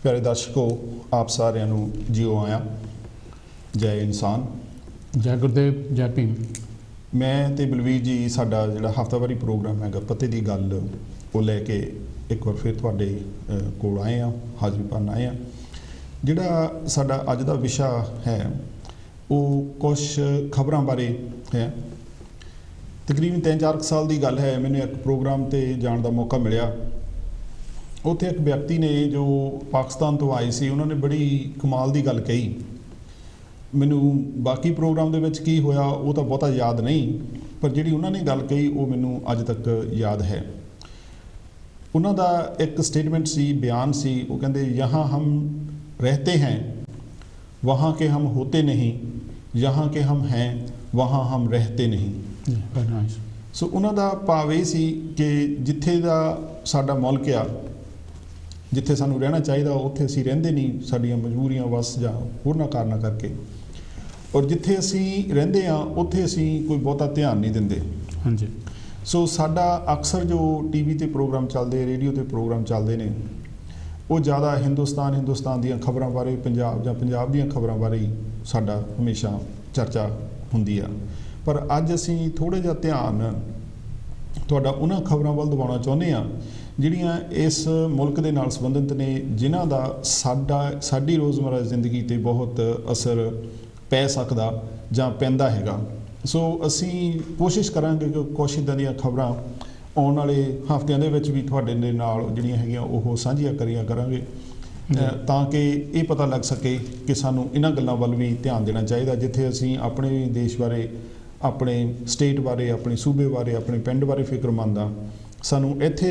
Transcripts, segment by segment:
प्यारे दर्शकों, आप सारिਆਂ ਨੂੰ जियो आया। जय इंसान, जय गुरुदेव, जय भीम। मैं ते बलवीर जी साडा जिहड़ा हफ्तावारी प्रोग्राम हैगा पते दी गल वो लैके एक बार फिर तुहाडे कोल आए हैं, हाज़री भरन आए हैं। जिहड़ा साडा अज दा विशा है वो कुछ खबरां बारे है। तकरीबन 3-4 साल की गल है, मैंने एक प्रोग्राम ते जाण दा मौका मिलिया। उत्थे एक व्यक्ति ने जो पाकिस्तान तो आए सी, उन्होंने बड़ी कमाल की गल कही। मैनू बाकी प्रोग्राम दे विच की होया वो तो बहुता याद नहीं, पर जिहड़ी उन्होंने गल कही वो मैनू अज तक याद है। उन्हों दा एक स्टेटमेंट सी, बयान सी, वो कहते यहाँ हम रहते हैं वहाँ के हम होते नहीं, यहाँ के हम हैं वहाँ हम रहते नहीं। सो उन्हों दा भाव ये सी कि जिथे दा साडा मुल्क आ, जिथे सानू रहना चाहिए उत्थे असीं रहिंदे नहीं, साडियां मजबूरियां वस जां होरना कारणा करके, और जिथे असीं रहिंदे आ उत्थे असीं कोई बहुता ध्यान नहीं दिंदे। हाँ जी। सो साडा अक्सर जो टीवी ते प्रोग्राम चलते, रेडियो ते प्रोग्राम चलते हैं, वो ज़्यादा हिंदुस्तान दीयां खबरां बारे, पंजाब जां पंजाब दीयां खबरां बारे ही साडा हमेशा चर्चा हुंदी आ। पर अज असीं थोड़ा जिहा ध्यान तुहाडा उन्हां खबरां वल दिवाउणा चाहुंदे आ जिहड़ियां इस मुल्क दे नाल संबंधित ने, जिन्हां दा साडी रोज़मर्रा जिंदगी ते बहुत असर पै सकदा जां पैंदा हैगा। सो असीं कोशिश करांगे कि कुछ इदां दीयां खबरां आउण वाले हफ्तिਆਂ ਦੇ ਵਿੱਚ भी तुहाडे दे नाल जिहड़ियां हैगीआं ਉਹ ਸਾਂਝੀਆਂ करिया करांगे, ਤਾਂ कि ये पता लग सके कि सानू इन्हां गल्लां ਵੱਲ भी ध्यान देना चाहिए, जिथे असीं अपने देश बारे, अपने स्टेट बारे, अपने सूबे बारे, अपने पिंड बारे फिक्रमंद आ, सानू इत्थे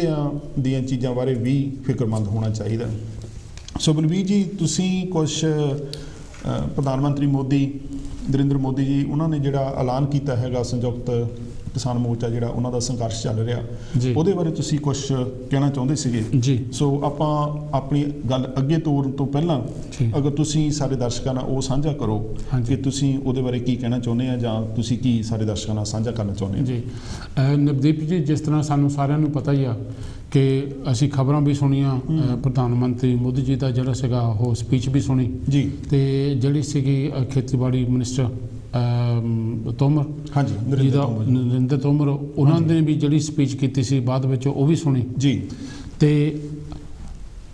दीयां चीज़ां बारे भी फिक्रमंद होना चाहिए। सो बलवीर जी, तुसीं कुछ प्रधानमंत्री मोदी, नरेंद्र मोदी जी, उन्होंने जिहड़ा ऐलान किया हैगा संयुक्त किसान मोर्चा जिहड़ा उन्हां दा संघर्ष चल रहा, उहदे बारे तुसीं कुछ कहना चाहुंदे सीगे जी। सो आपां अपनी गल अगे तोरन तो पहलां अगर तुसीं सारे दर्शकां नाल ओह साझा करो कि तुसीं उहदे बारे की कहना चाहुंदे आ जां तुसीं की सारे दर्शकां नाल साझा करना चाहुंदे हो। जी नवदीप जी, जिस तरह सानू सारिਆਂ ਨੂੰ पता ही आ कि असीं खबरां भी सुनियां, प्रधानमंत्री मोदी जी का जिहड़ा सीगा ਉਹ स्पीच भी सुनी जी, ते जिहड़ी सीगी खेतीबाड़ी मिनिस्टर तोमर, हाँ जी, नरेंद्र तोमर, उन्होंने भी जिहड़ी स्पीच की सी बाद विच ਉਹ भी सुनी जी।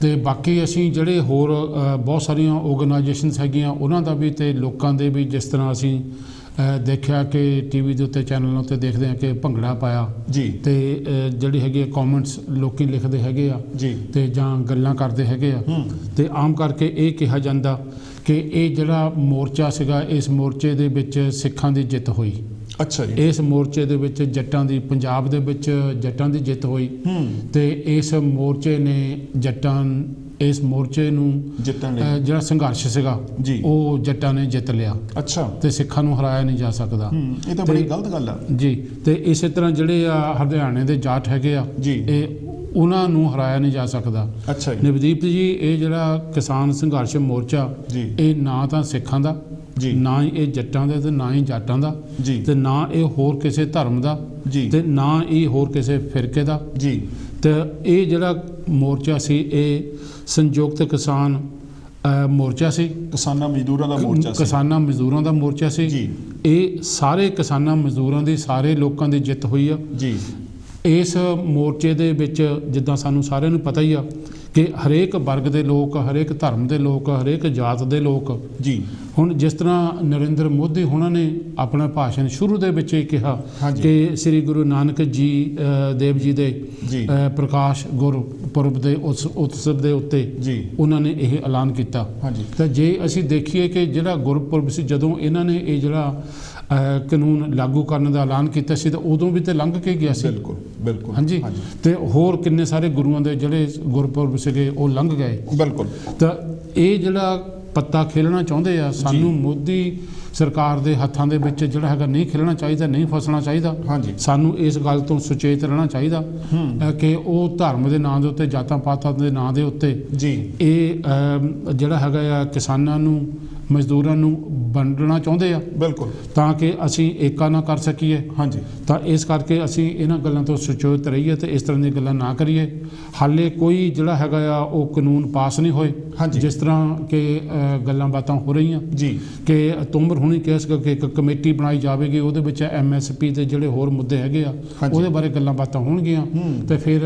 ਤੇ ਬਾਕੀ ਅਸੀਂ ਜਿਹੜੇ ਹੋਰ ਬਹੁਤ ਸਾਰੀਆਂ ਆਰਗੇਨਾਈਜੇਸ਼ਨਸ ਹੈਗੀਆਂ ਉਹਨਾਂ ਦਾ ਵੀ ਤੇ ਲੋਕਾਂ ਦੇ ਵੀ, ਜਿਸ ਤਰ੍ਹਾਂ ਅਸੀਂ ਦੇਖਿਆ ਕਿ ਟੀਵੀ ਦੇ ਉੱਤੇ ਚੈਨਲਾਂ ਉੱਤੇ ਦੇਖਦੇ ਹਾਂ ਕਿ ਭੰਗੜਾ ਪਾਇਆ ਜੀ, ਤੇ ਜਿਹੜੀ ਹੈਗੀ ਕਮੈਂਟਸ ਲੋਕੀ ਲਿਖਦੇ ਹੈਗੇ ਆ ਜੀ, ਤੇ ਜਾਂ ਗੱਲਾਂ ਕਰਦੇ ਹੈਗੇ ਆ, ਤੇ ਆਮ ਕਰਕੇ ਇਹ ਕਿਹਾ ਜਾਂਦਾ ਕਿ ਇਹ ਜਿਹੜਾ ਮੋਰਚਾ ਸੀਗਾ, ਇਸ ਮੋਰਚੇ ਦੇ ਵਿੱਚ ਸਿੱਖਾਂ ਦੀ ਜਿੱਤ ਹੋਈ। अच्छा जी। इस मोर्चे दे विच जट्टां दी, पंजाब दे विच जट्टां दी जित हुई, ते इस मोर्चे ने जट्टां, इस मोर्चे नूं जिहड़ा संघर्ष सीगा ਉਹ जट्टां ने जित लिया। अच्छा। ते सिखां नूं हराया नहीं जा सकदा। ਇਹ ਤਾਂ ਬੜੀ ਗਲਤ ਗੱਲ ਆ जी। ਤੇ ਇਸੇ ਤਰ੍ਹਾਂ ਜਿਹੜੇ ਆ ਹਰਿਆਣੇ ਦੇ ਜਾਟ ਹੈਗੇ ਆ ਜੀ, ਇਹ ਉਹਨਾਂ ਨੂੰ ਹਰਾਇਆ ਨਹੀਂ ਜਾ ਸਕਦਾ। ਅੱਛਾ ਜੀ। ਨਵਦੀਪ ਜੀ, ਇਹ ਜਿਹੜਾ ਕਿਸਾਨ ਸੰਘਰਸ਼ ਮੋਰਚਾ ਇਹ ਨਾ ਤਾਂ ਸਿੱਖਾਂ ਦਾ, ਨਾ ਹੀ ਇਹ ਜੱਟਾਂ ਦਾ, ਤੇ ਨਾ ਹੀ ਜਾਟਾਂ ਦਾ, ਤੇ ਨਾ ਇਹ ਹੋਰ ਕਿਸੇ ਧਰਮ ਦਾ, ਤੇ ਨਾ ਇਹ ਹੋਰ ਕਿਸੇ ਫਿਰਕੇ ਦਾ ਜੀ। ਤੇ ਇਹ ਜਿਹੜਾ ਮੋਰਚਾ ਸੀ ਇਹ ਸੰਯੁਕਤ ਕਿਸਾਨ ਮੋਰਚਾ ਸੀ, ਕਿਸਾਨਾਂ ਮਜ਼ਦੂਰਾਂ ਦਾ ਮੋਰਚਾ ਸੀ ਜੀ। ਇਹ ਸਾਰੇ ਕਿਸਾਨਾਂ ਮਜ਼ਦੂਰਾਂ ਦੀ, ਸਾਰੇ ਲੋਕਾਂ ਦੀ ਜਿੱਤ ਹੋਈ ਆ ਜੀ। ਇਸ ਮੋਰਚੇ ਦੇ ਵਿੱਚ ਜਿੱਦਾਂ ਸਾਨੂੰ ਸਾਰਿਆਂ ਨੂੰ ਪਤਾ ਹੀ ਆ ਕਿ ਹਰੇਕ ਵਰਗ ਦੇ ਲੋਕ, ਹਰੇਕ ਧਰਮ ਦੇ ਲੋਕ, ਹਰੇਕ ਜਾਤ ਦੇ ਲੋਕ ਜੀ। ਹੁਣ ਜਿਸ ਤਰ੍ਹਾਂ ਨਰਿੰਦਰ ਮੋਦੀ ਉਹਨਾਂ ਨੇ ਆਪਣਾ ਭਾਸ਼ਣ ਸ਼ੁਰੂ ਦੇ ਵਿੱਚ ਹੀ ਕਿਹਾ ਕਿ ਸ੍ਰੀ ਗੁਰੂ ਨਾਨਕ ਜੀ ਦੇਵ ਜੀ ਦੇ ਪ੍ਰਕਾਸ਼ ਗੁਰਪੁਰਬ ਦੇ ਉਤਸਵ ਦੇ ਉੱਤੇ ਉਹਨਾਂ ਨੇ ਇਹ ਐਲਾਨ ਕੀਤਾ। ਤਾਂ ਜੇ ਅਸੀਂ ਦੇਖੀਏ ਕਿ ਜਿਹੜਾ ਗੁਰਪੁਰਬ ਸੀ, ਜਦੋਂ ਇਹਨਾਂ ਨੇ ਇਹ ਜਿਹੜਾ ਕਾਨੂੰਨ ਲਾਗੂ ਕਰਨ ਦਾ ਐਲਾਨ ਕੀਤਾ ਸੀ, ਤਾਂ ਉਦੋਂ ਵੀ ਤਾਂ ਲੰਘ ਕੇ ਗਿਆ ਸੀ। ਬਿਲਕੁਲ ਬਿਲकुल। ਹਾਂਜੀ। ਤੇ ਹੋਰ ਕਿੰਨੇ ਸਾਰੇ ਗੁਰੂਆਂ ਦੇ ਜਿਹੜੇ ਗੁਰਪੁਰਬ ਸੀਗੇ ਉਹ ਲੰਘ ਗਏ। ਬਿਲਕੁਲ। ਤਾਂ ਇਹ ਜਿਹੜਾ ਪੱਤਾ ਖੇਲਣਾ ਚਾਹੁੰਦੇ ਆ, ਸਾਨੂੰ ਮੋਦੀ ਸਰਕਾਰ ਦੇ ਹੱਥਾਂ ਦੇ ਵਿੱਚ ਜਿਹੜਾ ਹੈਗਾ ਨਹੀਂ ਖਿਲਣਾ ਚਾਹੀਦਾ, ਨਹੀਂ ਫਸਣਾ ਚਾਹੀਦਾ। ਹਾਂਜੀ, ਸਾਨੂੰ ਇਸ ਗੱਲ ਤੋਂ ਸੁਚੇਤ ਰਹਿਣਾ ਚਾਹੀਦਾ ਕਿ ਉਹ ਧਰਮ ਦੇ ਨਾਂ ਦੇ ਉੱਤੇ, ਜਾਤਾਂ ਪਾਤਾਂ ਦੇ ਨਾਂ ਦੇ ਉੱਤੇ ਜੀ ਇਹ ਜਿਹੜਾ ਹੈਗਾ ਆ ਕਿਸਾਨਾਂ ਨੂੰ, ਮਜ਼ਦੂਰਾਂ ਨੂੰ ਵੰਡਣਾ ਚਾਹੁੰਦੇ ਆ, ਬਿਲਕੁਲ, ਤਾਂ ਕਿ ਅਸੀਂ ਏਕਾ ਨਾ ਕਰ ਸਕੀਏ। ਹਾਂਜੀ, ਤਾਂ ਇਸ ਕਰਕੇ ਅਸੀਂ ਇਹਨਾਂ ਗੱਲਾਂ ਤੋਂ ਸੁਚੇਤ ਰਹੀਏ ਤੇ ਇਸ ਤਰ੍ਹਾਂ ਦੀਆਂ ਗੱਲਾਂ ਨਾ ਕਰੀਏ। ਹਾਲੇ ਕੋਈ ਜਿਹੜਾ ਹੈਗਾ ਆ ਉਹ ਕਾਨੂੰਨ ਪਾਸ ਨਹੀਂ ਹੋਏ, ਹਾਂਜੀ, ਜਿਸ ਤਰ੍ਹਾਂ ਕਿ ਗੱਲਾਂ ਬਾਤਾਂ ਹੋ ਰਹੀਆਂ ਜੀ, ਕਿ ਤੁਮਰ ਹੁਣੀ ਕਿਹਾ ਸੀਗਾ ਕਿ ਇੱਕ ਕਮੇਟੀ ਬਣਾਈ ਜਾਵੇਗੀ, ਉਹਦੇ ਵਿੱਚ MSP ਦੇ ਜਿਹੜੇ ਹੋਰ ਮੁੱਦੇ ਹੈਗੇ ਆ ਉਹਦੇ ਬਾਰੇ ਗੱਲਾਂ ਬਾਤਾਂ ਹੋਣਗੀਆਂ ਤੇ ਫਿਰ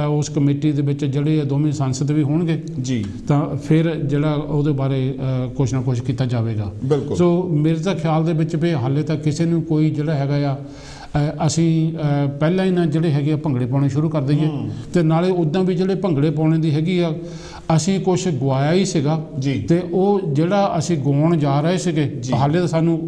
ਉਸ ਕਮੇਟੀ ਦੇ ਵਿੱਚ ਜਿਹੜੇ ਦੋਵੇਂ ਸੰਸਦ ਵੀ ਹੋਣਗੇ ਜੀ, ਤਾਂ ਫਿਰ ਜਿਹੜਾ ਉਹਦੇ ਬਾਰੇ ਕੁਛ ਨਾ ਕੁਛ ਕੀਤਾ ਜਾਵੇਗਾ। ਬਿਲਕੁਲ। ਸੋ ਮੇਰੇ ਤਾਂ ਖਿਆਲ ਦੇ ਵਿੱਚ ਵੀ ਹਾਲੇ ਤੱਕ ਕਿਸੇ ਨੂੰ ਕੋਈ ਜਿਹੜਾ ਹੈਗਾ ਆ ਅਸੀਂ ਪਹਿਲਾਂ ਹੀ ਨਾ ਜਿਹੜੇ ਹੈਗੇ ਆ ਭੰਗੜੇ ਪਾਉਣੇ ਸ਼ੁਰੂ ਕਰ ਦਈਏ ਤੇ ਨਾਲੇ ਉੱਦਾਂ ਵੀ ਜਿਹੜੇ ਭੰਗੜੇ ਪਾਉਣੇ ਦੀ ਹੈਗੀ ਆ ਅਸੀਂ ਕੁਛ ਗਵਾਇਆ ਹੀ ਸੀਗਾ ਜੀ, ਤੇ ਉਹ ਜਿਹੜਾ ਅਸੀਂ ਗਾਉਣ ਜਾ ਰਹੇ ਸੀਗੇ ਹਾਲੇ ਤਾਂ ਸਾਨੂੰ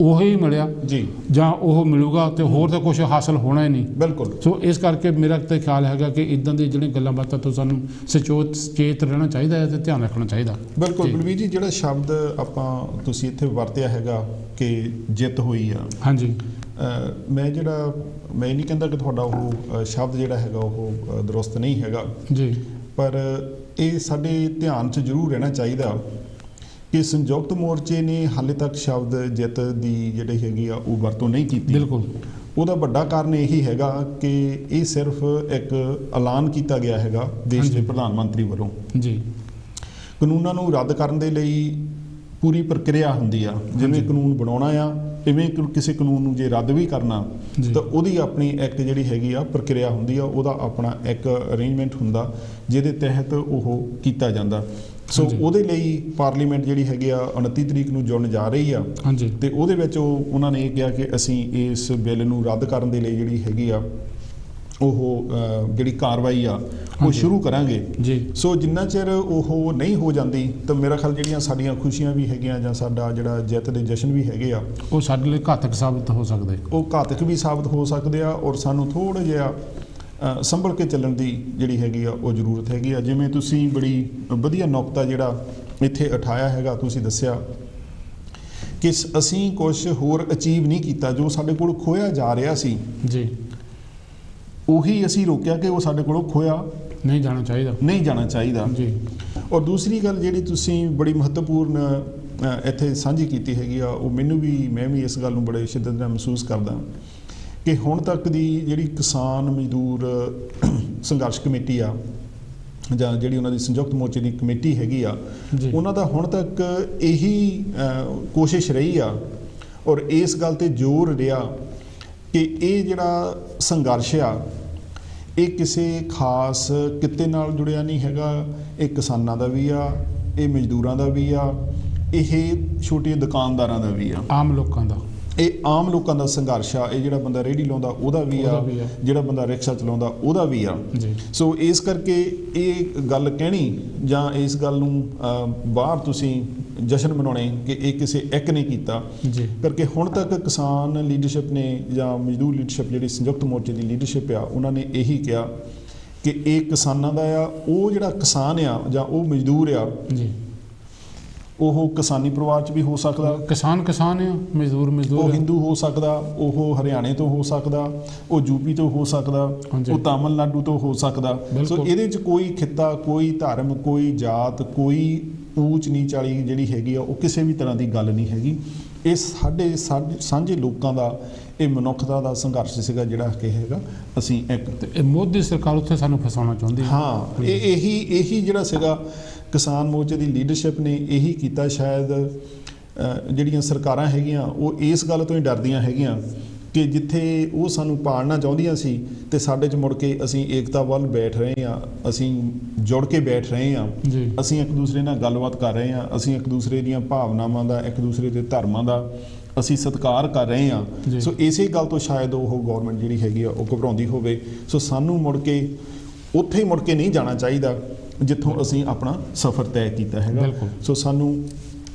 ਉਹੀ ਮਿਲਿਆ ਜੀ, ਜਾਂ ਉਹ ਮਿਲੂਗਾ ਤੇ ਹੋਰ ਤਾਂ ਕੁਝ ਹਾਸਲ ਹੋਣਾ ਹੀ ਨਹੀਂ। ਬਿਲਕੁਲ। ਸੋ ਇਸ ਕਰਕੇ ਮੇਰਾ ਤਾਂ ਖਿਆਲ ਹੈਗਾ ਕਿ ਇਦਾਂ ਦੀ ਜਿਹੜੀਆਂ ਗੱਲਾਂ ਬਾਤਾਂ ਤੋਂ ਸਾਨੂੰ ਸੁਚੇਤ ਰਹਿਣਾ ਚਾਹੀਦਾ ਹੈ ਤੇ ਧਿਆਨ ਰੱਖਣਾ ਚਾਹੀਦਾ। ਬਿਲਕੁਲ ਬਲਵੀਰ ਜੀ, ਜਿਹੜਾ ਸ਼ਬਦ ਆਪਾਂ ਤੁਸੀਂ ਇੱਥੇ ਵਰਤਿਆ ਹੈਗਾ ਕਿ ਜਿੱਤ ਹੋਈ ਆ, ਹਾਂਜੀ, ਮੈਂ ਨਹੀਂ ਕਹਿੰਦਾ ਕਿ ਤੁਹਾਡਾ ਉਹ ਸ਼ਬਦ ਜਿਹੜਾ ਹੈਗਾ ਉਹ ਦਰੁਸਤ ਨਹੀਂ ਹੈਗਾ ਜੀ, ਪਰ ਇਹ ਸਾਡੇ ਧਿਆਨ 'ਚ ਜ਼ਰੂਰ ਰਹਿਣਾ ਚਾਹੀਦਾ ਕਿ ਸੰਯੁਕਤ ਮੋਰਚੇ ਨੇ ਹਾਲੇ ਤੱਕ ਸ਼ਬਦ ਜਿੱਤ ਦੀ ਜਿਹੜੀ ਹੈਗੀ ਆ ਉਹ ਵਰਤੋਂ ਨਹੀਂ ਕੀਤੀ। ਬਿਲਕੁਲ। ਉਹਦਾ ਵੱਡਾ ਕਾਰਨ ਇਹੀ ਹੈਗਾ ਕਿ ਇਹ ਸਿਰਫ ਇੱਕ ਐਲਾਨ ਕੀਤਾ ਗਿਆ ਹੈਗਾ ਦੇਸ਼ ਦੇ ਪ੍ਰਧਾਨ ਮੰਤਰੀ ਵੱਲੋਂ ਜੀ। ਕਾਨੂੰਨਾਂ ਨੂੰ ਰੱਦ ਕਰਨ ਦੇ ਲਈ ਪੂਰੀ ਪ੍ਰਕਿਰਿਆ ਹੁੰਦੀ ਆ, ਜਿਵੇਂ ਕਾਨੂੰਨ ਬਣਾਉਣਾ ਆ ਇਵੇਂ ਕਿਸੇ ਕਾਨੂੰਨ ਨੂੰ ਜੇ ਰੱਦ ਵੀ ਕਰਨਾ ਤਾਂ ਉਹਦੀ ਆਪਣੀ ਇੱਕ ਜਿਹੜੀ ਹੈਗੀ ਆ ਪ੍ਰਕਿਰਿਆ ਹੁੰਦੀ ਆ, ਉਹਦਾ ਆਪਣਾ ਇੱਕ ਅਰੇਂਜਮੈਂਟ ਹੁੰਦਾ ਜਿਹਦੇ ਤਹਿਤ ਉਹ ਕੀਤਾ ਜਾਂਦਾ। ਸੋ ਉਹਦੇ ਲਈ ਪਾਰਲੀਮੈਂਟ ਜਿਹੜੀ ਹੈਗੀ ਆ 29 ਤਰੀਕ ਨੂੰ ਜੁੜਨ ਜਾ ਰਹੀ ਆ ਤੇ ਉਹਦੇ ਵਿੱਚ ਉਹਨਾਂ ਨੇ ਇਹ ਕਿਹਾ ਕਿ ਅਸੀਂ ਇਸ ਬਿੱਲ ਨੂੰ ਰੱਦ ਕਰਨ ਦੇ ਲਈ ਜਿਹੜੀ ਹੈਗੀ ਆ ਉਹ ਜਿਹੜੀ ਕਾਰਵਾਈ ਆ ਉਹ ਸ਼ੁਰੂ ਕਰਾਂਗੇ ਜੀ। ਸੋ ਜਿੰਨਾ ਚਿਰ ਉਹ ਨਹੀਂ ਹੋ ਜਾਂਦੀ ਤਾਂ ਮੇਰਾ ਖਿਆਲ ਜਿਹੜੀਆਂ ਸਾਡੀਆਂ ਖੁਸ਼ੀਆਂ ਵੀ ਹੈਗੀਆਂ ਜਾਂ ਸਾਡਾ ਜਿਹੜਾ ਜਿੱਤ ਦੇ ਜਸ਼ਨ ਵੀ ਹੈਗੇ ਆ ਉਹ ਸਾਡੇ ਲਈ ਘਾਤਕ ਸਾਬਤ ਹੋ ਸਕਦੇ, ਉਹ ਘਾਤਕ ਵੀ ਸਾਬਤ ਹੋ ਸਕਦੇ ਆ ਔਰ ਸਾਨੂੰ ਥੋੜ੍ਹਾ ਜਿਹਾ ਸੰਭਲ ਕੇ ਚੱਲਣ ਦੀ ਜਿਹੜੀ ਹੈਗੀ ਆ ਉਹ ਜ਼ਰੂਰਤ ਹੈਗੀ ਆ। ਜਿਵੇਂ ਤੁਸੀਂ ਬੜੀ ਵਧੀਆ ਨੁਕਤਾ ਜਿਹੜਾ ਇੱਥੇ ਉਠਾਇਆ ਹੈਗਾ, ਤੁਸੀਂ ਦੱਸਿਆ ਕਿ ਅਸੀਂ ਕੁਝ ਹੋਰ ਅਚੀਵ ਨਹੀਂ ਕੀਤਾ, ਜੋ ਸਾਡੇ ਕੋਲ ਖੋਇਆ ਜਾ ਰਿਹਾ ਸੀ ਜੀ ਉਹੀ ਅਸੀਂ ਰੋਕਿਆ ਕਿ ਉਹ ਸਾਡੇ ਕੋਲੋਂ ਖੋਇਆ ਨਹੀਂ ਜਾਣਾ ਚਾਹੀਦਾ ਜੀ। ਔਰ ਦੂਸਰੀ ਗੱਲ ਜਿਹੜੀ ਤੁਸੀਂ ਬੜੀ ਮਹੱਤਵਪੂਰਨ ਇੱਥੇ ਸਾਂਝੀ ਕੀਤੀ ਹੈਗੀ ਆ, ਉਹ ਮੈਂ ਵੀ ਇਸ ਗੱਲ ਨੂੰ ਬੜੇ ਸ਼ਿੱਦਤ ਨਾਲ ਮਹਿਸੂਸ ਕਰਦਾ ਕਿ ਹੁਣ ਤੱਕ ਦੀ ਜਿਹੜੀ ਕਿਸਾਨ ਮਜ਼ਦੂਰ ਸੰਘਰਸ਼ ਕਮੇਟੀ ਆ ਜਾਂ ਜਿਹੜੀ ਉਹਨਾਂ ਦੀ ਸੰਯੁਕਤ ਮੋਰਚੇ ਦੀ ਕਮੇਟੀ ਹੈਗੀ ਆ, ਉਹਨਾਂ ਦਾ ਹੁਣ ਤੱਕ ਇਹੀ ਕੋਸ਼ਿਸ਼ ਰਹੀ ਆ ਔਰ ਇਸ ਗੱਲ ਤੇ ਜ਼ੋਰ ਰਿਹਾ ਕਿ ਇਹ ਜਿਹੜਾ ਸੰਘਰਸ਼ ਆ ਇਹ ਕਿਸੇ ਖਾਸ ਕਿੱਤੇ ਨਾਲ ਜੁੜਿਆ ਨਹੀਂ ਹੈਗਾ, ਇਹ ਕਿਸਾਨਾਂ ਦਾ ਵੀ ਆ, ਇਹ ਮਜ਼ਦੂਰਾਂ ਦਾ ਵੀ ਆ, ਇਹ ਛੋਟੇ ਦੁਕਾਨਦਾਰਾਂ ਦਾ ਵੀ ਆ, ਆਮ ਲੋਕਾਂ ਦਾ, ਇਹ ਆਮ ਲੋਕਾਂ ਦਾ ਸੰਘਰਸ਼ ਆ। ਇਹ ਜਿਹੜਾ ਬੰਦਾ ਰੇਹੜੀ ਲਾਉਂਦਾ ਉਹਦਾ ਵੀ ਆ, ਜਿਹੜਾ ਬੰਦਾ ਰਿਕਸ਼ਾ ਚਲਾਉਂਦਾ ਉਹਦਾ ਵੀ ਆ। ਸੋ ਇਸ ਕਰਕੇ ਇਹ ਗੱਲ ਕਹਿਣੀ ਜਾਂ ਇਸ ਗੱਲ ਨੂੰ ਬਾਹਰ ਤੁਸੀਂ ਜਸ਼ਨ ਮਨਾਉਣੇ ਕਿ ਇਹ ਕਿਸੇ ਇੱਕ ਨੇ ਕੀਤਾ ਕਰਕੇ ਹੁਣ ਤੱਕ ਕਿਸਾਨ ਲੀਡਰਸ਼ਿਪ ਨੇ ਜਾਂ ਮਜ਼ਦੂਰ ਲੀਡਰਸ਼ਿਪ ਜਿਹੜੀ ਸੰਯੁਕਤ ਮੋਰਚੇ ਦੀ ਲੀਡਰਸ਼ਿਪ ਆ ਉਹਨਾਂ ਨੇ ਇਹੀ ਕਿਹਾ ਕਿ ਇਹ ਕਿਸਾਨਾਂ ਦਾ ਆ। ਉਹ ਜਿਹੜਾ ਕਿਸਾਨ ਆ ਜਾਂ ਉਹ ਮਜ਼ਦੂਰ ਆ ਉਹ ਕਿਸਾਨੀ ਪਰਿਵਾਰ 'ਚ ਵੀ ਹੋ ਸਕਦਾ, ਕਿਸਾਨ ਆ, ਮਜ਼ਦੂਰ ਉਹ ਹਿੰਦੂ ਹੋ ਸਕਦਾ, ਉਹ ਹਰਿਆਣੇ ਤੋਂ ਹੋ ਸਕਦਾ, ਉਹ ਯੂਪੀ ਤੋਂ ਹੋ ਸਕਦਾ, ਉਹ ਤਾਮਿਲਨਾਡੂ ਤੋਂ ਹੋ ਸਕਦਾ। ਸੋ ਇਹਦੇ 'ਚ ਕੋਈ ਖਿੱਤਾ, ਕੋਈ ਧਰਮ, ਕੋਈ ਜਾਤ, ਕੋਈ ਊਚ ਨੀਚ ਵਾਲੀ ਜਿਹੜੀ ਹੈਗੀ ਆ ਉਹ ਕਿਸੇ ਵੀ ਤਰ੍ਹਾਂ ਦੀ ਗੱਲ ਨਹੀਂ ਹੈਗੀ। ਇਹ ਸਾਡੇ ਸਾਂਝੇ ਲੋਕਾਂ ਦਾ, ਇਹ ਮਨੁੱਖਤਾ ਦਾ ਸੰਘਰਸ਼ ਸੀਗਾ ਜਿਹੜਾ ਕਿ ਹੈਗਾ ਅਸੀਂ ਇੱਕ। ਇਹ ਮੋਦੀ ਸਰਕਾਰ ਉੱਥੇ ਸਾਨੂੰ ਫਸਾਉਣਾ ਚਾਹੁੰਦੀ ਹਾਂ, ਇਹੀ ਜਿਹੜਾ ਸੀਗਾ ਕਿਸਾਨ ਮੋਰਚੇ ਦੀ ਲੀਡਰਸ਼ਿਪ ਨੇ ਇਹੀ ਕੀਤਾ। ਸ਼ਾਇਦ ਜਿਹੜੀਆਂ ਸਰਕਾਰਾਂ ਹੈਗੀਆਂ ਉਹ ਇਸ ਗੱਲ ਤੋਂ ਹੀ ਡਰਦੀਆਂ ਹੈਗੀਆਂ ਕਿ ਜਿੱਥੇ ਉਹ ਸਾਨੂੰ ਪਾਲਣਾ ਚਾਹੁੰਦੀਆਂ ਸੀ ਤੇ ਸਾਡੇ 'ਚ ਮੁੜ ਕੇ ਅਸੀਂ ਏਕਤਾ ਵੱਲ ਬੈਠ ਰਹੇ ਹਾਂ, ਅਸੀਂ ਜੁੜ ਕੇ ਬੈਠ ਰਹੇ ਹਾਂ, ਅਸੀਂ ਇੱਕ ਦੂਸਰੇ ਨਾਲ ਗੱਲਬਾਤ ਕਰ ਰਹੇ ਹਾਂ, ਅਸੀਂ ਇੱਕ ਦੂਸਰੇ ਦੀਆਂ ਭਾਵਨਾਵਾਂ ਦਾ, ਇੱਕ ਦੂਸਰੇ ਦੇ ਧਰਮਾਂ ਦਾ ਅਸੀਂ ਸਤਿਕਾਰ ਕਰ ਰਹੇ ਹਾਂ। ਸੋ ਇਸੇ ਗੱਲ ਤੋਂ ਸ਼ਾਇਦ ਉਹ ਗੌਰਮੈਂਟ ਜਿਹੜੀ ਹੈਗੀ ਆ ਉਹ ਘਬਰਾਉਂਦੀ ਹੋਵੇ। ਸੋ ਸਾਨੂੰ ਮੁੜ ਕੇ ਉੱਥੇ ਮੁੜ ਕੇ ਨਹੀਂ ਜਾਣਾ ਚਾਹੀਦਾ ਜਿੱਥੋਂ ਅਸੀਂ ਆਪਣਾ ਸਫ਼ਰ ਤੈਅ ਕੀਤਾ ਹੈਗਾ। ਸੋ ਸਾਨੂੰ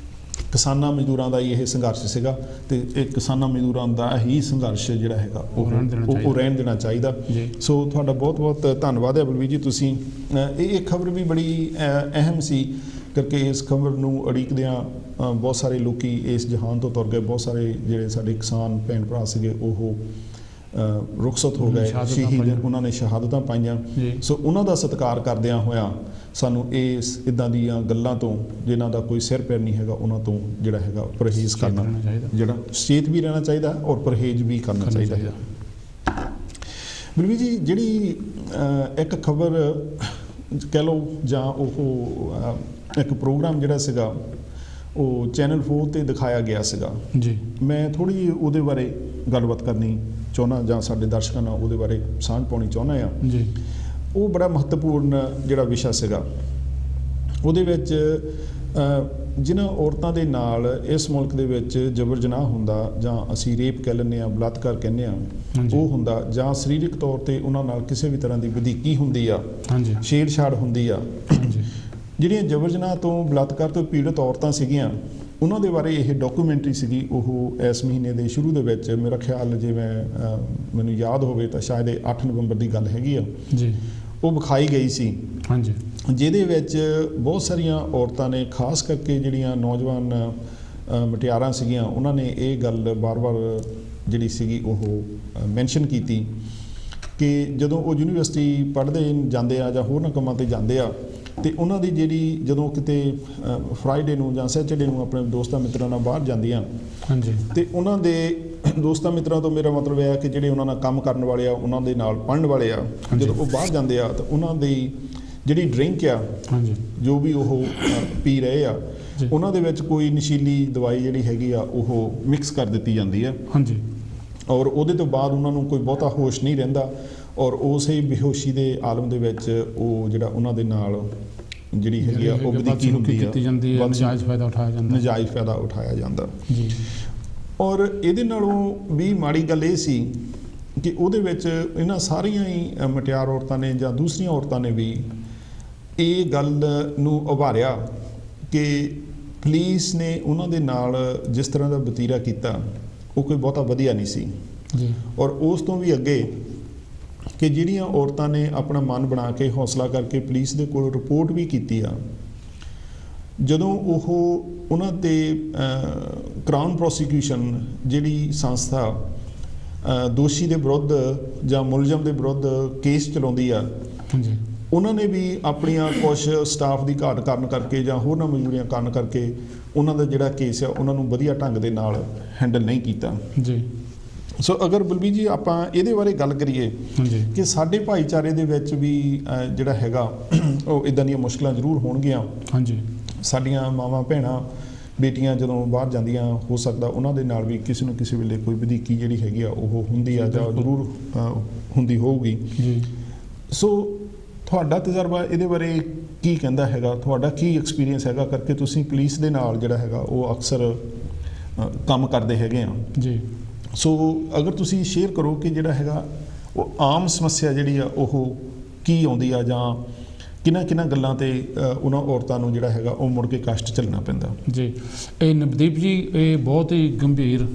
ਕਿਸਾਨਾਂ ਮਜ਼ਦੂਰਾਂ ਦਾ ਇਹ ਸੰਘਰਸ਼ ਸੀਗਾ ਤੇ ਇਹ ਕਿਸਾਨਾਂ ਮਜ਼ਦੂਰਾਂ ਦਾ ਹੀ ਸੰਘਰਸ਼ ਜਿਹੜਾ ਹੈਗਾ ਉਹ ਰਹਿਣ ਦੇਣਾ ਚਾਹੀਦਾ। ਸੋ ਤੁਹਾਡਾ ਬਹੁਤ ਬਹੁਤ ਧੰਨਵਾਦ ਹੈ ਬਲਵੀਰ ਜੀ। ਤੁਸੀਂ ਇਹ ਖਬਰ ਵੀ ਬੜੀ ਅਹਿਮ ਸੀ ਕਰਕੇ ਇਸ ਖਬਰ ਨੂੰ ਉਡੀਕਦਿਆਂ ਬਹੁਤ ਸਾਰੇ ਲੋਕੀ ਇਸ ਜਹਾਨ ਤੋਂ ਤੁਰ ਗਏ। ਬਹੁਤ ਸਾਰੇ ਜਿਹੜੇ ਸਾਡੇ ਕਿਸਾਨ ਭੈਣ ਭਰਾ ਸੀਗੇ ਉਹ ਰੁਖਸਤ ਹੋ ਗਏ, ਸ਼ਹੀਦ, ਉਹਨਾਂ ਨੇ ਸ਼ਹਾਦਤਾਂ ਪਾਈਆਂ। ਸੋ ਉਹਨਾਂ ਦਾ ਸਤਿਕਾਰ ਕਰਦਿਆਂ ਹੋਇਆਂ ਸਾਨੂੰ ਇਸ ਇੱਦਾਂ ਦੀਆਂ ਗੱਲਾਂ ਤੋਂ ਜਿਨ੍ਹਾਂ ਦਾ ਕੋਈ ਸਿਰ ਪੈਰ ਨਹੀਂ ਹੈਗਾ ਉਹਨਾਂ ਤੋਂ ਜਿਹੜਾ ਹੈਗਾ ਪਰਹੇਜ਼ ਕਰਨਾ, ਜਿਹੜਾ ਸਚੇਤ ਵੀ ਰਹਿਣਾ ਚਾਹੀਦਾ ਔਰ ਪਰਹੇਜ਼ ਵੀ ਕਰਨਾ ਚਾਹੀਦਾ ਹੈ। ਬਲਵੀਰ ਜੀ, ਜਿਹੜੀ ਇੱਕ ਖਬਰ ਕਹਿ ਲਓ ਜਾਂ ਉਹ ਇੱਕ ਪ੍ਰੋਗਰਾਮ ਜਿਹੜਾ ਸੀਗਾ ਉਹ ਚੈਨਲ 4 'ਤੇ ਦਿਖਾਇਆ ਗਿਆ ਸੀਗਾ ਜੀ, ਮੈਂ ਥੋੜ੍ਹੀ ਜਿਹੀ ਉਹਦੇ ਬਾਰੇ ਗੱਲਬਾਤ ਕਰਨੀ ਚਾਹੁੰਦਾ ਜਾਂ ਸਾਡੇ ਦਰਸ਼ਕਾਂ ਨਾਲ ਉਹਦੇ ਬਾਰੇ ਸਾਂਝ ਪਾਉਣੀ ਚਾਹੁੰਦਾ ਹਾਂ ਜੀ। ਉਹ ਬੜਾ ਮਹੱਤਵਪੂਰਨ ਜਿਹੜਾ ਵਿਸ਼ਾ ਸੀਗਾ। ਉਹਦੇ ਵਿੱਚ ਜਿਨ੍ਹਾਂ ਔਰਤਾਂ ਦੇ ਨਾਲ ਇਸ ਮੁਲਕ ਦੇ ਵਿੱਚ ਜਬਰ ਜਨਾਹ ਹੁੰਦਾ ਜਾਂ ਅਸੀਂ ਰੇਪ ਕਹਿ ਲੈਂਦੇ ਹਾਂ, ਬਲਾਤਕਾਰ ਕਹਿੰਦੇ ਹਾਂ, ਉਹ ਹੁੰਦਾ, ਜਾਂ ਸਰੀਰਕ ਤੌਰ 'ਤੇ ਉਹਨਾਂ ਨਾਲ ਕਿਸੇ ਵੀ ਤਰ੍ਹਾਂ ਦੀ ਵਧੀਕੀ ਹੁੰਦੀ ਆ, ਛੇੜਛਾੜ ਹੁੰਦੀ ਆ, ਜਿਹੜੀਆਂ ਜਬਰ ਜਨਾਹ ਤੋਂ ਬਲਾਤਕਾਰ ਤੋਂ ਪੀੜਤ ਔਰਤਾਂ ਸੀਗੀਆਂ ਉਹਨਾਂ ਦੇ ਬਾਰੇ ਇਹ ਡਾਕੂਮੈਂਟਰੀ ਸੀਗੀ। ਉਹ ਇਸ ਮਹੀਨੇ ਦੇ ਸ਼ੁਰੂ ਦੇ ਵਿੱਚ ਮੇਰਾ ਖਿਆਲ ਜੇ ਮੈਨੂੰ ਯਾਦ ਹੋਵੇ ਤਾਂ ਸ਼ਾਇਦ ਇਹ 8 ਨਵੰਬਰ ਦੀ ਗੱਲ ਹੈਗੀ ਆ ਜੀ, ਉਹ ਵਿਖਾਈ ਗਈ ਸੀ। ਹਾਂਜੀ, ਜਿਹਦੇ ਵਿੱਚ ਬਹੁਤ ਸਾਰੀਆਂ ਔਰਤਾਂ ਨੇ, ਖਾਸ ਕਰਕੇ ਜਿਹੜੀਆਂ ਨੌਜਵਾਨ ਮੁਟਿਆਰਾਂ ਸੀਗੀਆਂ, ਉਹਨਾਂ ਨੇ ਇਹ ਗੱਲ ਬਾਰ-ਬਾਰ ਜਿਹੜੀ ਸੀਗੀ ਉਹ ਮੈਂਸ਼ਨ ਕੀਤੀ ਕਿ ਜਦੋਂ ਉਹ ਯੂਨੀਵਰਸਿਟੀ ਪੜ੍ਹਦੇ ਜਾਂਦੇ ਆ ਜਾਂ ਹੋਰਨਾਂ ਕੰਮਾਂ 'ਤੇ ਜਾਂਦੇ ਆ ਅਤੇ ਉਹਨਾਂ ਦੀ ਜਿਹੜੀ ਜਦੋਂ ਕਿਤੇ ਫਰਾਈਡੇ ਨੂੰ ਜਾਂ ਸੈਚਰਡੇ ਨੂੰ ਆਪਣੇ ਦੋਸਤਾਂ ਮਿੱਤਰਾਂ ਨਾਲ ਬਾਹਰ ਜਾਂਦੀਆਂ, ਹਾਂਜੀ, ਅਤੇ ਉਹਨਾਂ ਦੇ ਦੋਸਤਾਂ ਮਿੱਤਰਾਂ ਤੋਂ ਮੇਰਾ ਮਤਲਬ ਇਹ ਹੈ ਕਿ ਜਿਹੜੇ ਉਹਨਾਂ ਨਾਲ ਕੰਮ ਕਰਨ ਵਾਲੇ ਆ, ਉਹਨਾਂ ਦੇ ਨਾਲ ਪੜ੍ਹਨ ਵਾਲੇ ਆ, ਜਦੋਂ ਉਹ ਬਾਹਰ ਜਾਂਦੇ ਆ ਤਾਂ ਉਹਨਾਂ ਦੀ ਜਿਹੜੀ ਡਰਿੰਕ ਆ, ਹਾਂਜੀ, ਜੋ ਵੀ ਉਹ ਪੀ ਰਹੇ ਆ, ਉਹਨਾਂ ਦੇ ਵਿੱਚ ਕੋਈ ਨਸ਼ੀਲੀ ਦਵਾਈ ਜਿਹੜੀ ਹੈਗੀ ਆ ਉਹ ਮਿਕਸ ਕਰ ਦਿੱਤੀ ਜਾਂਦੀ ਹੈ। ਹਾਂਜੀ, ਔਰ ਉਹਦੇ ਤੋਂ ਬਾਅਦ ਉਹਨਾਂ ਨੂੰ ਕੋਈ ਬਹੁਤਾ ਹੋਸ਼ ਨਹੀਂ ਰਹਿੰਦਾ ਔਰ ਉਸੇ ਬੇਹੋਸ਼ੀ ਦੇ ਆਲਮ ਦੇ ਵਿੱਚ ਉਹ ਜਿਹੜਾ ਉਹਨਾਂ ਦੇ ਨਾਲ ਜਿਹੜੀ ਹੈਗੀ ਆ ਉਹ ਵਧੀਕੀ ਹੁੰਦੀ ਆ, ਨਜਾਇਜ਼ ਫਾਇਦਾ ਉਠਾਇਆ ਜਾਂਦਾ ਜੀ। ਔਰ ਇਹਦੇ ਨਾਲੋਂ ਵੀ ਮਾੜੀ ਗੱਲ ਇਹ ਸੀ ਕਿ ਉਹਦੇ ਵਿੱਚ ਇਹਨਾਂ ਸਾਰੀਆਂ ਹੀ ਮੁਟਿਆਰ ਔਰਤਾਂ ਨੇ ਜਾਂ ਦੂਸਰੀਆਂ ਔਰਤਾਂ ਨੇ ਵੀ ਇਹ ਗੱਲ ਨੂੰ ਉਭਾਰਿਆ ਕਿ ਪੁਲਿਸ ਨੇ ਉਹਨਾਂ ਦੇ ਨਾਲ ਜਿਸ ਤਰ੍ਹਾਂ ਦਾ ਵਤੀਰਾ ਕੀਤਾ ਉਹ ਕੋਈ ਬਹੁਤਾ ਵਧੀਆ ਨਹੀਂ ਸੀ ਜੀ। ਔਰ ਉਸ ਤੋਂ ਵੀ ਅੱਗੇ ਕਿ ਜਿਹੜੀਆਂ ਔਰਤਾਂ ਨੇ ਆਪਣਾ ਮਨ ਬਣਾ ਕੇ ਹੌਸਲਾ ਕਰਕੇ ਪੁਲਿਸ ਦੇ ਕੋਲ ਰਿਪੋਰਟ ਵੀ ਕੀਤੀ ਆ, ਜਦੋਂ ਉਹ ਉਹਨਾਂ 'ਤੇ ਕਰਾਊਨ ਪ੍ਰੋਸੀਕਿਊਸ਼ਨ ਜਿਹੜੀ ਸੰਸਥਾ ਦੋਸ਼ੀ ਦੇ ਵਿਰੁੱਧ ਜਾਂ ਮੁਲਜ਼ਮ ਦੇ ਵਿਰੁੱਧ ਕੇਸ ਚਲਾਉਂਦੀ ਆ, ਉਹਨਾਂ ਨੇ ਵੀ ਆਪਣੀਆਂ ਕੁਛ ਸਟਾਫ ਦੀ ਘਾਟ ਕਾਰਨ ਕਰਕੇ ਜਾਂ ਹੋਰਨਾਂ ਮਜਬੂਰੀਆਂ ਕਾਰਨ ਕਰਕੇ ਉਹਨਾਂ ਦਾ ਜਿਹੜਾ ਕੇਸ ਆ ਉਹਨਾਂ ਨੂੰ ਵਧੀਆ ਢੰਗ ਦੇ ਨਾਲ ਹੈਂਡਲ ਨਹੀਂ ਕੀਤਾ ਜੀ। ਸੋ ਅਗਰ ਬਲਬੀਰ ਜੀ ਆਪਾਂ ਇਹਦੇ ਬਾਰੇ ਗੱਲ ਕਰੀਏ ਕਿ ਸਾਡੇ ਭਾਈਚਾਰੇ ਦੇ ਵਿੱਚ ਵੀ ਜਿਹੜਾ ਹੈਗਾ ਉਹ ਇੱਦਾਂ ਦੀਆਂ ਮੁਸ਼ਕਲਾਂ ਜ਼ਰੂਰ ਹੋਣਗੀਆਂ। ਹਾਂਜੀ, ਸਾਡੀਆਂ ਮਾਵਾਂ ਭੈਣਾਂ ਬੇਟੀਆਂ ਜਦੋਂ ਬਾਹਰ ਜਾਂਦੀਆਂ, ਹੋ ਸਕਦਾ ਉਹਨਾਂ ਦੇ ਨਾਲ ਵੀ ਕਿਸੇ ਨੂੰ ਕਿਸੇ ਵੇਲੇ ਕੋਈ ਵਧੀਕੀ ਜਿਹੜੀ ਹੈਗੀ ਆ ਉਹ ਹੁੰਦੀ ਆ ਜਾਂ ਜ਼ਰੂਰ ਹੁੰਦੀ ਹੋਊਗੀ ਜੀ। ਸੋ ਤੁਹਾਡਾ ਤਜਰਬਾ ਇਹਦੇ ਬਾਰੇ ਕੀ ਕਹਿੰਦਾ ਹੈਗਾ? ਤੁਹਾਡਾ ਕੀ ਐਕਸਪੀਰੀਅੰਸ ਹੈਗਾ ਕਰਕੇ ਤੁਸੀਂ ਪੁਲਿਸ ਦੇ ਨਾਲ ਜਿਹੜਾ ਹੈਗਾ ਉਹ ਅਕਸਰ ਕੰਮ ਕਰਦੇ ਹੈਗੇ ਆ ਜੀ। ਸੋ ਅਗਰ ਤੁਸੀਂ ਸ਼ੇਅਰ ਕਰੋ ਕਿ ਜਿਹੜਾ ਹੈਗਾ ਉਹ ਆਮ ਸਮੱਸਿਆ ਜਿਹੜੀ ਆ ਉਹ ਕੀ ਆਉਂਦੀ ਆ ਜਾਂ ਕਿਹਨਾਂ ਗੱਲਾਂ 'ਤੇ ਉਹਨਾਂ ਔਰਤਾਂ ਨੂੰ ਜਿਹੜਾ ਹੈਗਾ ਉਹ ਮੁੜ ਕੇ ਕਸ਼ਟ ਝੱਲਣਾ ਪੈਂਦਾ ਜੀ। ਇਹ ਨਵਦੀਪ ਜੀ, ਇਹ ਬਹੁਤ ਹੀ ਗੰਭੀਰ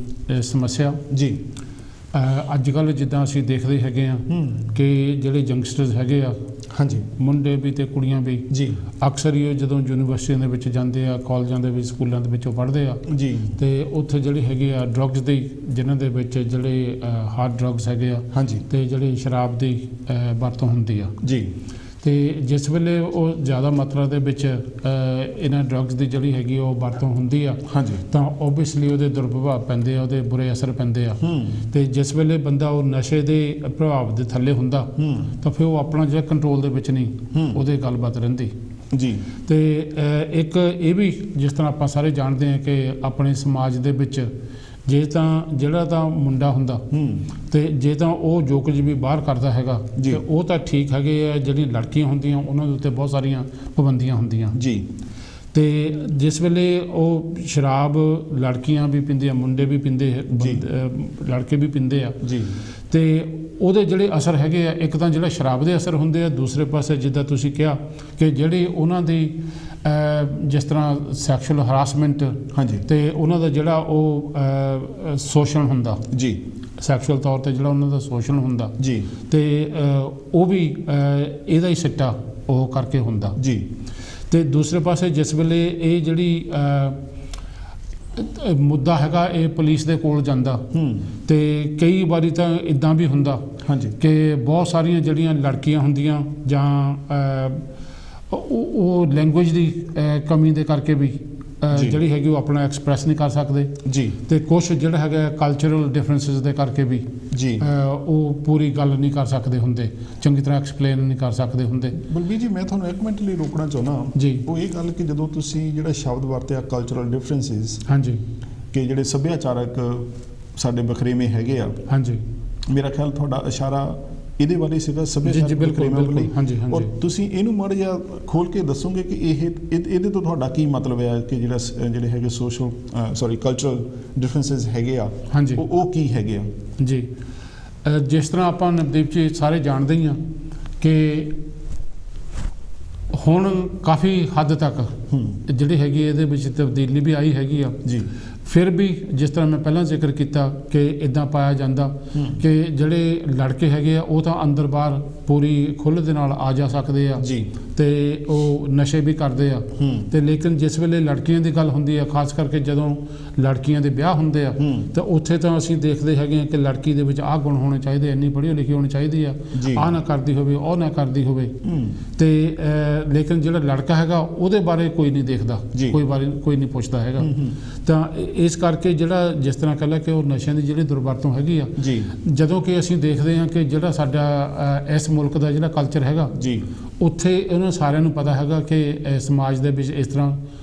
ਸਮੱਸਿਆ ਜੀ। ਅੱਜ ਕੱਲ੍ਹ ਜਿੱਦਾਂ ਅਸੀਂ ਦੇਖਦੇ ਹੈਗੇ ਆ ਕਿ ਜਿਹੜੇ ਯੰਗਸਟਰਸ ਹੈਗੇ ਆ, ਹਾਂਜੀ, ਮੁੰਡੇ ਵੀ ਅਤੇ ਕੁੜੀਆਂ ਵੀ ਜੀ, ਅਕਸਰ ਹੀ ਉਹ ਜਦੋਂ ਯੂਨੀਵਰਸਿਟੀਆਂ ਦੇ ਵਿੱਚ ਜਾਂਦੇ ਆ, ਕਾਲਜਾਂ ਦੇ ਵਿੱਚ, ਸਕੂਲਾਂ ਦੇ ਵਿੱਚ ਉਹ ਪੜ੍ਹਦੇ ਆ ਜੀ, ਅਤੇ ਉੱਥੇ ਜਿਹੜੇ ਹੈਗੇ ਆ ਡਰੱਗਸ ਦੀ, ਜਿਨ੍ਹਾਂ ਦੇ ਵਿੱਚ ਜਿਹੜੇ ਹਾਰਡ ਡਰੱਗਸ ਹੈਗੇ ਆ, ਹਾਂਜੀ, ਅਤੇ ਜਿਹੜੀ ਸ਼ਰਾਬ ਦੀ ਵਰਤੋਂ ਹੁੰਦੀ ਆ ਜੀ। ਅਤੇ ਜਿਸ ਵੇਲੇ ਉਹ ਜ਼ਿਆਦਾ ਮਾਤਰਾ ਦੇ ਵਿੱਚ ਇਹਨਾਂ ਡਰੱਗਸ ਦੀ ਜਿਹੜੀ ਹੈਗੀ ਉਹ ਵਰਤੋਂ ਹੁੰਦੀ ਆ, ਹਾਂਜੀ, ਤਾਂ ਓਬਵੀਅਸਲੀ ਉਹਦੇ ਦੁਰਪ੍ਰਭਾਵ ਪੈਂਦੇ ਆ, ਉਹਦੇ ਬੁਰੇ ਅਸਰ ਪੈਂਦੇ ਆ। ਅਤੇ ਜਿਸ ਵੇਲੇ ਬੰਦਾ ਉਹ ਨਸ਼ੇ ਦੇ ਪ੍ਰਭਾਵ ਦੇ ਥੱਲੇ ਹੁੰਦਾ ਤਾਂ ਫਿਰ ਉਹ ਆਪਣਾ ਜਿਹੜਾ ਕੰਟਰੋਲ ਦੇ ਵਿੱਚ ਨਹੀਂ, ਉਹਦੇ ਗੱਲਬਾਤ ਰਹਿੰਦੀ ਜੀ। ਅਤੇ ਇੱਕ ਇਹ ਵੀ ਜਿਸ ਤਰ੍ਹਾਂ ਆਪਾਂ ਸਾਰੇ ਜਾਣਦੇ ਹਾਂ ਕਿ ਆਪਣੇ ਸਮਾਜ ਦੇ ਵਿੱਚ ਜੇ ਤਾਂ ਜਿਹੜਾ ਤਾਂ ਮੁੰਡਾ ਹੁੰਦਾ ਅਤੇ ਜੇ ਤਾਂ ਉਹ ਜੋ ਕੁਝ ਵੀ ਬਾਹਰ ਕਰਦਾ ਹੈਗਾ ਅਤੇ ਉਹ ਤਾਂ ਠੀਕ ਹੈਗੇ ਆ, ਜਿਹੜੀਆਂ ਲੜਕੀਆਂ ਹੁੰਦੀਆਂ ਉਹਨਾਂ ਦੇ ਉੱਤੇ ਬਹੁਤ ਸਾਰੀਆਂ ਪਾਬੰਦੀਆਂ ਹੁੰਦੀਆਂ ਜੀ। ਅਤੇ ਜਿਸ ਵੇਲੇ ਉਹ ਸ਼ਰਾਬ ਲੜਕੀਆਂ ਵੀ ਪੀਂਦੀਆਂ, ਮੁੰਡੇ ਵੀ ਪੀਂਦੇ, ਲੜਕੇ ਵੀ ਪੀਂਦੇ ਆ ਜੀ, ਅਤੇ ਉਹਦੇ ਜਿਹੜੇ ਅਸਰ ਹੈਗੇ ਆ, ਇੱਕ ਤਾਂ ਜਿਹੜਾ ਸ਼ਰਾਬ ਦੇ ਅਸਰ ਹੁੰਦੇ ਆ, ਦੂਸਰੇ ਪਾਸੇ ਜਿੱਦਾਂ ਤੁਸੀਂ ਕਿਹਾ ਕਿ ਜਿਹੜੇ ਉਹਨਾਂ ਦੀ ਜਿਸ ਤਰ੍ਹਾਂ ਸੈਕਸ਼ੂਅਲ ਹਰਾਸਮੈਂਟ, ਹਾਂਜੀ, ਅਤੇ ਉਹਨਾਂ ਦਾ ਜਿਹੜਾ ਉਹ ਸ਼ੋਸ਼ਣ ਹੁੰਦਾ ਜੀ, ਸੈਕਸ਼ੂਅਲ ਤੌਰ 'ਤੇ ਜਿਹੜਾ ਉਹਨਾਂ ਦਾ ਸ਼ੋਸ਼ਣ ਹੁੰਦਾ ਜੀ, ਅਤੇ ਉਹ ਵੀ ਇਹਦਾ ਹੀ ਸਿੱਟਾ ਉਹ ਕਰਕੇ ਹੁੰਦਾ ਜੀ। ਤੇ ਦੂਸਰੇ ਪਾਸੇ ਜਿਸ ਵੇਲੇ ਇਹ ਜਿਹੜੀ ਮੁੱਦਾ ਹੈਗਾ ਇਹ ਪੁਲਿਸ ਦੇ ਕੋਲ ਜਾਂਦਾ ਤੇ ਕਈ ਵਾਰੀ ਤਾਂ ਇਦਾਂ ਵੀ ਹੁੰਦਾ ਕਿ ਬਹੁਤ ਸਾਰੀਆਂ ਜਿਹੜੀਆਂ ਲੜਕੀਆਂ ਹੁੰਦੀਆਂ ਜਾਂ ਉਹ ਲੈਂਗੁਏਜ ਦੀ ਕਮੀ ਦੇ ਕਰਕੇ ਵੀ ਜਿਹੜੀ ਹੈਗੀ ਉਹ ਆਪਣਾ ਐਕਸਪ੍ਰੈਸ ਨਹੀਂ ਕਰ ਸਕਦੇ ਜੀ, ਤੇ ਕੁਝ ਜਿਹੜਾ ਹੈਗਾ ਕਲਚਰਲ ਡਿਫਰੈਂਸਿਸ ਦੇ ਕਰਕੇ ਵੀ ਜੀ ਉਹ ਪੂਰੀ ਗੱਲ ਨਹੀਂ ਕਰ ਸਕਦੇ ਹੁੰਦੇ, ਚੰਗੀ ਤਰ੍ਹਾਂ ਐਕਸਪਲੇਨ ਨਹੀਂ ਕਰ ਸਕਦੇ ਹੁੰਦੇ। ਬਲਬੀਰ ਜੀ, ਮੈਂ ਤੁਹਾਨੂੰ ਇੱਕ ਮਿੰਟ ਲਈ ਰੋਕਣਾ ਚਾਹੁੰਦਾ ਜੀ, ਉਹ ਇਹ ਗੱਲ ਕਿ ਜਦੋਂ ਤੁਸੀਂ ਜਿਹੜਾ ਸ਼ਬਦ ਵਰਤਿਆ ਕਲਚਰਲ ਡਿਫਰੈਂਸਿਸ, ਹਾਂਜੀ, ਕਿ ਜਿਹੜੇ ਸੱਭਿਆਚਾਰਕ ਸਾਡੇ ਵਖਰੇਵੇਂ ਹੈਗੇ ਆ, ਹਾਂਜੀ, ਮੇਰਾ ਖਿਆਲ ਤੁਹਾਡਾ ਇਸ਼ਾਰਾ ਇਹਦੇ ਬਾਰੇ ਸੀਗਾ, ਸੱਭਿਆਚਾਰਕ ਵਖਰੇਵਿਆਂ ਵੱਲ। ਔਰ ਤੁਸੀਂ ਇਹਨੂੰ ਮਾੜਾ ਜਿਹਾ ਖੋਲ ਕੇ ਦੱਸੋਗੇ ਕਿ ਇਹਦੇ ਤੋਂ ਤੁਹਾਡਾ ਕੀ ਮਤਲਬ ਹੈ ਕਿ ਜਿਹੜੇ ਹੈਗੇ ਕਲਚਰਲ ਡਿਫਰੈਂਸਿਸ ਹੈਗੇ ਆ, ਉਹ ਕੀ ਹੈਗੇ ਆ ਜੀ। ਜਿਸ ਤਰ੍ਹਾਂ ਆਪਾਂ ਨਵਦੀਪ ਜੀ ਸਾਰੇ ਜਾਣਦੇ ਹੀ ਹਾਂ ਕਿ ਹੁਣ ਕਾਫੀ ਹੱਦ ਤੱਕ ਜਿਹੜੀ ਹੈਗੀ ਇਹਦੇ ਵਿੱਚ ਤਬਦੀਲੀ ਵੀ ਆਈ ਹੈਗੀ ਆ ਜੀ। ਫਿਰ ਵੀ ਜਿਸ ਤਰ੍ਹਾਂ ਮੈਂ ਪਹਿਲਾਂ ਜ਼ਿਕਰ ਕੀਤਾ ਕਿ ਇੱਦਾਂ ਪਾਇਆ ਜਾਂਦਾ ਕਿ ਜਿਹੜੇ ਲੜਕੇ ਹੈਗੇ ਆ ਉਹ ਤਾਂ ਅੰਦਰ ਬਾਹਰ ਪੂਰੀ ਖੁੱਲ੍ਹ ਦੇ ਨਾਲ ਆ ਜਾ ਸਕਦੇ ਆ ਜੀ, ਤੇ ਉਹ ਨਸ਼ੇ ਵੀ ਕਰਦੇ ਆ, ਤੇ ਲੇਕਿਨ ਜਿਸ ਵੇਲੇ ਲੜਕੀਆਂ ਦੀ ਗੱਲ ਹੁੰਦੀ ਆ, ਖਾਸ ਕਰਕੇ ਜਦੋਂ ਲੜਕੀਆਂ ਦੇ ਵਿਆਹ ਹੁੰਦੇ ਆ ਤਾਂ ਉੱਥੇ ਤਾਂ ਅਸੀਂ ਦੇਖਦੇ ਹੈਗੇ ਆ ਕਿ ਲੜਕੀ ਦੇ ਵਿੱਚ ਆਹ ਗੁਣ ਹੋਣੇ ਚਾਹੀਦੇ, ਇੰਨੀ ਪੜ੍ਹੀ ਲਿਖੀ ਹੋਣੀ ਚਾਹੀਦੀ ਆ, ਆਹ ਨਾ ਕਰਦੀ ਹੋਵੇ, ਉਹ ਨਾ ਕਰਦੀ ਹੋਵੇ, ਤੇ ਲੇਕਿਨ ਜਿਹੜਾ ਲੜਕਾ ਹੈਗਾ ਉਹਦੇ ਬਾਰੇ ਕੋਈ ਨਹੀਂ ਦੇਖਦਾ, ਕੋਈ ਨਹੀਂ ਪੁੱਛਦਾ ਹੈਗਾ। ਤਾਂ ਇਸ ਕਰਕੇ ਜਿਹੜਾ ਜਿਸ ਤਰ੍ਹਾਂ ਕਹਿ ਲਿਆ ਕਿ ਉਹ ਨਸ਼ਿਆਂ ਦੀ ਜਿਹੜੀ ਦੁਰਵਰਤੋਂ ਹੈਗੀ ਆ ਜੀ, ਜਦੋਂ ਕਿ ਅਸੀਂ ਦੇਖਦੇ ਹਾਂ ਕਿ ਜਿਹੜਾ ਸਾਡਾ ਇਸ ਮੁਲਕ ਦਾ ਜਿਹੜਾ ਕਲਚਰ ਹੈਗਾ ਜੀ, ਉੱਥੇ ਇਹਨਾਂ ਸਾਰਿਆਂ ਨੂੰ ਪਤਾ ਹੈਗਾ ਕਿ ਸਮਾਜ ਦੇ ਵਿੱਚ ਇਸ ਤਰ੍ਹਾਂ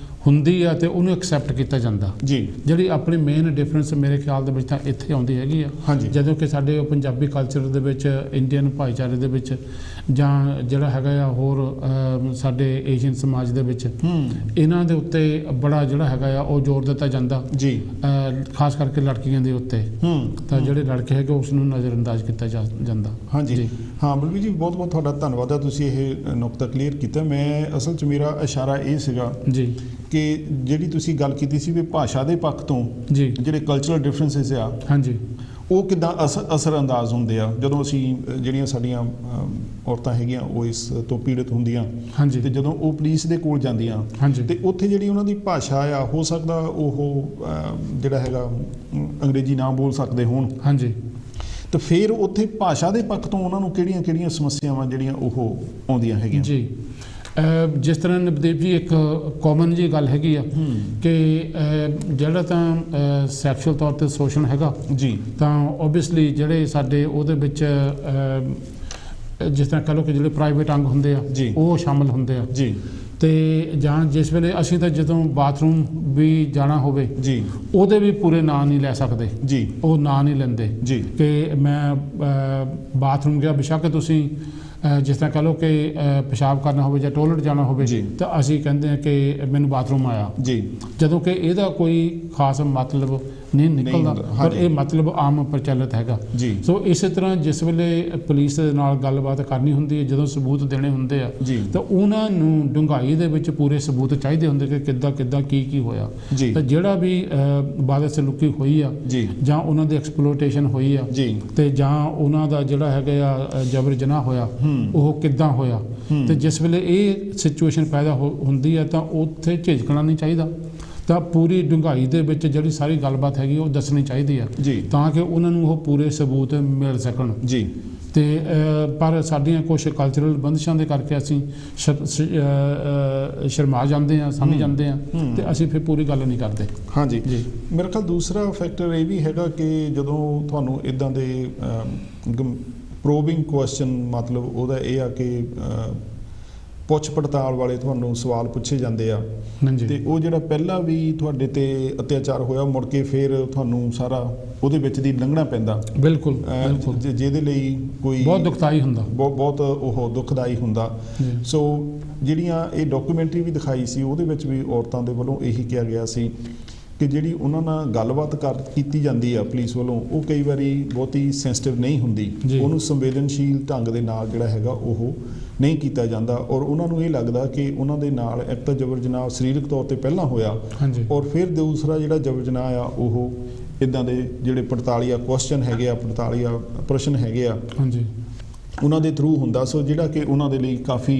ਹੁੰਦੀ ਆ ਤੇ ਉਹਨੂੰ ਐਕਸੈਪਟ ਕੀਤਾ ਜਾਂਦਾ ਜੀ। ਜਿਹੜੀ ਆਪਣੀ ਮੇਨ ਡਿਫਰੈਂਸ ਮੇਰੇ ਖਿਆਲ ਦੇ ਵਿੱਚ ਤਾਂ ਇੱਥੇ ਆਉਂਦੀ ਹੈਗੀ ਆ, ਜਦੋਂ ਕਿ ਸਾਡੇ ਪੰਜਾਬੀ ਕਲਚਰ ਦੇ ਵਿੱਚ, ਇੰਡੀਅਨ ਭਾਈਚਾਰੇ ਦੇ ਵਿੱਚ, ਜਾਂ ਜਿਹੜਾ ਹੈਗਾ ਆ ਹੋਰ ਸਾਡੇ ਏਸ਼ੀਅਨ ਸਮਾਜ ਦੇ ਵਿੱਚ, ਇਹਨਾਂ ਦੇ ਉੱਤੇ ਬੜਾ ਜਿਹੜਾ ਹੈਗਾ ਆ ਉਹ ਜ਼ੋਰ ਦਿੱਤਾ ਜਾਂਦਾ ਜੀ, ਖਾਸ ਕਰਕੇ ਲੜਕੀਆਂ ਦੇ ਉੱਤੇ, ਤਾਂ ਜਿਹੜੇ ਲੜਕੇ ਹੈਗੇ ਉਸ ਨੂੰ ਨਜ਼ਰਅੰਦਾਜ਼ ਕੀਤਾ ਜਾਂਦਾ। ਹਾਂਜੀ ਹਾਂ ਬਲਬੀਰ ਜੀ, ਬਹੁਤ ਬਹੁਤ ਤੁਹਾਡਾ ਧੰਨਵਾਦ ਆ, ਤੁਸੀਂ ਇਹ ਨੁਕਤਾ ਕਲੀਅਰ ਕੀਤਾ। ਮੈਂ ਅਸਲ 'ਚ ਮੇਰਾ ਇਸ਼ਾਰਾ ਇਹ ਸੀਗਾ ਜੀ ਕਿ ਜਿਹੜੀ ਤੁਸੀਂ ਗੱਲ ਕੀਤੀ ਸੀ ਵੀ ਭਾਸ਼ਾ ਦੇ ਪੱਖ ਤੋਂ ਜੀ ਜਿਹੜੇ ਕਲਚਰਲ ਡਿਫਰੈਂਸਿਸ ਆ, ਹਾਂਜੀ, ਉਹ ਕਿੱਦਾਂ ਅਸਰ ਅੰਦਾਜ਼ ਹੁੰਦੇ ਆ ਜਦੋਂ ਅਸੀਂ ਜਿਹੜੀਆਂ ਸਾਡੀਆਂ ਔਰਤਾਂ ਹੈਗੀਆਂ ਉਹ ਇਸ ਤੋਂ ਪੀੜਤ ਹੁੰਦੀਆਂ, ਹਾਂਜੀ, ਤੇ ਜਦੋਂ ਉਹ ਪੁਲਿਸ ਦੇ ਕੋਲ ਜਾਂਦੀਆਂ, ਹਾਂਜੀ, ਤੇ ਉੱਥੇ ਜਿਹੜੀ ਉਹਨਾਂ ਦੀ ਭਾਸ਼ਾ ਆ, ਹੋ ਸਕਦਾ ਉਹ ਜਿਹੜਾ ਹੈਗਾ ਅੰਗਰੇਜ਼ੀ ਨਾ ਬੋਲ ਸਕਦੇ ਹੋਣ, ਹਾਂਜੀ, ਤੇ ਫਿਰ ਉੱਥੇ ਭਾਸ਼ਾ ਦੇ ਪੱਖ ਤੋਂ ਉਹਨਾਂ ਨੂੰ ਕਿਹੜੀਆਂ ਸਮੱਸਿਆਵਾਂ ਜਿਹੜੀਆਂ ਉਹ ਆਉਂਦੀਆਂ ਹੈਗੀਆਂ ਜੀ। ਜਿਸ ਤਰ੍ਹਾਂ ਨਵਦੀਪ ਜੀ ਇੱਕ ਕਾਮਨ ਜੀ ਗੱਲ ਹੈਗੀ ਆ ਕਿ ਜਿਹੜਾ ਤਾਂ ਸੈਕਸ਼ੂਅਲ ਤੌਰ 'ਤੇ ਸ਼ੋਸ਼ਣ ਹੈਗਾ ਜੀ, ਤਾਂ ਓਬਵੀਅਸਲੀ ਜਿਹੜੇ ਸਾਡੇ ਉਹਦੇ ਵਿੱਚ ਜਿਸ ਤਰ੍ਹਾਂ ਕਹ ਲਓ ਕਿ ਜਿਹੜੇ ਪ੍ਰਾਈਵੇਟ ਅੰਗ ਹੁੰਦੇ ਆ ਉਹ ਸ਼ਾਮਲ ਹੁੰਦੇ ਆ ਜੀ, ਤੇ ਜਾਂ ਜਿਸ ਵੇਲੇ ਅਸੀਂ ਤਾਂ ਜਦੋਂ ਬਾਥਰੂਮ ਵੀ ਜਾਣਾ ਹੋਵੇ ਜੀ, ਉਹਦੇ ਵੀ ਪੂਰੇ ਨਾਂ ਨਹੀਂ ਲੈ ਸਕਦੇ ਜੀ, ਉਹ ਨਾਂ ਨਹੀਂ ਲੈਂਦੇ ਜੀ ਕਿ ਮੈਂ ਬਾਥਰੂਮ ਗਿਆ। ਬੇਸ਼ੱਕ ਤੁਸੀਂ ਜਿਸ ਤਰ੍ਹਾਂ ਕਹ ਲਓ ਕਿ ਪਿਸ਼ਾਬ ਕਰਨਾ ਹੋਵੇ ਜਾਂ ਟੋਇਲਟ ਜਾਣਾ ਹੋਵੇ ਜੀ, ਤਾਂ ਅਸੀਂ ਕਹਿੰਦੇ ਹਾਂ ਕਿ ਮੈਨੂੰ ਬਾਥਰੂਮ ਆਇਆ ਜੀ, ਜਦੋਂ ਕਿ ਇਹਦਾ ਕੋਈ ਖਾਸ ਮਤਲਬ ਨਹੀਂ ਨਿਕਲਦਾ, ਪਰ ਇਹ ਮਤਲਬ ਆਮ ਪ੍ਰਚਲਿਤ ਹੈਗਾ ਜੀ। ਸੋ ਇਸੇ ਤਰ੍ਹਾਂ ਜਿਸ ਵੇਲੇ ਪੁਲਿਸ ਦੇ ਨਾਲ ਗੱਲਬਾਤ ਕਰਨੀ ਹੁੰਦੀ ਹੈ, ਜਦੋਂ ਸਬੂਤ ਦੇਣੇ ਹੁੰਦੇ ਆ ਤਾਂ ਉਹਨਾਂ ਨੂੰ ਡੂੰਘਾਈ ਦੇ ਵਿੱਚ ਪੂਰੇ ਸਬੂਤ ਚਾਹੀਦੇ ਹੁੰਦੇ ਕਿ ਕਿੱਦਾਂ ਕੀ ਹੋਇਆ, ਤਾਂ ਜਿਹੜਾ ਵੀ ਬਦਸਲੂਕੀ ਹੋਈ ਆ ਜਾਂ ਉਹਨਾਂ ਦੀ ਐਕਸਪਲੋਟੇਸ਼ਨ ਹੋਈ ਆ ਤੇ ਜਾਂ ਉਹਨਾਂ ਦਾ ਜਿਹੜਾ ਹੈਗਾ ਆ ਜਬਰ ਜਨਾਹ ਹੋਇਆ, ਉਹ ਕਿੱਦਾਂ ਹੋਇਆ, ਤੇ ਜਿਸ ਵੇਲੇ ਇਹ ਸਿਚੁਏਸ਼ਨ ਪੈਦਾ ਹੁੰਦੀ ਹੈ ਤਾਂ ਉੱਥੇ ਝਿਜਕਣਾ ਨਹੀਂ ਚਾਹੀਦਾ, ਤਾਂ ਪੂਰੀ ਡੂੰਘਾਈ ਦੇ ਵਿੱਚ ਜਿਹੜੀ ਸਾਰੀ ਗੱਲਬਾਤ ਹੈਗੀ ਉਹ ਦੱਸਣੀ ਚਾਹੀਦੀ ਆ ਤਾਂ ਕਿ ਉਹਨਾਂ ਨੂੰ ਉਹ ਪੂਰੇ ਸਬੂਤ ਮਿਲ ਸਕਣ ਜੀ। ਤੇ ਪਰ ਸਾਡੀਆਂ ਕੁਝ ਕਲਚਰਲ ਬੰਦਿਸ਼ਾਂ ਦੇ ਕਰਕੇ ਅਸੀਂ ਸ਼ਰਮਾ ਜਾਂਦੇ ਹਾਂ, ਸਮਝ ਜਾਂਦੇ ਹਾਂ, ਤੇ ਅਸੀਂ ਫਿਰ ਪੂਰੀ ਗੱਲ ਨਹੀਂ ਕਰਦੇ। ਹਾਂਜੀ ਜੀ, ਮੇਰੇ ਖਿਆਲ ਦੂਸਰਾ ਫੈਕਟਰ ਇਹ ਵੀ ਹੈਗਾ ਕਿ ਜਦੋਂ ਤੁਹਾਨੂੰ ਇੱਦਾਂ ਦੇ ਪ੍ਰੋਬਿੰਗ ਕੁਐਸਚਨ, ਮਤਲਬ ਉਹਦਾ ਇਹ ਆ ਕਿ ਪੁੱਛ ਪੜਤਾਲ ਵਾਲੇ ਤੁਹਾਨੂੰ ਸਵਾਲ ਪੁੱਛੇ ਜਾਂਦੇ ਆ, ਤੇ ਉਹ ਜਿਹੜਾ ਪਹਿਲਾਂ ਵੀ ਤੁਹਾਡੇ ਤੇ ਅਤਿਆਚਾਰ ਹੋਇਆ, ਮੁੜ ਕੇ ਫਿਰ ਤੁਹਾਨੂੰ ਸਾਰਾ ਉਹਦੇ ਵਿੱਚ ਦੀ ਲੰਘਣਾ ਪੈਂਦਾ, ਬਿਲਕੁਲ ਜਿਹਦੇ ਲਈ ਕੋਈ ਬਹੁਤ ਦੁਖਦਾਈ ਹੁੰਦਾ, ਬਹੁਤ ਉਹ ਦੁਖਦਾਈ ਹੁੰਦਾ। ਸੋ ਜਿਹੜੀਆਂ ਇਹ ਡਾਕੂਮੈਂਟਰੀ ਵੀ ਦਿਖਾਈ ਸੀ, ਉਹਦੇ ਵਿੱਚ ਵੀ ਔਰਤਾਂ ਦੇ ਵੱਲੋਂ ਇਹੀ ਕਿਹਾ ਗਿਆ ਸੀ ਕਿ ਜਿਹੜੀ ਉਹਨਾਂ ਨਾਲ ਗੱਲਬਾਤ ਕੀਤੀ ਜਾਂਦੀ ਆ ਪੁਲਿਸ ਵੱਲੋਂ, ਉਹ ਕਈ ਵਾਰੀ ਬਹੁਤੀ ਸੈਂਸਿਟਿਵ ਨਹੀਂ ਹੁੰਦੀ, ਉਹਨੂੰ ਸੰਵੇਦਨਸ਼ੀਲ ਢੰਗ ਦੇ ਨਾਲ ਜਿਹੜਾ ਹੈਗਾ ਉਹ ਨਹੀਂ ਕੀਤਾ ਜਾਂਦਾ, ਔਰ ਉਹਨਾਂ ਨੂੰ ਇਹ ਲੱਗਦਾ ਕਿ ਉਹਨਾਂ ਦੇ ਨਾਲ ਇੱਕ ਤਾਂ ਜਬਰ ਜਨਾਹ ਸਰੀਰਕ ਤੌਰ 'ਤੇ ਪਹਿਲਾਂ ਹੋਇਆ, ਔਰ ਫਿਰ ਦੂਸਰਾ ਜਿਹੜਾ ਜਬਰ ਜਨਾਹ ਆ ਉਹ ਇੱਦਾਂ ਦੇ ਜਿਹੜੇ 45 ਕੁਐਸਚਨ ਹੈਗੇ ਆ, 45 ਪ੍ਰਸ਼ਨ ਹੈਗੇ ਆ, ਉਹਨਾਂ ਦੇ ਥਰੂ ਹੁੰਦਾ, ਸੋ ਜਿਹੜਾ ਕਿ ਉਹਨਾਂ ਦੇ ਲਈ ਕਾਫੀ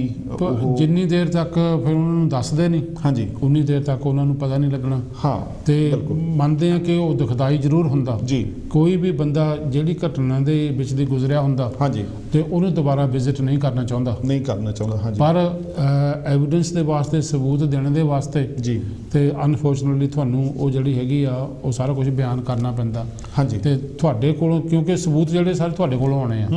ਜਿੰਨੀ ਦੇਰ ਤੱਕ ਫਿਰ ਉਹਨਾਂ ਨੂੰ ਦੱਸਦੇ ਨਹੀਂ ਹਾਂਜੀ ਉਨੀ ਦੇਰ ਤੱਕ ਉਹਨਾਂ ਨੂੰ ਪਤਾ ਨਹੀਂ ਲੱਗਣਾ। ਹਾਂ ਤੇ ਮੰਨਦੇ ਆ ਕਿ ਉਹ ਦੁਖਦਾਈ ਜ਼ਰੂਰ ਹੁੰਦਾ ਜੀ। ਕੋਈ ਵੀ ਬੰਦਾ ਜਿਹੜੀ ਘਟਨਾ ਦੇ ਵਿੱਚ ਦੀ ਗੁਜ਼ਰਿਆ ਹੁੰਦਾ ਹਾਂਜੀ ਤੇ ਉਹਨੂੰ ਦੁਬਾਰਾ ਵਿਜ਼ਿਟ ਨਹੀਂ ਕਰਨਾ ਚਾਹੁੰਦਾ ਹਾਂਜੀ, ਪਰ ਐਵੀਡੈਂਸ ਦੇ ਵਾਸਤੇ, ਸਬੂਤ ਦੇਣ ਦੇ ਵਾਸਤੇ ਜੀ ਤੇ ਅਨਫੋਰਚੂਨੇਟਲੀ ਤੁਹਾਨੂੰ ਉਹ ਜਿਹੜੀ ਹੈਗੀ ਆ ਉਹ ਸਾਰਾ ਕੁਝ ਬਿਆਨ ਕਰਨਾ ਪੈਂਦਾ ਹਾਂਜੀ। ਤੇ ਤੁਹਾਡੇ ਕੋਲੋਂ ਕਿਉਂਕਿ ਸਬੂਤ ਜਿਹੜੇ ਸਾਰੇ ਤੁਹਾਡੇ ਕੋਲੋਂ ਆਉਣੇ ਆ,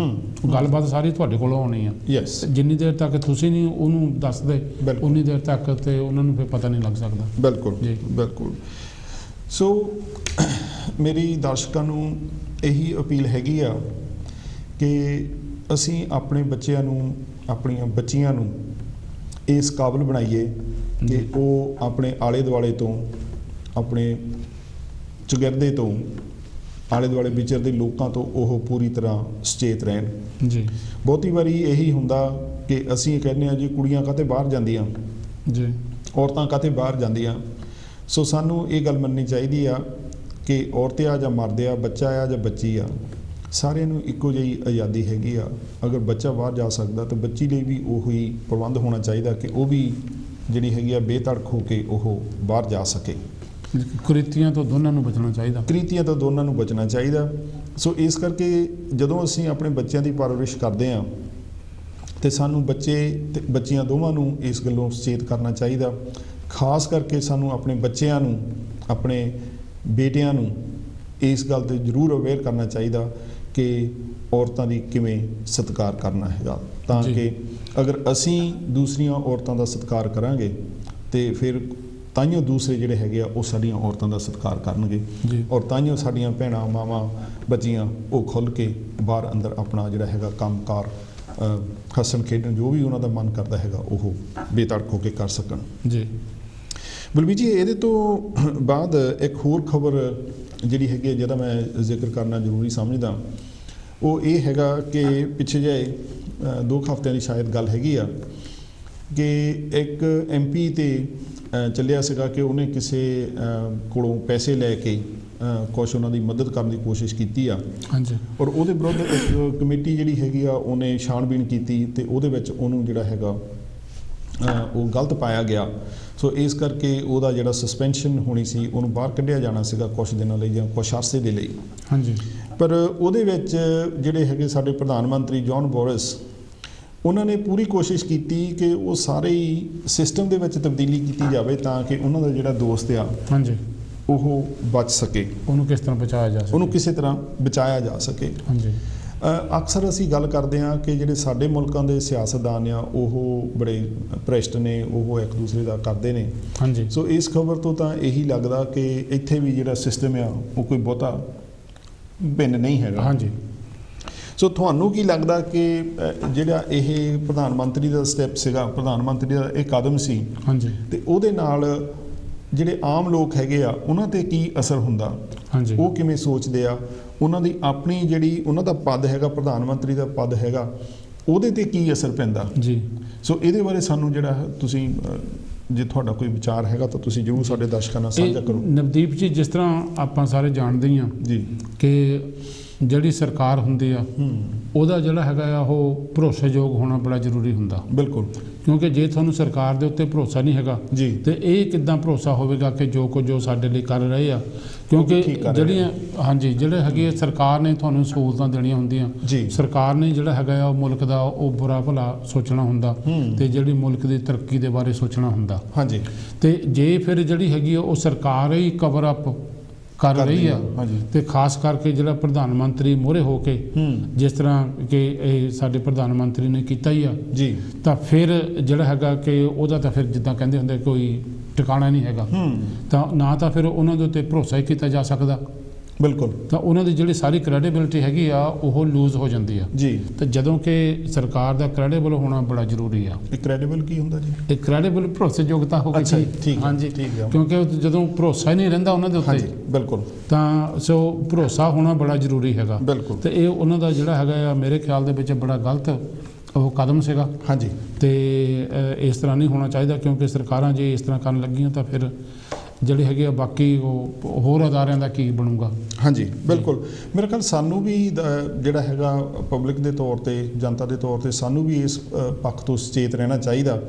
ਗੱਲਬਾਤ ਸਾਰੀ ਤੁਹਾਡੇ ਕੋਲੋਂ ਆਉਣੀ ਆ। ਯੈਸ, ਜਿੰਨੀ ਦੇਰ ਤੱਕ ਤੁਸੀਂ ਨਹੀਂ ਉਹਨੂੰ ਦੱਸਦੇ ਉਨੀ ਦੇਰ ਤੱਕ ਤੇ ਉਹਨਾਂ ਨੂੰ ਫਿਰ ਪਤਾ ਨਹੀਂ ਲੱਗ ਸਕਦਾ। ਬਿਲਕੁਲ ਜੀ ਬਿਲਕੁਲ। ਸੋ ਮੇਰੀ ਦਰਸ਼ਕਾਂ ਨੂੰ ਇਹੀ ਅਪੀਲ ਹੈਗੀ ਆ ਕਿ ਅਸੀਂ ਆਪਣੇ ਬੱਚਿਆਂ ਨੂੰ, ਆਪਣੀਆਂ ਬੱਚੀਆਂ ਨੂੰ ਇਸ ਕਾਬਲ ਬਣਾਈਏ ਕਿ ਉਹ ਆਪਣੇ ਆਲੇ ਦੁਆਲੇ ਤੋਂ, ਆਪਣੇ ਚੁਗਿਰਦੇ ਤੋਂ, ਆਲੇ ਦੁਆਲੇ ਵਿਚਰਦੇ ਲੋਕਾਂ ਤੋਂ ਉਹ ਪੂਰੀ ਤਰ੍ਹਾਂ ਸੁਚੇਤ ਰਹਿਣ ਜੀ। ਬਹੁਤੀ ਵਾਰੀ ਇਹੀ ਹੁੰਦਾ ਕਿ ਅਸੀਂ ਇਹ ਕਹਿੰਦੇ ਹਾਂ ਜੀ ਕੁੜੀਆਂ ਕਾਹਤੇ ਬਾਹਰ ਜਾਂਦੀਆਂ ਜੀ, ਔਰਤਾਂ ਕਾਹਤੇ ਬਾਹਰ ਜਾਂਦੀਆਂ। ਸੋ ਸਾਨੂੰ ਇਹ ਗੱਲ ਮੰਨਣੀ ਚਾਹੀਦੀ ਆ ਕਿ ਔਰਤ ਆ ਜਾਂ ਮਰਦ ਆ, ਬੱਚਾ ਆ ਜਾਂ ਬੱਚੀ ਆ, ਸਾਰਿਆਂ ਨੂੰ ਇੱਕੋ ਜਿਹੀ ਆਜ਼ਾਦੀ ਹੈਗੀ ਆ। ਅਗਰ ਬੱਚਾ ਬਾਹਰ ਜਾ ਸਕਦਾ ਤਾਂ ਬੱਚੀ ਲਈ ਵੀ ਉਹੀ ਪ੍ਰਬੰਧ ਹੋਣਾ ਚਾਹੀਦਾ ਕਿ ਉਹ ਵੀ ਜਿਹੜੀ ਹੈਗੀ ਆ ਬੇਧੜਕ ਹੋ ਕੇ ਉਹ ਬਾਹਰ ਜਾ ਸਕੇ। ਕੁਰੀਤੀਆਂ ਤੋਂ ਦੋਨਾਂ ਨੂੰ ਬਚਣਾ ਚਾਹੀਦਾ, ਕੁਰੀਤੀਆਂ ਤੋਂ ਦੋਨਾਂ ਨੂੰ ਬਚਣਾ ਚਾਹੀਦਾ। ਸੋ ਇਸ ਕਰਕੇ ਜਦੋਂ ਅਸੀਂ ਆਪਣੇ ਬੱਚਿਆਂ ਦੀ ਪਰਵਰਿਸ਼ ਕਰਦੇ ਹਾਂ ਤੇ ਸਾਨੂੰ ਬੱਚੇ ਤੇ ਬੱਚੀਆਂ ਦੋਵਾਂ ਨੂੰ ਇਸ ਗੱਲੋਂ ਸੁਚੇਤ ਕਰਨਾ ਚਾਹੀਦਾ। ਖਾਸ ਕਰਕੇ ਸਾਨੂੰ ਆਪਣੇ ਬੱਚਿਆਂ ਨੂੰ, ਆਪਣੇ ਬੇਟਿਆਂ ਨੂੰ ਇਸ ਗੱਲ ਤੇ ਜ਼ਰੂਰ ਅਵੇਅਰ ਕਰਨਾ ਚਾਹੀਦਾ ਕਿ ਔਰਤਾਂ ਦੀ ਕਿਵੇਂ ਸਤਿਕਾਰ ਕਰਨਾ ਹੈਗਾ, ਤਾਂ ਕਿ ਅਗਰ ਅਸੀਂ ਦੂਸਰੀਆਂ ਔਰਤਾਂ ਦਾ ਸਤਿਕਾਰ ਕਰਾਂਗੇ ਤੇ ਫਿਰ ਤਾਈਓ ਦੂਸਰੇ ਜਿਹੜੇ ਹੈਗੇ ਆ ਉਹ ਸਾਡੀਆਂ ਔਰਤਾਂ ਦਾ ਸਤਿਕਾਰ ਕਰਨਗੇ ਔਰ ਤਾਈਓ ਸਾਡੀਆਂ ਭੈਣਾਂ, ਮਾਵਾਂ, ਬੱਚੀਆਂ ਉਹ ਖੁੱਲ੍ਹ ਕੇ ਬਾਹਰ ਅੰਦਰ ਆਪਣਾ ਜਿਹੜਾ ਹੈਗਾ ਕੰਮਕਾਰ, ਹੱਸਣ ਖੇਡਣ, ਜੋ ਵੀ ਉਹਨਾਂ ਦਾ ਮਨ ਕਰਦਾ ਹੈਗਾ ਉਹ ਬੇਧੜਕ ਹੋ ਕੇ ਕਰ ਸਕਣ ਜੀ। ਬਲਬੀਰ ਜੀ, ਇਹਦੇ ਤੋਂ ਬਾਅਦ ਇੱਕ ਹੋਰ ਖਬਰ ਜਿਹੜੀ ਹੈਗੀ ਹੈ ਜਿਹਦਾ ਮੈਂ ਜ਼ਿਕਰ ਕਰਨਾ ਜ਼ਰੂਰੀ ਸਮਝਦਾ, ਉਹ ਇਹ ਹੈਗਾ ਕਿ ਪਿੱਛੇ ਜਿਹੇ 2 ਹਫ਼ਤਿਆਂ ਦੀ ਸ਼ਾਇਦ ਗੱਲ ਹੈਗੀ ਆ ਕਿ ਇੱਕ MP ਤੇ ਚੱਲਿਆ ਸੀਗਾ ਕਿ ਉਹਨੇ ਕਿਸੇ ਕੋਲੋਂ ਪੈਸੇ ਲੈ ਕੇ ਕੁਛ ਉਹਨਾਂ ਦੀ ਮਦਦ ਕਰਨ ਦੀ ਕੋਸ਼ਿਸ਼ ਕੀਤੀ ਆ ਹਾਂਜੀ, ਔਰ ਉਹਦੇ ਵਿਰੁੱਧ ਇੱਕ ਕਮੇਟੀ ਜਿਹੜੀ ਹੈਗੀ ਆ ਉਹਨੇ ਛਾਣਬੀਣ ਕੀਤੀ ਤੇ ਉਹਦੇ ਵਿੱਚ ਉਹਨੂੰ ਜਿਹੜਾ ਹੈਗਾ ਉਹ ਗਲਤ ਪਾਇਆ ਗਿਆ। ਸੋ ਇਸ ਕਰਕੇ ਉਹਦਾ ਜਿਹੜਾ ਸਸਪੈਂਸ਼ਨ ਹੋਣੀ ਸੀ, ਉਹਨੂੰ ਬਾਹਰ ਕੱਢਿਆ ਜਾਣਾ ਸੀਗਾ ਕੁਛ ਦਿਨਾਂ ਲਈ ਜਾਂ ਕੁਛ ਅਰਸੇ ਦੇ ਲਈ ਹਾਂਜੀ। ਪਰ ਉਹਦੇ ਵਿੱਚ ਜਿਹੜੇ ਹੈਗੇ ਸਾਡੇ ਪ੍ਰਧਾਨ ਮੰਤਰੀ ਜੌਨ ਬੋਰਿਸ, ਉਹਨਾਂ ਨੇ ਪੂਰੀ ਕੋਸ਼ਿਸ਼ ਕੀਤੀ ਕਿ ਉਹ ਸਾਰੇ ਹੀ ਸਿਸਟਮ ਦੇ ਵਿੱਚ ਤਬਦੀਲੀ ਕੀਤੀ ਜਾਵੇ ਤਾਂ ਕਿ ਉਹਨਾਂ ਦਾ ਜਿਹੜਾ ਦੋਸਤ ਆ ਹਾਂਜੀ ਉਹ ਬਚ ਸਕੇ, ਉਹਨੂੰ ਕਿਸ ਤਰ੍ਹਾਂ ਬਚਾਇਆ ਜਾ ਸਕੇ, ਉਹਨੂੰ ਕਿਸੇ ਤਰ੍ਹਾਂ ਬਚਾਇਆ ਜਾ ਸਕੇ ਹਾਂਜੀ। ਅਕਸਰ ਅਸੀਂ ਗੱਲ ਕਰਦੇ ਹਾਂ ਕਿ ਜਿਹੜੇ ਸਾਡੇ ਮੁਲਕਾਂ ਦੇ ਸਿਆਸਤਦਾਨ ਆ ਉਹ ਬੜੇ ਭ੍ਰਿਸ਼ਟ ਨੇ, ਉਹ ਇੱਕ ਦੂਸਰੇ ਦਾ ਕਰਦੇ ਨੇ ਹਾਂਜੀ। ਸੋ ਇਸ ਖਬਰ ਤੋਂ ਤਾਂ ਇਹੀ ਲੱਗਦਾ ਕਿ ਇੱਥੇ ਵੀ ਜਿਹੜਾ ਸਿਸਟਮ ਆ ਉਹ ਕੋਈ ਬਹੁਤਾ ਭਿੰਨ ਨਹੀਂ ਹੈਗਾ ਹਾਂਜੀ। ਸੋ ਤੁਹਾਨੂੰ ਕੀ ਲੱਗਦਾ ਕਿ ਜਿਹੜਾ ਇਹ ਪ੍ਰਧਾਨ ਮੰਤਰੀ ਦਾ ਸਟੈਪ ਸੀਗਾ, ਪ੍ਰਧਾਨ ਮੰਤਰੀ ਦਾ ਇਹ ਕਦਮ ਸੀ ਹਾਂਜੀ, ਤੇ ਉਹਦੇ ਨਾਲ ਜਿਹੜੇ ਆਮ ਲੋਕ ਹੈਗੇ ਆ ਉਹਨਾਂ ਤੇ ਕੀ ਅਸਰ ਹੁੰਦਾ ਹਾਂਜੀ, ਉਹ ਕਿਵੇਂ ਸੋਚਦੇ ਆ, ਉਹਨਾਂ ਦੀ ਆਪਣੀ ਜਿਹੜੀ ਉਹਨਾਂ ਦਾ ਪਦ ਹੈਗਾ, ਪ੍ਰਧਾਨ ਮੰਤਰੀ ਦਾ ਪਦ ਹੈਗਾ, ਉਹਦੇ ਤੇ ਕੀ ਅਸਰ ਪੈਂਦਾ ਜੀ। ਸੋ ਇਹਦੇ ਬਾਰੇ ਸਾਨੂੰ ਜਿਹੜਾ ਤੁਸੀਂ ਜੇ ਤੁਹਾਡਾ ਕੋਈ ਵਿਚਾਰ ਹੈਗਾ ਤਾਂ ਤੁਸੀਂ ਜ਼ਰੂਰ ਸਾਡੇ ਦਰਸ਼ਕਾਂ ਨਾਲ ਸਾਂਝਾ ਕਰੋ। ਨਵਦੀਪ ਜੀ, ਜਿਸ ਤਰ੍ਹਾਂ ਆਪਾਂ ਸਾਰੇ ਜਾਣਦੇ ਹੀ ਹਾਂ ਜੀ ਕਿ ਜਿਹੜੀ ਸਰਕਾਰ ਹੁੰਦੀ ਆ ਉਹਦਾ ਜਿਹੜਾ ਹੈਗਾ ਆ ਉਹ ਭਰੋਸੇਯੋਗ ਹੋਣਾ ਬੜਾ ਜ਼ਰੂਰੀ ਹੁੰਦਾ ਬਿਲਕੁਲ, ਕਿਉਂਕਿ ਜੇ ਤੁਹਾਨੂੰ ਸਰਕਾਰ ਦੇ ਉੱਤੇ ਭਰੋਸਾ ਨਹੀਂ ਹੈਗਾ ਜੀ ਤੇ ਇਹ ਕਿੱਦਾਂ ਭਰੋਸਾ ਹੋਵੇਗਾ ਕਿ ਜੋ ਕੁਝ ਜੋ ਸਾਡੇ ਲਈ ਕਰ ਰਹੇ ਆ, ਕਿਉਂਕਿ ਜਿਹੜੀਆਂ ਹਾਂਜੀ ਜਿਹੜੇ ਹੈਗੇ ਸਰਕਾਰ ਨੇ ਤੁਹਾਨੂੰ ਸਹੂਲਤਾਂ ਦੇਣੀਆਂ ਹੁੰਦੀਆਂ ਜੀ, ਸਰਕਾਰ ਨੇ ਜਿਹੜਾ ਹੈਗਾ ਆ ਉਹ ਮੁਲਕ ਦਾ ਉਹ ਬੁਰਾ ਭਲਾ ਸੋਚਣਾ ਹੁੰਦਾ ਤੇ ਜਿਹੜੀ ਮੁਲਕ ਦੀ ਤਰੱਕੀ ਦੇ ਬਾਰੇ ਸੋਚਣਾ ਹੁੰਦਾ ਹਾਂਜੀ। ਤੇ ਜੇ ਫਿਰ ਜਿਹੜੀ ਹੈਗੀ ਉਹ ਸਰਕਾਰ ਹੀ ਕਵਰ ਅਪ ਕਰ ਰਹੀ ਆ ਤੇ ਖਾਸ ਕਰਕੇ ਜਿਹੜਾ ਪ੍ਰਧਾਨ ਮੰਤਰੀ ਮੂਹਰੇ ਹੋ ਕੇ ਜਿਸ ਤਰ੍ਹਾਂ ਕਿ ਇਹ ਸਾਡੇ ਪ੍ਰਧਾਨ ਮੰਤਰੀ ਨੇ ਕੀਤਾ ਹੀ ਆ ਜੀ, ਤਾਂ ਫਿਰ ਜਿਹੜਾ ਹੈਗਾ ਕਿ ਉਹਦਾ ਤਾਂ ਫਿਰ ਜਿੱਦਾਂ ਕਹਿੰਦੇ ਹੁੰਦੇ ਕੋਈ ਟਿਕਾਣਾ ਨਹੀਂ ਹੈਗਾ, ਤਾਂ ਨਾ ਤਾਂ ਫਿਰ ਉਹਨਾਂ ਦੇ ਉੱਤੇ ਭਰੋਸਾ ਹੀ ਕੀਤਾ ਜਾ ਸਕਦਾ ਬਿਲਕੁਲ, ਤਾਂ ਉਹਨਾਂ ਦੀ ਜਿਹੜੀ ਸਾਰੀ ਕ੍ਰੈਡੀਬਿਲਿਟੀ ਹੈਗੀ ਆ ਉਹ ਲੂਜ਼ ਹੋ ਜਾਂਦੀ ਆ ਜੀ। ਤੇ ਜਦੋਂ ਕਿ ਸਰਕਾਰ ਦਾ ਕ੍ਰੈਡੀਬਲ ਹੋਣਾ ਬੜਾ ਜ਼ਰੂਰੀ ਆ। ਇਹ ਕ੍ਰੈਡੀਬਲ ਕੀ ਹੁੰਦਾ ਜੀ? ਇਹ ਕ੍ਰੈਡੀਬਲ ਭਰੋਸੇਯੋਗਤਾ ਹੋ ਗਈ ਜੀ ਹਾਂਜੀ, ਠੀਕ ਹੈ, ਕਿਉਂਕਿ ਜਦੋਂ ਭਰੋਸਾ ਹੀ ਨਹੀਂ ਰਹਿੰਦਾ ਉਹਨਾਂ ਦੇ ਉੱਤੇ ਬਿਲਕੁਲ, ਤਾਂ ਸੋ ਭਰੋਸਾ ਹੋਣਾ ਬੜਾ ਜ਼ਰੂਰੀ ਹੈਗਾ ਬਿਲਕੁਲ। ਤੇ ਇਹ ਉਹਨਾਂ ਦਾ ਜਿਹੜਾ ਹੈਗਾ ਆ ਮੇਰੇ ਖਿਆਲ ਦੇ ਵਿੱਚ ਬੜਾ ਗਲਤ ਉਹ ਕਦਮ ਸੀਗਾ ਹਾਂਜੀ, ਤੇ ਇਸ ਤਰ੍ਹਾਂ ਨਹੀਂ ਹੋਣਾ ਚਾਹੀਦਾ, ਕਿਉਂਕਿ ਸਰਕਾਰਾਂ ਜੇ ਇਸ ਤਰ੍ਹਾਂ ਕਰਨ ਲੱਗੀਆਂ ਤਾਂ ਫਿਰ ਜਿਹੜੇ ਹੈਗੇ ਆ ਬਾਕੀ ਉਹ ਹੋਰ ਅਦਾਰਿਆਂ ਦਾ ਕੀ ਬਣੂਗਾ। ਹਾਂਜੀ ਬਿਲਕੁਲ, ਮੇਰੇ ਖਿਆਲ ਸਾਨੂੰ ਵੀ ਜਿਹੜਾ ਹੈਗਾ ਪਬਲਿਕ ਦੇ ਤੌਰ 'ਤੇ, ਜਨਤਾ ਦੇ ਤੌਰ 'ਤੇ ਸਾਨੂੰ ਵੀ ਇਸ ਪੱਖ ਤੋਂ ਸੁਚੇਤ ਰਹਿਣਾ ਚਾਹੀਦਾ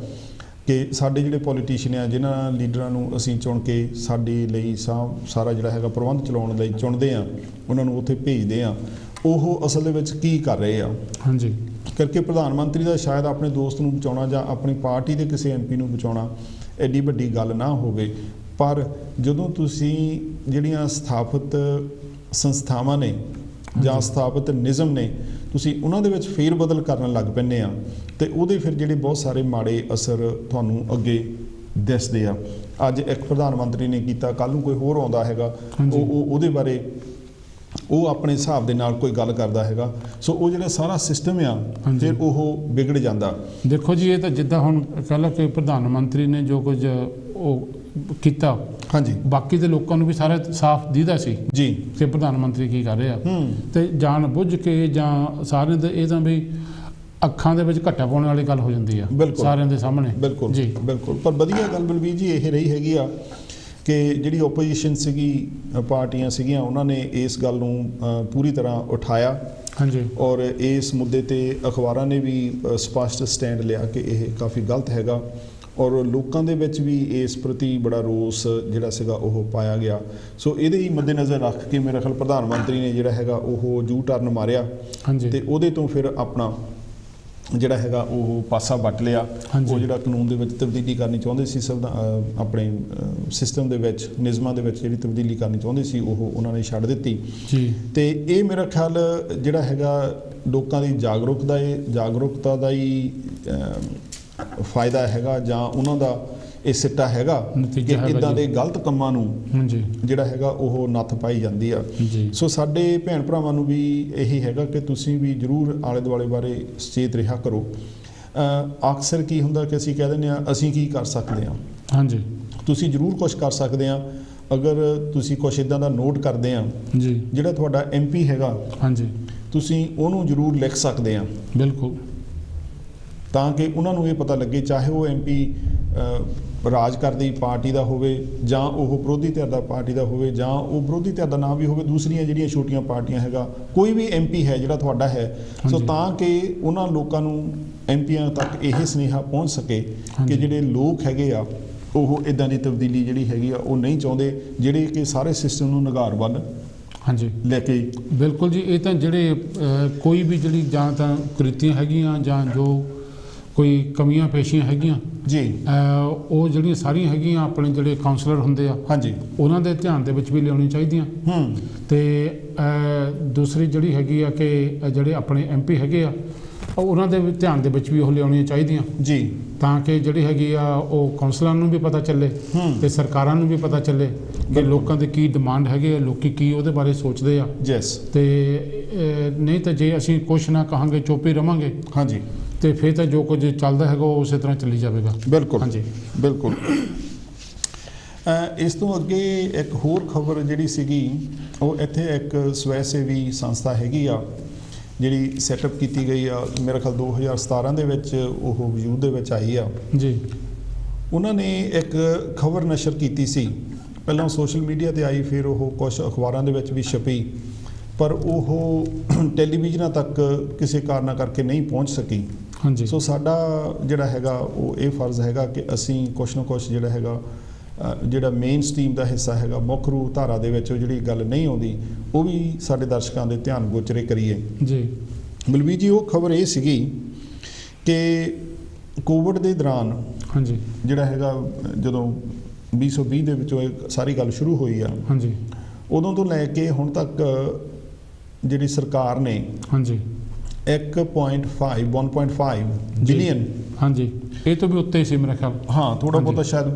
ਕਿ ਸਾਡੇ ਜਿਹੜੇ ਪੋਲੀਟੀਸ਼ੀਅਨ ਆ, ਜਿਨ੍ਹਾਂ ਲੀਡਰਾਂ ਨੂੰ ਅਸੀਂ ਚੁਣ ਕੇ ਸਾਡੇ ਲਈ ਸਾਰਾ ਜਿਹੜਾ ਹੈਗਾ ਪ੍ਰਬੰਧ ਚਲਾਉਣ ਲਈ ਚੁਣਦੇ ਆ, ਉਹਨਾਂ ਨੂੰ ਉੱਥੇ ਭੇਜਦੇ ਆ, ਉਹ ਅਸਲ ਦੇ ਵਿੱਚ ਕੀ ਕਰ ਰਹੇ ਆ। ਹਾਂਜੀ, ਕਰਕੇ ਪ੍ਰਧਾਨ ਮੰਤਰੀ ਦਾ ਸ਼ਾਇਦ ਆਪਣੇ ਦੋਸਤ ਨੂੰ ਬਚਾਉਣਾ ਜਾਂ ਆਪਣੀ ਪਾਰਟੀ ਦੇ ਕਿਸੇ MP ਨੂੰ ਬਚਾਉਣਾ ਐਡੀ ਵੱਡੀ ਗੱਲ ਨਾ ਹੋਵੇ, ਪਰ ਜਦੋਂ ਤੁਸੀਂ ਜਿਹੜੀਆਂ ਸਥਾਪਿਤ ਸੰਸਥਾਵਾਂ ਨੇ ਜਾਂ ਸਥਾਪਿਤ ਨਿਯਮ ਨੇ, ਤੁਸੀਂ ਉਹਨਾਂ ਦੇ ਵਿੱਚ ਫੇਰ ਬਦਲ ਕਰਨ ਲੱਗ ਪੈਂਦੇ ਆ ਤੇ ਉਹਦੇ ਫਿਰ ਜਿਹੜੇ ਬਹੁਤ ਸਾਰੇ ਮਾੜੇ ਅਸਰ ਤੁਹਾਨੂੰ ਅੱਗੇ ਦਿਸਦੇ ਆ। ਅੱਜ ਇੱਕ ਪ੍ਰਧਾਨ ਮੰਤਰੀ ਨੇ ਕੀਤਾ, ਕੱਲ੍ਹ ਨੂੰ ਕੋਈ ਹੋਰ ਆਉਂਦਾ ਹੈਗਾ, ਉਹਦੇ ਬਾਰੇ ਉਹ ਆਪਣੇ ਹਿਸਾਬ ਦੇ ਨਾਲ ਕੋਈ ਗੱਲ ਕਰਦਾ ਹੈਗਾ, ਸੋ ਉਹ ਜਿਹੜਾ ਸਾਰਾ ਸਿਸਟਮ ਆ ਫਿਰ ਉਹ ਵਿਗੜ ਜਾਂਦਾ। ਦੇਖੋ ਜੀ, ਇਹ ਤਾਂ ਜਿੱਦਾਂ ਹੁਣ ਕਹਿ ਲਓ ਕਿ ਪ੍ਰਧਾਨ ਮੰਤਰੀ ਨੇ ਜੋ ਕੁਝ ਉਹ ਕੀਤਾ, ਹਾਂਜੀ, ਬਾਕੀ ਦੇ ਲੋਕਾਂ ਨੂੰ ਵੀ ਸਾਰਾ ਸਾਫ਼ ਦੀਦਾ ਸੀ ਜੀ ਕਿ ਪ੍ਰਧਾਨ ਮੰਤਰੀ ਕੀ ਕਰ ਰਿਹਾ, ਤੇ ਜਾਣ ਬੁੱਝ ਕੇ ਜਾਂ ਸਾਰਿਆਂ ਦੇ ਇਹ ਤਾਂ ਵੀ ਅੱਖਾਂ ਦੇ ਵਿੱਚ ਘੱਟਾ ਪਾਉਣ ਵਾਲੀ ਗੱਲ ਹੋ ਜਾਂਦੀ ਆ ਸਾਰਿਆਂ ਦੇ ਸਾਹਮਣੇ। ਬਿਲਕੁਲ ਜੀ, ਬਿਲਕੁਲ। ਪਰ ਵਧੀਆ ਗੱਲ ਬਲਬੀਰ ਜੀ ਇਹ ਰਹੀ ਹੈਗੀ ਆ ਕਿ ਜਿਹੜੀ ਓਪੋਜੀਸ਼ਨ ਸੀਗੀ, ਪਾਰਟੀਆਂ ਸੀਗੀਆਂ, ਉਹਨਾਂ ਨੇ ਇਸ ਗੱਲ ਨੂੰ ਪੂਰੀ ਤਰ੍ਹਾਂ ਉਠਾਇਆ। ਹਾਂਜੀ, ਔਰ ਇਸ ਮੁੱਦੇ ਤੇ ਅਖਬਾਰਾਂ ਨੇ ਵੀ ਸਪਸ਼ਟ ਸਟੈਂਡ ਲਿਆ ਕਿ ਇਹ ਕਾਫੀ ਗਲਤ ਹੈਗਾ, ਔਰ ਲੋਕਾਂ ਦੇ ਵਿੱਚ ਵੀ ਇਸ ਪ੍ਰਤੀ ਬੜਾ ਰੋਸ ਜਿਹੜਾ ਸੀਗਾ ਉਹ ਪਾਇਆ ਗਿਆ। ਸੋ ਇਹਦੇ ਹੀ ਮੱਦੇਨਜ਼ਰ ਰੱਖ ਕੇ ਮੇਰੇ ਖਿਆਲ ਪ੍ਰਧਾਨ ਮੰਤਰੀ ਨੇ ਜਿਹੜਾ ਹੈਗਾ ਉਹ ਯੂ ਟਰਨ ਮਾਰਿਆ ਤੇ ਉਹਦੇ ਤੋਂ ਫਿਰ ਆਪਣਾ ਜਿਹੜਾ ਹੈਗਾ ਉਹ ਪਾਸਾ ਵੱਟ ਲਿਆ। ਉਹ ਜਿਹੜਾ ਕਾਨੂੰਨ ਦੇ ਵਿੱਚ ਤਬਦੀਲੀ ਕਰਨੀ ਚਾਹੁੰਦੇ ਸੀ, ਆਪਣੇ ਸਿਸਟਮ ਦੇ ਵਿੱਚ, ਨਿਯਮਾਂ ਦੇ ਵਿੱਚ ਜਿਹੜੀ ਤਬਦੀਲੀ ਕਰਨੀ ਚਾਹੁੰਦੇ ਸੀ, ਉਹ ਉਹਨਾਂ ਨੇ ਛੱਡ ਦਿੱਤੀ ਜੀ। ਤੇ ਇਹ ਮੇਰਾ ਖਿਆਲ ਜਿਹੜਾ ਹੈਗਾ ਲੋਕਾਂ ਦੀ ਜਾਗਰੂਕਤਾ ਦਾ ਹੀ ਫਾਇਦਾ ਹੈਗਾ, ਜਾਂ ਉਹਨਾਂ ਦਾ ਇਹ ਸਿੱਟਾ ਹੈਗਾ ਕਿ ਇੱਦਾਂ ਦੇ ਗਲਤ ਕੰਮਾਂ ਨੂੰ ਜਿਹੜਾ ਹੈਗਾ ਉਹ ਨੱਥ ਪਾਈ ਜਾਂਦੀ ਆ। ਸੋ ਸਾਡੇ ਭੈਣ ਭਰਾਵਾਂ ਨੂੰ ਵੀ ਇਹੀ ਹੈਗਾ ਕਿ ਤੁਸੀਂ ਵੀ ਜ਼ਰੂਰ ਆਲੇ ਦੁਆਲੇ ਬਾਰੇ ਸੁਚੇਤ ਰਿਹਾ ਕਰੋ। ਅਕਸਰ ਕੀ ਹੁੰਦਾ ਕਿ ਅਸੀਂ ਕਹਿ ਦਿੰਦੇ ਹਾਂ ਅਸੀਂ ਕੀ ਕਰ ਸਕਦੇ ਹਾਂ। ਹਾਂਜੀ, ਤੁਸੀਂ ਜ਼ਰੂਰ ਕੁਝ ਕਰ ਸਕਦੇ ਆ ਅਗਰ ਤੁਸੀਂ ਕੁਝ ਇੱਦਾਂ ਦਾ ਨੋਟ ਕਰਦੇ ਆ ਜੀ। ਜਿਹੜਾ ਤੁਹਾਡਾ MP ਹੈਗਾ, ਹਾਂਜੀ, ਤੁਸੀਂ ਉਹਨੂੰ ਜ਼ਰੂਰ ਲਿਖ ਸਕਦੇ ਆ, ਬਿਲਕੁਲ, ਤਾਂ ਕਿ ਉਹਨਾਂ ਨੂੰ ਇਹ ਪਤਾ ਲੱਗੇ, ਚਾਹੇ ਉਹ MP ਰਾਜ ਕਰਦੀ ਪਾਰਟੀ ਦਾ ਹੋਵੇ ਜਾਂ ਉਹ ਵਿਰੋਧੀ ਧਿਰ ਦਾ ਪਾਰਟੀ ਦਾ ਹੋਵੇ, ਜਾਂ ਉਹ ਵਿਰੋਧੀ ਧਿਰ ਦਾ ਨਾ ਵੀ ਹੋਵੇ, ਦੂਸਰੀਆਂ ਜਿਹੜੀਆਂ ਛੋਟੀਆਂ ਪਾਰਟੀਆਂ ਹੈਗਾ, ਕੋਈ ਵੀ MP ਹੈ ਜਿਹੜਾ ਤੁਹਾਡਾ ਹੈ, ਸੋ ਤਾਂ ਕਿ ਉਹਨਾਂ ਲੋਕਾਂ ਨੂੰ MPਆਂ ਤੱਕ ਇਹ ਸੁਨੇਹਾ ਪਹੁੰਚ ਸਕੇ ਕਿ ਜਿਹੜੇ ਲੋਕ ਹੈਗੇ ਆ ਉਹ ਇੱਦਾਂ ਦੀ ਤਬਦੀਲੀ ਜਿਹੜੀ ਹੈਗੀ ਆ ਉਹ ਨਹੀਂ ਚਾਹੁੰਦੇ, ਜਿਹੜੇ ਕਿ ਸਾਰੇ ਸਿਸਟਮ ਨੂੰ ਨਿਗਾਰ ਵੱਲ ਲੈ ਕੇ। ਬਿਲਕੁਲ ਜੀ, ਇਹ ਤਾਂ ਜਿਹੜੇ ਕੋਈ ਵੀ ਜਿਹੜੀ ਜਾਂ ਤਾਂ ਕੁਰੀਤੀਆਂ ਹੈਗੀਆਂ ਜਾਂ ਜੋ ਕੋਈ ਕਮੀਆਂ ਪੇਸ਼ੀਆਂ ਹੈਗੀਆਂ ਜੀ, ਉਹ ਜਿਹੜੀਆਂ ਸਾਰੀਆਂ ਹੈਗੀਆਂ ਆਪਣੇ ਜਿਹੜੇ ਕਾਉਂਸਲਰ ਹੁੰਦੇ ਆ, ਹਾਂਜੀ, ਉਹਨਾਂ ਦੇ ਧਿਆਨ ਦੇ ਵਿੱਚ ਵੀ ਲਿਆਉਣੀ ਚਾਹੀਦੀਆਂ। ਤੇ ਦੂਸਰੀ ਜਿਹੜੀ ਹੈਗੀ ਆ ਕਿ ਜਿਹੜੇ ਆਪਣੇ MP ਹੈਗੇ ਆ, ਉਹਨਾਂ ਦੇ ਵੀ ਧਿਆਨ ਦੇ ਵਿੱਚ ਵੀ ਉਹ ਲਿਆਉਣੀਆਂ ਚਾਹੀਦੀਆਂ ਜੀ, ਤਾਂ ਕਿ ਜਿਹੜੀ ਹੈਗੀ ਆ ਉਹ ਕਾਉਂਸਲਰਾਂ ਨੂੰ ਵੀ ਪਤਾ ਚੱਲੇ ਤੇ ਸਰਕਾਰਾਂ ਨੂੰ ਵੀ ਪਤਾ ਚੱਲੇ ਕਿ ਲੋਕਾਂ ਦੇ ਕੀ ਡਿਮਾਂਡ ਹੈਗੇ ਆ, ਲੋਕੀ ਕੀ ਉਹਦੇ ਬਾਰੇ ਸੋਚਦੇ ਆ। ਤੇ ਨਹੀਂ ਤਾਂ ਜੇ ਅਸੀਂ ਕੁਛ ਨਾ ਕਹਾਂਗੇ, ਚੁੱਪ ਰਵਾਂਗੇ, ਹਾਂਜੀ, ਤੇ ਫਿਰ ਤਾਂ ਜੋ ਕੁਝ ਚੱਲਦਾ ਹੈਗਾ ਉਹ ਉਸੇ ਤਰ੍ਹਾਂ ਚੱਲੀ ਜਾਵੇਗਾ। ਬਿਲਕੁਲ, ਹਾਂਜੀ, ਬਿਲਕੁਲ। ਇਸ ਤੋਂ ਅੱਗੇ ਇੱਕ ਹੋਰ ਖਬਰ ਜਿਹੜੀ ਸੀਗੀ, ਉਹ ਇੱਥੇ ਇੱਕ ਸਵੈ ਸੇਵੀ ਸੰਸਥਾ ਹੈਗੀ ਆ ਜਿਹੜੀ ਸੈਟਅਪ ਕੀਤੀ ਗਈ ਆ, ਮੇਰਾ ਖਿਆਲ 2017 ਦੇ ਵਿੱਚ ਉਹ ਵਜੂਦ ਦੇ ਵਿੱਚ ਆਈ ਆ ਜੀ। ਉਹਨਾਂ ਨੇ ਇੱਕ ਖਬਰ ਨਸ਼ਰ ਕੀਤੀ ਸੀ, ਪਹਿਲਾਂ ਸੋਸ਼ਲ ਮੀਡੀਆ ਤੇ ਆਈ, ਫਿਰ ਉਹ ਕੁਝ ਅਖਬਾਰਾਂ ਦੇ ਵਿੱਚ ਵੀ ਛਪੀ, ਪਰ ਉਹ ਟੈਲੀਵਿਜ਼ਨਾਂ ਤੱਕ ਕਿਸੇ ਕਾਰਨਾਂ ਕਰਕੇ ਨਹੀਂ ਪਹੁੰਚ ਸਕੀ। ਹਾਂਜੀ, ਸੋ ਸਾਡਾ ਜਿਹੜਾ ਹੈਗਾ ਉਹ ਇਹ ਫਰਜ਼ ਹੈਗਾ ਕਿ ਅਸੀਂ ਕੁਛ ਨਾ ਕੁਛ ਜਿਹੜਾ ਹੈਗਾ ਜਿਹੜਾ ਮੇਨ ਸਟ੍ਰੀਮ ਦਾ ਹਿੱਸਾ ਹੈਗਾ, ਮੁੱਖ ਰੂਪ ਧਾਰਾ ਦੇ ਵਿੱਚ ਉਹ ਜਿਹੜੀ ਗੱਲ ਨਹੀਂ ਆਉਂਦੀ, ਉਹ ਵੀ ਸਾਡੇ ਦਰਸ਼ਕਾਂ ਦੇ ਧਿਆਨ ਗੋਚਰੇ ਕਰੀਏ ਜੀ। ਬਲਬੀਰ ਜੀ, ਉਹ ਖਬਰ ਇਹ ਸੀਗੀ ਕਿ ਕੋਵਿਡ ਦੇ ਦੌਰਾਨ, ਹਾਂਜੀ, ਜਿਹੜਾ ਹੈਗਾ ਜਦੋਂ 2020 ਦੇ ਵਿੱਚੋਂ ਇਹ ਸਾਰੀ ਗੱਲ ਸ਼ੁਰੂ ਹੋਈ ਆ, ਹਾਂਜੀ, ਉਦੋਂ ਤੋਂ ਲੈ ਕੇ ਹੁਣ ਤੱਕ ਜਿਹੜੀ ਸਰਕਾਰ ਨੇ, ਹਾਂਜੀ, 1.5 ਬਿਲੀਅਨ, ਹਾਂਜੀ, ਇਹ ਤੋਂ ਵੀ ਉੱਤੇ ਸੀ ਮੇਰਾ ਖਿਆਲ, ਹਾਂ, ਥੋੜਾ ਬਹੁਤਾ ਸ਼ਾਇਦ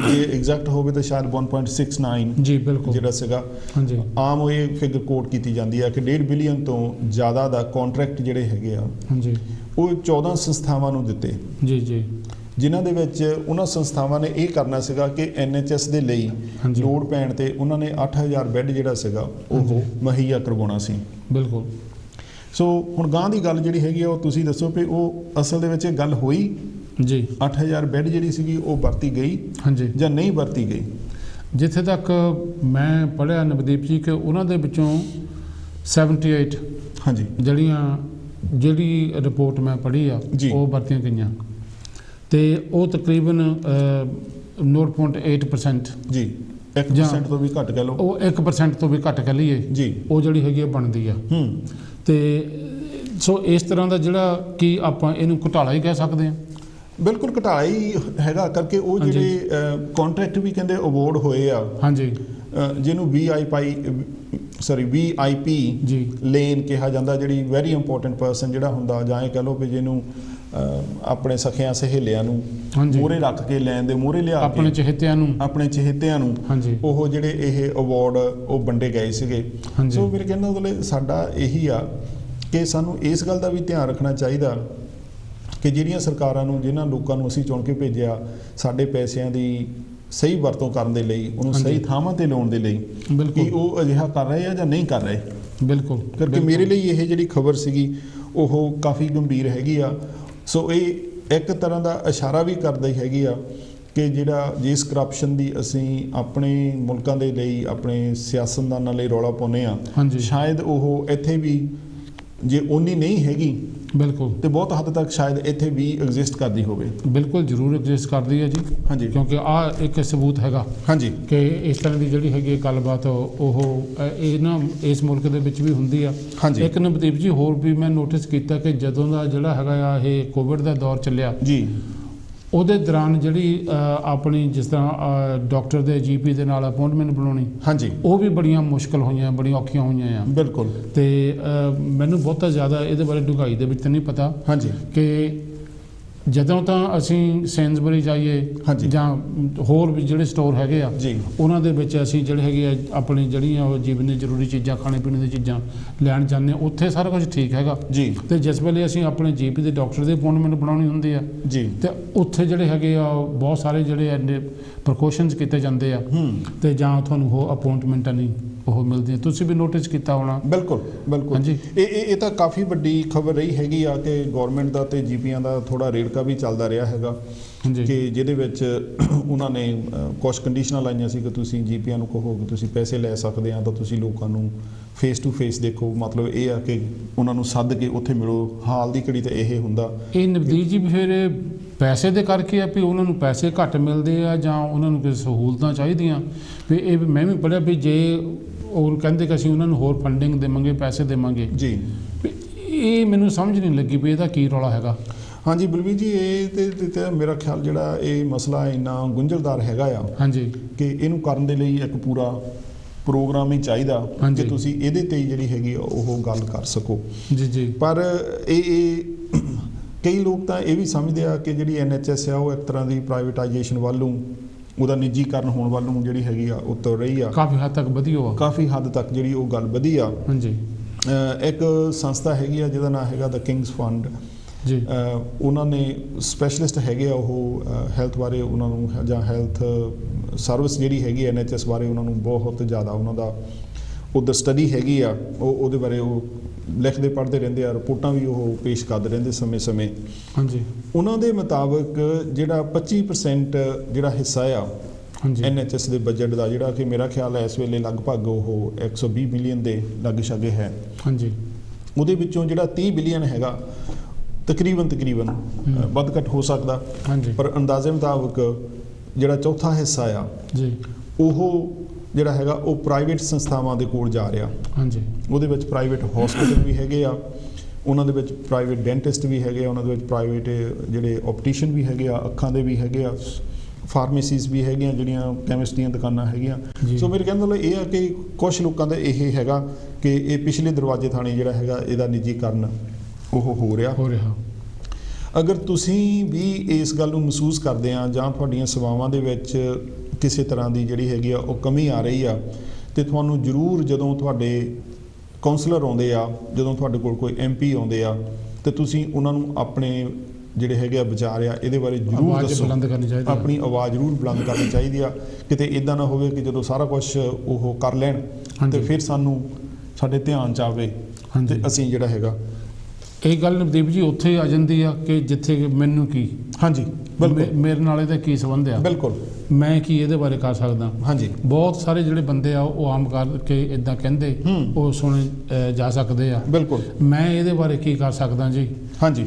ਜੇ ਐਗਜ਼ੈਕਟ ਹੋਵੇ ਤਾਂ ਸ਼ਾਇਦ 1.69 ਜੀ, ਬਿਲਕੁਲ, ਜਿਹੜਾ ਸੀਗਾ, ਹਾਂਜੀ, ਆਮ ਇਹ ਫਿਗਰ ਕੋਟ ਕੀਤੀ ਜਾਂਦੀ ਹੈ ਕਿ 1.5 ਬਿਲੀਅਨ ਤੋਂ ਜ਼ਿਆਦਾ ਦਾ ਕੰਟਰੈਕਟ ਜਿਹੜੇ ਹੈਗੇ ਆ, ਹਾਂਜੀ, ਉਹ 14 ਸੰਸਥਾਵਾਂ ਨੂੰ ਦਿੱਤੇ ਜੀ ਜੀ, ਜਿਨ੍ਹਾਂ ਦੇ ਵਿੱਚ ਉਹਨਾਂ ਸੰਸਥਾਵਾਂ ਨੇ ਇਹ ਕਰਨਾ ਸੀਗਾ ਕਿ NHS ਦੇ ਲਈ ਲੋੜ ਪੈਣ ਤੇ ਉਹਨਾਂ ਨੇ 8000 ਬੈੱਡ ਜਿਹੜਾ ਸੀਗਾ ਉਹ ਮੁਹੱਈਆ ਕਰਵਾਉਣਾ ਸੀ। ਬਿਲਕੁਲ। ਸੋ ਹੁਣ ਗਾਂ ਦੀ ਗੱਲ ਜਿਹੜੀ ਹੈਗੀ ਆ ਉਹ ਤੁਸੀਂ ਦੱਸੋ ਵੀ ਉਹ ਅਸਲ ਦੇ ਵਿੱਚ ਇਹ ਗੱਲ ਹੋਈ ਜੀ, 8000 ਬੈੱਡ ਜਿਹੜੀ ਸੀਗੀ ਉਹ ਵਰਤੀ ਗਈ, ਹਾਂਜੀ, ਜਾਂ ਨਹੀਂ ਵਰਤੀ ਗਈ। ਜਿੱਥੇ ਤੱਕ ਮੈਂ ਪੜ੍ਹਿਆ ਨਵਦੀਪ ਜੀ ਕਿ ਉਹਨਾਂ ਦੇ ਵਿੱਚੋਂ 78 ਹਾਂਜੀ ਜਿਹੜੀ ਰਿਪੋਰਟ ਮੈਂ ਪੜ੍ਹੀ ਆ ਉਹ ਵਰਤੀਆਂ ਗਈਆਂ ਤੇ ਉਹ ਤਕਰੀਬਨ 0.8% ਜੀ 1% ਤੋਂ ਵੀ ਘੱਟ ਕਹਿ ਲਓ, ਉਹ 1% ਤੋਂ ਵੀ ਘੱਟ ਕਹਿ ਲਈਏ ਜੀ, ਉਹ ਜਿਹੜੀ ਹੈਗੀ ਆ ਬਣਦੀ ਆ। ਤੇ ਸੋ ਇਸ ਤਰ੍ਹਾਂ ਦਾ ਜਿਹੜਾ ਕਿ ਆਪਾਂ ਇਹਨੂੰ ਘੁਟਾਲਾ ਹੀ ਕਹਿ ਸਕਦੇ ਹਾਂ। ਬਿਲਕੁਲ ਘੁਟਾਲਾ ਹੀ ਹੈਗਾ, ਕਰਕੇ ਉਹ ਜਿਹੜੇ ਕੰਟਰੈਕਟ ਵੀ ਕਹਿੰਦੇ ਅਵਾਰਡ ਹੋਏ ਆ, ਹਾਂਜੀ, ਜਿਹਨੂੰ VIP ਲੇਨ ਕਿਹਾ ਜਾਂਦਾ, ਜਿਹੜੀ ਵੈਰੀ ਇੰਪੋਰਟੈਂਟ ਪਰਸਨ ਜਿਹੜਾ ਹੁੰਦਾ, ਜਾਂ ਇਹ ਕਹਿ ਲਓ ਵੀ ਜਿਹਨੂੰ ਆਪਣੇ ਸਖਿਆਂ ਸਹੇਲਿਆਂ ਨੂੰ ਮੂਹਰੇ ਰੱਖ ਕੇ ਲੈਣ ਦੇ ਮੂਹਰੇ ਲਿਆ ਆਪਣੇ ਚਹੇਤਿਆਂ ਨੂੰ ਉਹ ਜਿਹੜੇ ਇਹ ਅਵਾਰਡ ਉਹ ਵੰਡੇ ਗਏ ਸੀਗੇ। ਸੋ ਮੇਰੇ ਕਹਿਣ ਦਾ ਮਤਲਬ ਸਾਡਾ ਇਹੀ ਆ ਕਿ ਸਾਨੂੰ ਇਸ ਗੱਲ ਦਾ ਵੀ ਧਿਆਨ ਰੱਖਣਾ ਚਾਹੀਦਾ ਕਿ ਜਿਹੜੀਆਂ ਸਰਕਾਰਾਂ ਨੂੰ, ਜਿਨ੍ਹਾਂ ਲੋਕਾਂ ਨੂੰ ਅਸੀਂ ਚੁਣ ਕੇ ਭੇਜਿਆ ਸਾਡੇ ਪੈਸਿਆਂ ਦੀ ਸਹੀ ਵਰਤੋਂ ਕਰਨ ਦੇ ਲਈ, ਉਹਨੂੰ ਸਹੀ ਥਾਵਾਂ ਤੇ ਲਾਉਣ ਦੇ ਲਈ, ਕਿ ਉਹ ਅਜਿਹਾ ਕਰ ਰਹੇ ਆ ਜਾਂ ਨਹੀਂ ਕਰ ਰਹੇ। ਬਿਲਕੁਲ, ਕਰਕੇ ਮੇਰੇ ਲਈ ਇਹ ਜਿਹੜੀ ਖਬਰ ਸੀਗੀ ਉਹ ਕਾਫੀ ਗੰਭੀਰ ਹੈਗੀ ਆ। ਸੋ ਇਹ ਇੱਕ ਤਰ੍ਹਾਂ ਦਾ ਇਸ਼ਾਰਾ ਵੀ ਕਰਦਾ ਹੀ ਹੈਗੀ ਆ ਕਿ ਜਿਹੜਾ ਜਿਸ ਕਰਪਸ਼ਨ ਦੀ ਅਸੀਂ ਆਪਣੇ ਮੁਲਕਾਂ ਦੇ ਲਈ, ਆਪਣੇ ਸਿਆਸਤਦਾਨਾਂ ਲਈ ਰੌਲਾ ਪਾਉਂਦੇ ਆ, ਸ਼ਾਇਦ ਉਹ ਇੱਥੇ ਵੀ ਜੇ ਓਨੀ ਨਹੀਂ ਹੈਗੀ, ਬਿਲਕੁਲ, ਤੇ ਬਹੁਤ ਹੱਦ ਤੱਕ ਸ਼ਾਇਦ ਇੱਥੇ ਵੀ ਐਗਜ਼ਿਸਟ ਕਰਦੀ ਹੋਵੇ। ਬਿਲਕੁਲ ਜ਼ਰੂਰ ਐਗਜ਼ਿਸਟ ਕਰਦੀ ਹੈ ਜੀ, ਹਾਂਜੀ, ਕਿਉਂਕਿ ਆਹ ਇੱਕ ਸਬੂਤ ਹੈਗਾ, ਹਾਂਜੀ, ਕਿ ਇਸ ਤਰ੍ਹਾਂ ਦੀ ਜਿਹੜੀ ਹੈਗੀ ਗੱਲਬਾਤ ਉਹ ਇਹ ਨਾ ਇਸ ਮੁਲਕ ਦੇ ਵਿੱਚ ਵੀ ਹੁੰਦੀ ਆ। ਇੱਕ ਨਵਦੀਪ ਜੀ ਹੋਰ ਵੀ ਮੈਂ ਨੋਟਿਸ ਕੀਤਾ ਕਿ ਜਦੋਂ ਦਾ ਜਿਹੜਾ ਹੈਗਾ ਆ ਇਹ ਕੋਵਿਡ ਦਾ ਦੌਰ ਚੱਲਿਆ ਜੀ, ਉਹਦੇ ਦੌਰਾਨ ਜਿਹੜੀ ਆਪਣੀ ਜਿਸ ਤਰ੍ਹਾਂ ਡਾਕਟਰ ਦੇ GP ਦੇ ਨਾਲ ਅਪਾਇੰਟਮੈਂਟ ਬਣਾਉਣੀ, ਹਾਂਜੀ, ਉਹ ਵੀ ਬੜੀਆਂ ਮੁਸ਼ਕਲ ਹੋਈਆਂ, ਬੜੀਆਂ ਔਖੀਆਂ ਹੋਈਆਂ ਆ। ਬਿਲਕੁਲ, ਤੇ ਮੈਨੂੰ ਬਹੁਤਾ ਜ਼ਿਆਦਾ ਇਹਦੇ ਬਾਰੇ ਡੂੰਘਾਈ ਦੇ ਵਿੱਚ ਨਹੀਂ ਪਤਾ, ਹਾਂਜੀ, ਕਿ ਜਦੋਂ ਤਾਂ ਅਸੀਂ ਸੈਨਸਬਰੀ ਜਾਈਏ ਜਾਂ ਹੋਰ ਵੀ ਜਿਹੜੇ ਸਟੋਰ ਹੈਗੇ ਆ ਉਹਨਾਂ ਦੇ ਵਿੱਚ ਅਸੀਂ ਜਿਹੜੇ ਹੈਗੇ ਆ ਆਪਣੀ ਜਿਹੜੀਆਂ ਉਹ ਜੀਵਨ ਦੀ ਜ਼ਰੂਰੀ ਚੀਜ਼ਾਂ, ਖਾਣੇ ਪੀਣੇ ਦੀਆਂ ਚੀਜ਼ਾਂ ਲੈਣ ਜਾਂਦੇ ਹਾਂ, ਉੱਥੇ ਸਾਰਾ ਕੁਝ ਠੀਕ ਹੈਗਾ ਜੀ। ਤੇ ਜਿਸ ਵੇਲੇ ਅਸੀਂ ਆਪਣੇ GP ਦੇ ਡਾਕਟਰ ਦੇ ਅਪਾਇੰਟਮੈਂਟ ਬਣਾਉਣੀ ਹੁੰਦੀ ਆ ਜੀ, ਤੇ ਉੱਥੇ ਜਿਹੜੇ ਹੈਗੇ ਆ ਬਹੁਤ ਸਾਰੇ ਜਿਹੜੇ ਪ੍ਰੀਕਾਸ਼ਨਸ ਕੀਤੇ ਜਾਂਦੇ ਆ, ਤੇ ਜਾਂ ਤੁਹਾਨੂੰ ਉਹ ਅਪਾਇੰਟਮੈਂਟਾਂ ਨਹੀਂ ਉਹ ਮਿਲਦੀਆਂ। ਤੁਸੀਂ ਵੀ ਨੋਟਿਸ ਕੀਤਾ ਹੋਣਾ। ਬਿਲਕੁਲ ਬਿਲਕੁਲ, ਹਾਂਜੀ, ਇਹ ਤਾਂ ਕਾਫੀ ਵੱਡੀ ਖਬਰ ਰਹੀ ਹੈਗੀ ਆ ਕਿ ਗੌਰਮੈਂਟ ਦਾ ਤੇ GPਆਂ ਦਾ ਥੋੜਾ ਰੇੜਕਾ ਵੀ ਚੱਲਦਾ ਰਿਹਾ ਹੈਗਾ, ਕਿ ਜਿਹਦੇ ਵਿੱਚ ਉਹਨਾਂ ਨੇ ਕੁਝ ਕੰਡੀਸ਼ਨਾਂ ਲਾਈਆਂ ਸੀ ਕਿ ਤੁਸੀਂ GPਆਂ ਨੂੰ ਕਹੋ ਕਿ ਤੁਸੀਂ ਪੈਸੇ ਲੈ ਸਕਦੇ ਆ ਤਾਂ ਤੁਸੀਂ ਲੋਕਾਂ ਨੂੰ ਫੇਸ ਟੂ ਫੇਸ ਦੇਖੋ। ਮਤਲਬ ਇਹ ਆ ਕਿ ਉਹਨਾਂ ਨੂੰ ਸੱਦ ਕੇ ਉੱਥੇ ਮਿਲੋ। ਹਾਲ ਦੀ ਘੜੀ ਤਾਂ ਇਹ ਹੁੰਦਾ। ਇਹ ਨਵਦੀਪ ਜੀ ਫਿਰ ਪੈਸੇ ਦੇ ਕਰਕੇ ਆ ਵੀ ਉਹਨਾਂ ਨੂੰ ਪੈਸੇ ਘੱਟ ਮਿਲਦੇ ਆ ਜਾਂ ਉਹਨਾਂ ਨੂੰ ਕਿਸੇ ਸਹੂਲਤਾਂ ਚਾਹੀਦੀਆਂ? ਵੀ ਇਹ ਮੈਂ ਵੀ ਪੜ੍ਹਿਆ ਵੀ ਜੇ ਉਹ ਕਹਿੰਦੇ ਕਿ ਅਸੀਂ ਉਹਨਾਂ ਨੂੰ ਹੋਰ ਫੰਡਿੰਗ ਦੇਵਾਂਗੇ, ਪੈਸੇ ਦੇਵਾਂਗੇ ਜੀ, ਇਹ ਮੈਨੂੰ ਸਮਝ ਨਹੀਂ ਲੱਗੀ ਵੀ ਇਹਦਾ ਕੀ ਰੌਲਾ ਹੈਗਾ। ਹਾਂਜੀ ਬਲਵੀਰ ਜੀ, ਇਹ ਤੇ ਮੇਰਾ ਖਿਆਲ ਜਿਹੜਾ ਇਹ ਮਸਲਾ ਇੰਨਾ ਗੁੰਝਲਦਾਰ ਹੈਗਾ ਆ, ਹਾਂਜੀ, ਕਿ ਇਹਨੂੰ ਕਰਨ ਦੇ ਲਈ ਇੱਕ ਪੂਰਾ ਪ੍ਰੋਗਰਾਮ ਹੀ ਚਾਹੀਦਾ ਕਿ ਤੁਸੀਂ ਇਹਦੇ ਤੇ ਜਿਹੜੀ ਹੈਗੀ ਉਹ ਗੱਲ ਕਰ ਸਕੋ ਜੀ ਜੀ। ਪਰ ਇਹ ਕਈ ਲੋਕ ਤਾਂ ਇਹ ਵੀ ਸਮਝਦੇ ਆ ਕਿ ਜਿਹੜੀ NHS ਆ ਉਹ ਇੱਕ ਤਰ੍ਹਾਂ ਦੀ ਪ੍ਰਾਈਵੇਟਾਈਜੇਸ਼ਨ ਵੱਲੋਂ, ਉਹਦਾ ਨਿੱਜੀਕਰਨ ਹੋਣ ਵੱਲੋਂ ਜਿਹੜੀ ਹੈਗੀ ਆ ਉਹ ਤੁਰ ਰਹੀ ਆ। ਕਾਫੀ ਹੱਦ ਤੱਕ ਜਿਹੜੀ ਉਹ ਗੱਲ ਵਧੀ ਆ। ਹਾਂਜੀ, ਇੱਕ ਸੰਸਥਾ ਹੈਗੀ ਆ ਜਿਹਦਾ ਨਾਮ ਹੈਗਾ ਦ ਕਿੰਗਸ ਫੰਡ ਜੀ। ਉਹਨਾਂ ਨੇ ਸਪੈਸ਼ਲਿਸਟ ਹੈਗੇ ਆ, ਉਹ ਹੈਲਥ ਬਾਰੇ ਉਹਨਾਂ ਨੂੰ ਜਾਂ ਹੈਲਥ ਸਰਵਿਸ ਜਿਹੜੀ ਹੈਗੀ NHS ਬਾਰੇ ਉਹਨਾਂ ਨੂੰ ਬਹੁਤ ਜ਼ਿਆਦਾ ਉਹਨਾਂ ਦਾ ਉੱਧਰ ਸਟੱਡੀ ਹੈਗੀ ਆ। ਉਹਦੇ ਬਾਰੇ ਉਹ ਲਿਖਦੇ ਪੜ੍ਹਦੇ ਰਹਿੰਦੇ ਆ, ਰਿਪੋਰਟਾਂ ਵੀ ਉਹ ਪੇਸ਼ ਕਰਦੇ ਰਹਿੰਦੇ ਸਮੇਂ-ਸਮੇਂ। ਹਾਂਜੀ, ਉਹਨਾਂ ਦੇ ਮੁਤਾਬਕ ਜਿਹੜਾ 25% ਜਿਹੜਾ ਹਿੱਸਾ ਆ NHS ਦੇ ਬਜਟ ਦਾ, ਜਿਹੜਾ ਕਿ ਮੇਰਾ ਖਿਆਲ ਹੈ ਇਸ ਵੇਲੇ ਲਗਭਗ ਉਹ 120 ਮਿਲੀਅਨ ਦੇ ਲਾਗੇ ਛਾਗੇ ਹੈ। ਹਾਂਜੀ, ਉਹਦੇ ਵਿੱਚੋਂ ਜਿਹੜਾ 30 ਬਿਲੀਅਨ ਹੈਗਾ ਤਕਰੀਬਨ ਵੱਧ ਘੱਟ ਹੋ ਸਕਦਾ, ਪਰ ਅੰਦਾਜ਼ੇ ਮੁਤਾਬਕ ਜਿਹੜਾ ਚੌਥਾ ਹਿੱਸਾ ਆ ਜੀ, ਉਹ ਜਿਹੜਾ ਹੈਗਾ ਉਹ ਪ੍ਰਾਈਵੇਟ ਸੰਸਥਾਵਾਂ ਦੇ ਕੋਲ ਜਾ ਰਿਹਾ। ਹਾਂਜੀ, ਉਹਦੇ ਵਿੱਚ ਪ੍ਰਾਈਵੇਟ ਹਸਪੀਟਲ ਵੀ ਹੈਗੇ ਆ, ਉਹਨਾਂ ਦੇ ਵਿੱਚ ਪ੍ਰਾਈਵੇਟ ਡੈਂਟਿਸਟ ਵੀ ਹੈਗੇ ਆ, ਉਹਨਾਂ ਦੇ ਵਿੱਚ ਪ੍ਰਾਈਵੇਟ ਜਿਹੜੇ ਆਪਟੀਸ਼ਨ ਵੀ ਹੈਗੇ ਆ, ਅੱਖਾਂ ਦੇ ਵੀ ਹੈਗੇ ਆ, ਫਾਰਮੇਸੀਜ਼ ਵੀ ਹੈਗੀਆਂ, ਜਿਹੜੀਆਂ ਕੈਮਿਸਟ ਦੀਆਂ ਦੁਕਾਨਾਂ ਹੈਗੀਆਂ। ਸੋ ਮੇਰੇ ਕਹਿਣ ਦਾ ਮਤਲਬ ਇਹ ਆ ਕਿ ਕੁਛ ਲੋਕਾਂ ਦਾ ਇਹ ਹੈਗਾ ਕਿ ਇਹ ਪਿਛਲੇ ਦਰਵਾਜ਼ੇ ਥਾਣੀ ਜਿਹੜਾ ਹੈਗਾ ਇਹਦਾ ਨਿੱਜੀਕਰਨ ਉਹ ਹੋ ਰਿਹਾ। ਅਗਰ ਤੁਸੀਂ ਵੀ ਇਸ ਗੱਲ ਨੂੰ ਮਹਿਸੂਸ ਕਰਦੇ ਆ ਜਾਂ ਤੁਹਾਡੀਆਂ ਸੇਵਾਵਾਂ ਦੇ ਵਿੱਚ ਕਿਸੇ ਤਰ੍ਹਾਂ ਦੀ ਜਿਹੜੀ ਹੈਗੀ ਆ ਉਹ ਕਮੀ ਆ ਰਹੀ ਆ, ਤੇ ਤੁਹਾਨੂੰ ਜ਼ਰੂਰ ਜਦੋਂ ਤੁਹਾਡੇ ਕਾਉਂਸਲਰ ਆਉਂਦੇ ਆ, ਜਦੋਂ ਤੁਹਾਡੇ ਕੋਲ ਕੋਈ MP ਆਉਂਦੇ ਆ, ਤੇ ਤੁਸੀਂ ਉਹਨਾਂ ਨੂੰ ਆਪਣੇ ਜਿਹੜੇ ਹੈਗੇ ਆ ਵਿਚਾਰ ਆ ਇਹਦੇ ਬਾਰੇ ਜ਼ਰੂਰ ਦੱਸੋ, ਆਪਣੀ ਆਵਾਜ਼ ਜ਼ਰੂਰ ਬੁਲੰਦ ਕਰਨੀ ਚਾਹੀਦੀ ਆ। ਕਿਤੇ ਇੱਦਾਂ ਨਾ ਹੋਵੇ ਕਿ ਜਦੋਂ ਸਾਰਾ ਕੁਝ ਉਹ ਕਰ ਲੈਣ ਤੇ ਫਿਰ ਸਾਨੂੰ ਸਾਡੇ ਧਿਆਨ 'ਚ ਆਵੇ ਤੇ ਅਸੀਂ ਜਿਹੜਾ ਹੈਗਾ ਇਹ ਗੱਲ ਨਵਦੀਪ ਜੀ ਉੱਥੇ ਆ ਜਾਂਦੀ ਆ ਕਿ ਜਿੱਥੇ ਮੈਨੂੰ ਕੀ, ਹਾਂਜੀ ਬਿਲਕੁਲ, ਮੇਰੇ ਨਾਲ ਇਹਦਾ ਕੀ ਸੰਬੰਧ ਆ, ਬਿਲਕੁਲ ਮੈਂ ਕੀ ਇਹਦੇ ਬਾਰੇ ਕਰ ਸਕਦਾ। ਹਾਂਜੀ, ਬਹੁਤ ਸਾਰੇ ਜਿਹੜੇ ਬੰਦੇ ਆ ਉਹ ਆਮ ਕਰਕੇ ਇਦਾਂ ਕਹਿੰਦੇ, ਉਹ ਸੁਣੇ ਜਾ ਸਕਦੇ ਆ। ਬਿਲਕੁਲ, ਮੈਂ ਇਹਦੇ ਬਾਰੇ ਕੀ ਕਰ ਸਕਦਾ ਜੀ, ਹਾਂਜੀ,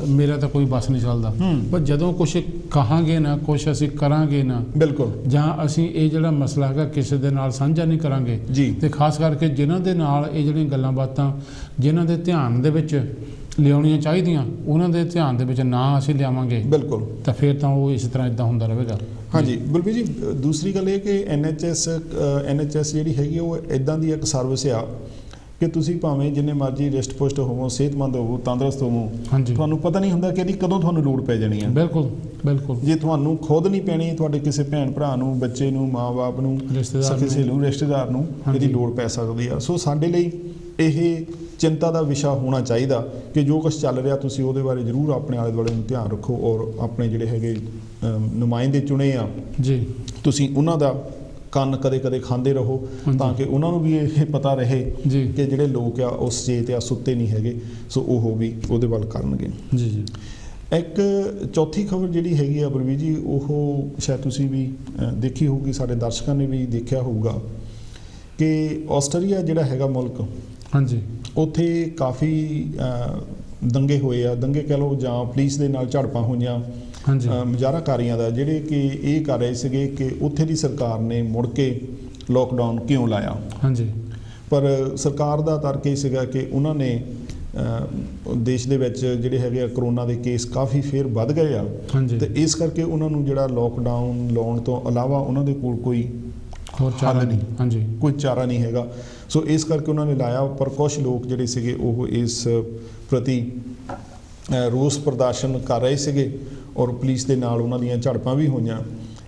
ਮੇਰਾ ਤਾਂ ਕੋਈ ਬਸ ਨਹੀਂ ਚੱਲਦਾ। ਪਰ ਜਦੋਂ ਕੁਝ ਕਹਾਂਗੇ ਨਾ, ਕੁਝ ਅਸੀਂ ਕਰਾਂਗੇ ਨਾ, ਬਿਲਕੁਲ, ਜਾਂ ਅਸੀਂ ਇਹ ਜਿਹੜਾ ਮਸਲਾ ਹੈਗਾ ਕਿਸੇ ਦੇ ਨਾਲ ਸਾਂਝਾ ਨਹੀਂ ਕਰਾਂਗੇ ਜੀ, ਤੇ ਖਾਸ ਕਰਕੇ ਜਿਨ੍ਹਾਂ ਦੇ ਨਾਲ ਇਹ ਜਿਹੜੀਆਂ ਗੱਲਾਂ ਬਾਤਾਂ ਜਿਨ੍ਹਾਂ ਦੇ ਧਿਆਨ ਦੇ ਵਿੱਚ ਲਿਆਉਣੀਆਂ ਚਾਹੀਦੀਆਂ, ਉਹਨਾਂ ਦੇ ਧਿਆਨ ਦੇ ਵਿੱਚ ਨਾ ਅਸੀਂ ਲਿਆਵਾਂਗੇ, ਬਿਲਕੁਲ, ਤਾਂ ਫਿਰ ਤਾਂ ਉਹ ਇਸ ਤਰ੍ਹਾਂ ਇਦਾਂ ਹੁੰਦਾ ਰਹੇਗਾ। ਹਾਂਜੀ ਬਲਬੀਰ ਜੀ, ਦੂਸਰੀ ਗੱਲ ਇਹ ਕਿ NHS ਜਿਹੜੀ ਹੈਗੀ ਉਹ ਇਦਾਂ ਦੀ ਇੱਕ ਸਰਵਿਸ ਆ ਕਿ ਤੁਸੀਂ ਭਾਵੇਂ ਜਿੰਨੇ ਮਰਜ਼ੀ ਰਿਸਟ ਪੁਸ਼ਟ ਹੋਵੋ, ਸਿਹਤਮੰਦ ਹੋਵੋ, ਤੰਦਰੁਸਤ ਹੋਵੋ, ਤੁਹਾਨੂੰ ਪਤਾ ਨਹੀਂ ਹੁੰਦਾ ਕਿ ਇਹਦੀ ਕਦੋਂ ਤੁਹਾਨੂੰ ਲੋੜ ਪੈ ਜਾਣੀ ਹੈ। ਬਿਲਕੁਲ, ਬਿਲਕੁਲ, ਜੇ ਤੁਹਾਨੂੰ ਖੁਦ ਨਹੀਂ ਪੈਣੀ, ਤੁਹਾਡੇ ਕਿਸੇ ਭੈਣ ਭਰਾ ਨੂੰ, ਬੱਚੇ ਨੂੰ, ਮਾਂ-ਬਾਪ ਨੂੰ, ਸਕੇ ਸਹੇਲੀ, ਰਿਸ਼ਤੇਦਾਰ ਨੂੰ ਇਹਦੀ ਲੋੜ ਪੈ ਸਕਦੀ ਆ। ਸੋ ਸਾਡੇ ਲਈ ਇਹ ਚਿੰਤਾ ਦਾ ਵਿਸ਼ਾ ਹੋਣਾ ਚਾਹੀਦਾ ਕਿ ਜੋ ਕੁਝ ਚੱਲ ਰਿਹਾ ਤੁਸੀਂ ਉਹਦੇ ਬਾਰੇ ਜ਼ਰੂਰ ਆਪਣੇ ਆਲੇ ਦੁਆਲੇ ਨੂੰ ਧਿਆਨ ਰੱਖੋ, ਔਰ ਆਪਣੇ ਜਿਹੜੇ ਹੈਗੇ ਨੁਮਾਇੰਦੇ ਚੁਣੇ ਆ ਜੀ, ਤੁਸੀਂ ਉਹਨਾਂ ਦਾ ਕੰਨ ਕਦੇ ਕਦੇ ਖਾਂਦੇ ਰਹੋ, ਤਾਂ ਕਿ ਉਹਨਾਂ ਨੂੰ ਵੀ ਇਹ ਪਤਾ ਰਹੇ ਕਿ ਜਿਹੜੇ ਲੋਕ ਆ ਉਹ ਸੁਚੇਤ ਆ, ਸੁੱਤੇ ਨਹੀਂ ਹੈਗੇ, ਸੋ ਉਹ ਵੀ ਉਹਦੇ ਵੱਲ ਕਰਨਗੇ ਜੀ। ਜੀ ਇੱਕ ਚੌਥੀ ਖਬਰ ਜਿਹੜੀ ਹੈਗੀ ਆ ਬਲਬੀਰ ਜੀ, ਉਹ ਸ਼ਾਇਦ ਤੁਸੀਂ ਵੀ ਦੇਖੀ ਹੋਊਗੀ, ਸਾਡੇ ਦਰਸ਼ਕਾਂ ਨੇ ਵੀ ਦੇਖਿਆ ਹੋਊਗਾ ਕਿ ਆਸਟ੍ਰੇਲੀਆ ਜਿਹੜਾ ਹੈਗਾ ਮੁਲਕ, ਹਾਂਜੀ, ਉੱਥੇ ਕਾਫੀ ਦੰਗੇ ਹੋਏ ਆ, ਦੰਗੇ ਕਹਿ ਲਓ ਜਾਂ ਪੁਲਿਸ ਦੇ ਨਾਲ ਝੜਪਾਂ ਹੋਈਆਂ, ਮੁਜ਼ਾਹਰਾਕਾਰੀਆਂ ਦਾ, ਜਿਹੜੇ ਕਿ ਇਹ ਕਰ ਰਹੇ ਸੀਗੇ ਕਿ ਉੱਥੇ ਦੀ ਸਰਕਾਰ ਨੇ ਮੁੜ ਕੇ ਲੋਕਡਾਊਨ ਕਿਉਂ ਲਾਇਆ। ਹਾਂਜੀ, ਪਰ ਸਰਕਾਰ ਦਾ ਤਰਕ ਇਹ ਸੀਗਾ ਕਿ ਉਹਨਾਂ ਨੇ ਦੇਸ਼ ਦੇ ਵਿੱਚ ਜਿਹੜੇ ਹੈਗੇ ਆ ਕਰੋਨਾ ਦੇ ਕੇਸ ਕਾਫੀ ਫੇਰ ਵੱਧ ਗਏ ਆ, ਤੇ ਇਸ ਕਰਕੇ ਉਹਨਾਂ ਨੂੰ ਜਿਹੜਾ ਲੋਕਡਾਊਨ ਲਾਉਣ ਤੋਂ ਇਲਾਵਾ ਉਹਨਾਂ ਦੇ ਕੋਲ ਕੋਈ ਹੋਰ ਚਾਰਾ ਨਹੀਂ, ਹਾਂਜੀ, ਕੋਈ ਚਾਰਾ ਨਹੀਂ ਹੈਗਾ। ਸੋ ਇਸ ਕਰਕੇ ਉਹਨਾਂ ਨੇ ਲਾਇਆ, ਪਰ ਕੁਛ ਲੋਕ ਜਿਹੜੇ ਸੀਗੇ ਉਹ ਇਸ ਪ੍ਰਤੀ ਰੋਸ ਪ੍ਰਦਰਸ਼ਨ ਕਰ ਰਹੇ ਸੀਗੇ, ਔਰ ਪੁਲਿਸ ਦੇ ਨਾਲ ਉਹਨਾਂ ਦੀਆਂ ਝੜਪਾਂ ਵੀ ਹੋਈਆਂ।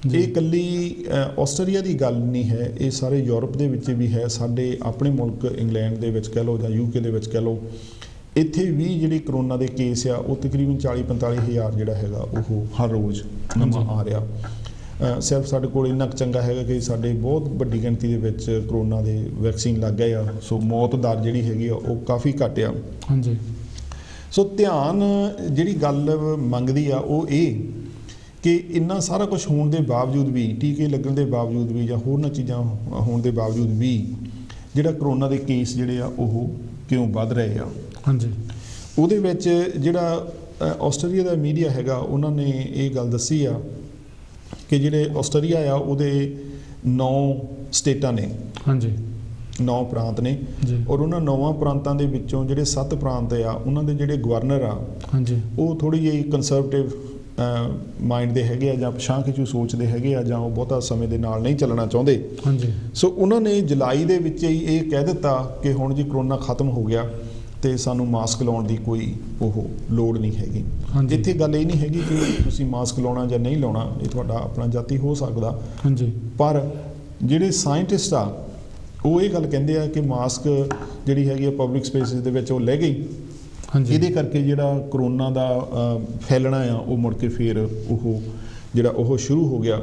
ਇਹ ਇਕੱਲੀ ਆਸਟ੍ਰੇਲੀਆ ਦੀ ਗੱਲ ਨਹੀਂ ਹੈ, ਇਹ ਸਾਰੇ ਯੂਰਪ ਦੇ ਵਿੱਚ ਵੀ ਹੈ, ਸਾਡੇ ਆਪਣੇ ਮੁਲਕ ਇੰਗਲੈਂਡ ਦੇ ਵਿੱਚ ਕਹਿ ਲਓ ਜਾਂ UK ਦੇ ਵਿੱਚ ਕਹਿ ਲਓ, ਇੱਥੇ ਵੀ ਜਿਹੜੀ ਕਰੋਨਾ ਦੇ ਕੇਸ ਆ ਉਹ ਤਕਰੀਬਨ 40-45 ਹਜ਼ਾਰ ਜਿਹੜਾ ਹੈਗਾ ਉਹ ਹਰ ਰੋਜ਼ ਨਵਾਂ ਆ ਰਿਹਾ। ਸਿਰਫ ਸਾਡੇ ਕੋਲ ਇੰਨਾ ਕੁ ਚੰਗਾ ਹੈਗਾ ਕਿ ਸਾਡੇ ਬਹੁਤ ਵੱਡੀ ਗਿਣਤੀ ਦੇ ਵਿੱਚ ਕਰੋਨਾ ਦੇ ਵੈਕਸੀਨ ਲੱਗ ਗਏ ਆ, ਸੋ ਮੌਤ ਦਰ ਜਿਹੜੀ ਹੈਗੀ ਆ ਉਹ ਕਾਫੀ ਘੱਟ ਆ। ਹਾਂਜੀ, ਸੋ ਧਿਆਨ ਜਿਹੜੀ ਗੱਲ ਮੰਗਦੀ ਆ ਉਹ ਇਹ ਕਿ ਇੰਨਾ ਸਾਰਾ ਕੁਝ ਹੋਣ ਦੇ ਬਾਵਜੂਦ ਵੀ, ਟੀਕੇ ਲੱਗਣ ਦੇ ਬਾਵਜੂਦ ਵੀ, ਜਾਂ ਹੋਰਨਾਂ ਚੀਜ਼ਾਂ ਹੋਣ ਦੇ ਬਾਵਜੂਦ ਵੀ ਜਿਹੜਾ ਕਰੋਨਾ ਦੇ ਕੇਸ ਜਿਹੜੇ ਆ ਉਹ ਕਿਉਂ ਵੱਧ ਰਹੇ ਆ। ਹਾਂਜੀ, ਉਹਦੇ ਵਿੱਚ ਜਿਹੜਾ ਆਸਟ੍ਰੇਲੀਆ ਦਾ ਮੀਡੀਆ ਹੈਗਾ ਉਹਨਾਂ ਨੇ ਇਹ ਗੱਲ ਦੱਸੀ ਆ ਕਿ ਜਿਹੜੇ ਆਸਟ੍ਰੇਲੀਆ ਆ ਉਹਦੇ 9 ਸਟੇਟਾਂ ਨੇ, ਹਾਂਜੀ, 9 ਪ੍ਰਾਂਤ ਨੇ, ਔਰ ਉਹਨਾਂ 9 ਪ੍ਰਾਂਤਾਂ ਦੇ ਵਿੱਚੋਂ ਜਿਹੜੇ 7 ਪ੍ਰਾਂਤ ਆ ਉਹਨਾਂ ਦੇ ਜਿਹੜੇ ਗਵਰਨਰ ਆ, ਹਾਂਜੀ, ਉਹ ਥੋੜੀ ਜਿਹੀ ਕੰਸਰਵੇਟਿਵ ਮਾਈਂਡ ਦੇ ਹੈਗੇ ਆ, ਜਾਂ ਪਛਾਂ ਖਿੱਚੂ ਸੋਚਦੇ ਹੈਗੇ ਆ, ਜਾਂ ਉਹ ਬਹੁਤਾ ਸਮੇਂ ਦੇ ਨਾਲ ਨਹੀਂ ਚੱਲਣਾ ਚਾਹੁੰਦੇ। ਹਾਂਜੀ, ਸੋ ਉਹਨਾਂ ਨੇ ਜੁਲਾਈ ਦੇ ਵਿੱਚ ਹੀ ਇਹ ਕਹਿ ਦਿੱਤਾ ਕਿ ਹੁਣ ਜੀ ਕਰੋਨਾ ਖਤਮ ਹੋ ਗਿਆ ਤੇ ਸਾਨੂੰ ਮਾਸਕ ਲਾਉਣ ਦੀ ਕੋਈ ਉਹ ਲੋੜ ਨਹੀਂ ਹੈਗੀ। ਇੱਥੇ ਗੱਲ ਇਹ ਨਹੀਂ ਹੈਗੀ ਕਿ ਤੁਸੀਂ ਮਾਸਕ ਲਾਉਣਾ ਜਾਂ ਨਹੀਂ ਲਾਉਣਾ, ਇਹ ਤੁਹਾਡਾ ਆਪਣਾ ਜਾਤੀ ਹੋ ਸਕਦਾ। ਹਾਂਜੀ, ਪਰ ਜਿਹੜੇ ਸਾਇੰਟਿਸਟ ਆ ਉਹ ਇਹ ਗੱਲ ਕਹਿੰਦੇ ਆ ਕਿ ਮਾਸਕ ਜਿਹੜੀ ਹੈਗੀ ਆ ਪਬਲਿਕ ਸਪੇਸਿਸ ਦੇ ਵਿੱਚ ਉਹ ਲੈ ਗਈ, ਇਹਦੇ ਕਰਕੇ ਜਿਹੜਾ ਕਰੋਨਾ ਦਾ ਫੈਲਣਾ ਆ ਉਹ ਮੁੜ ਕੇ ਫਿਰ ਉਹ ਜਿਹੜਾ ਉਹ ਸ਼ੁਰੂ ਹੋ ਗਿਆ।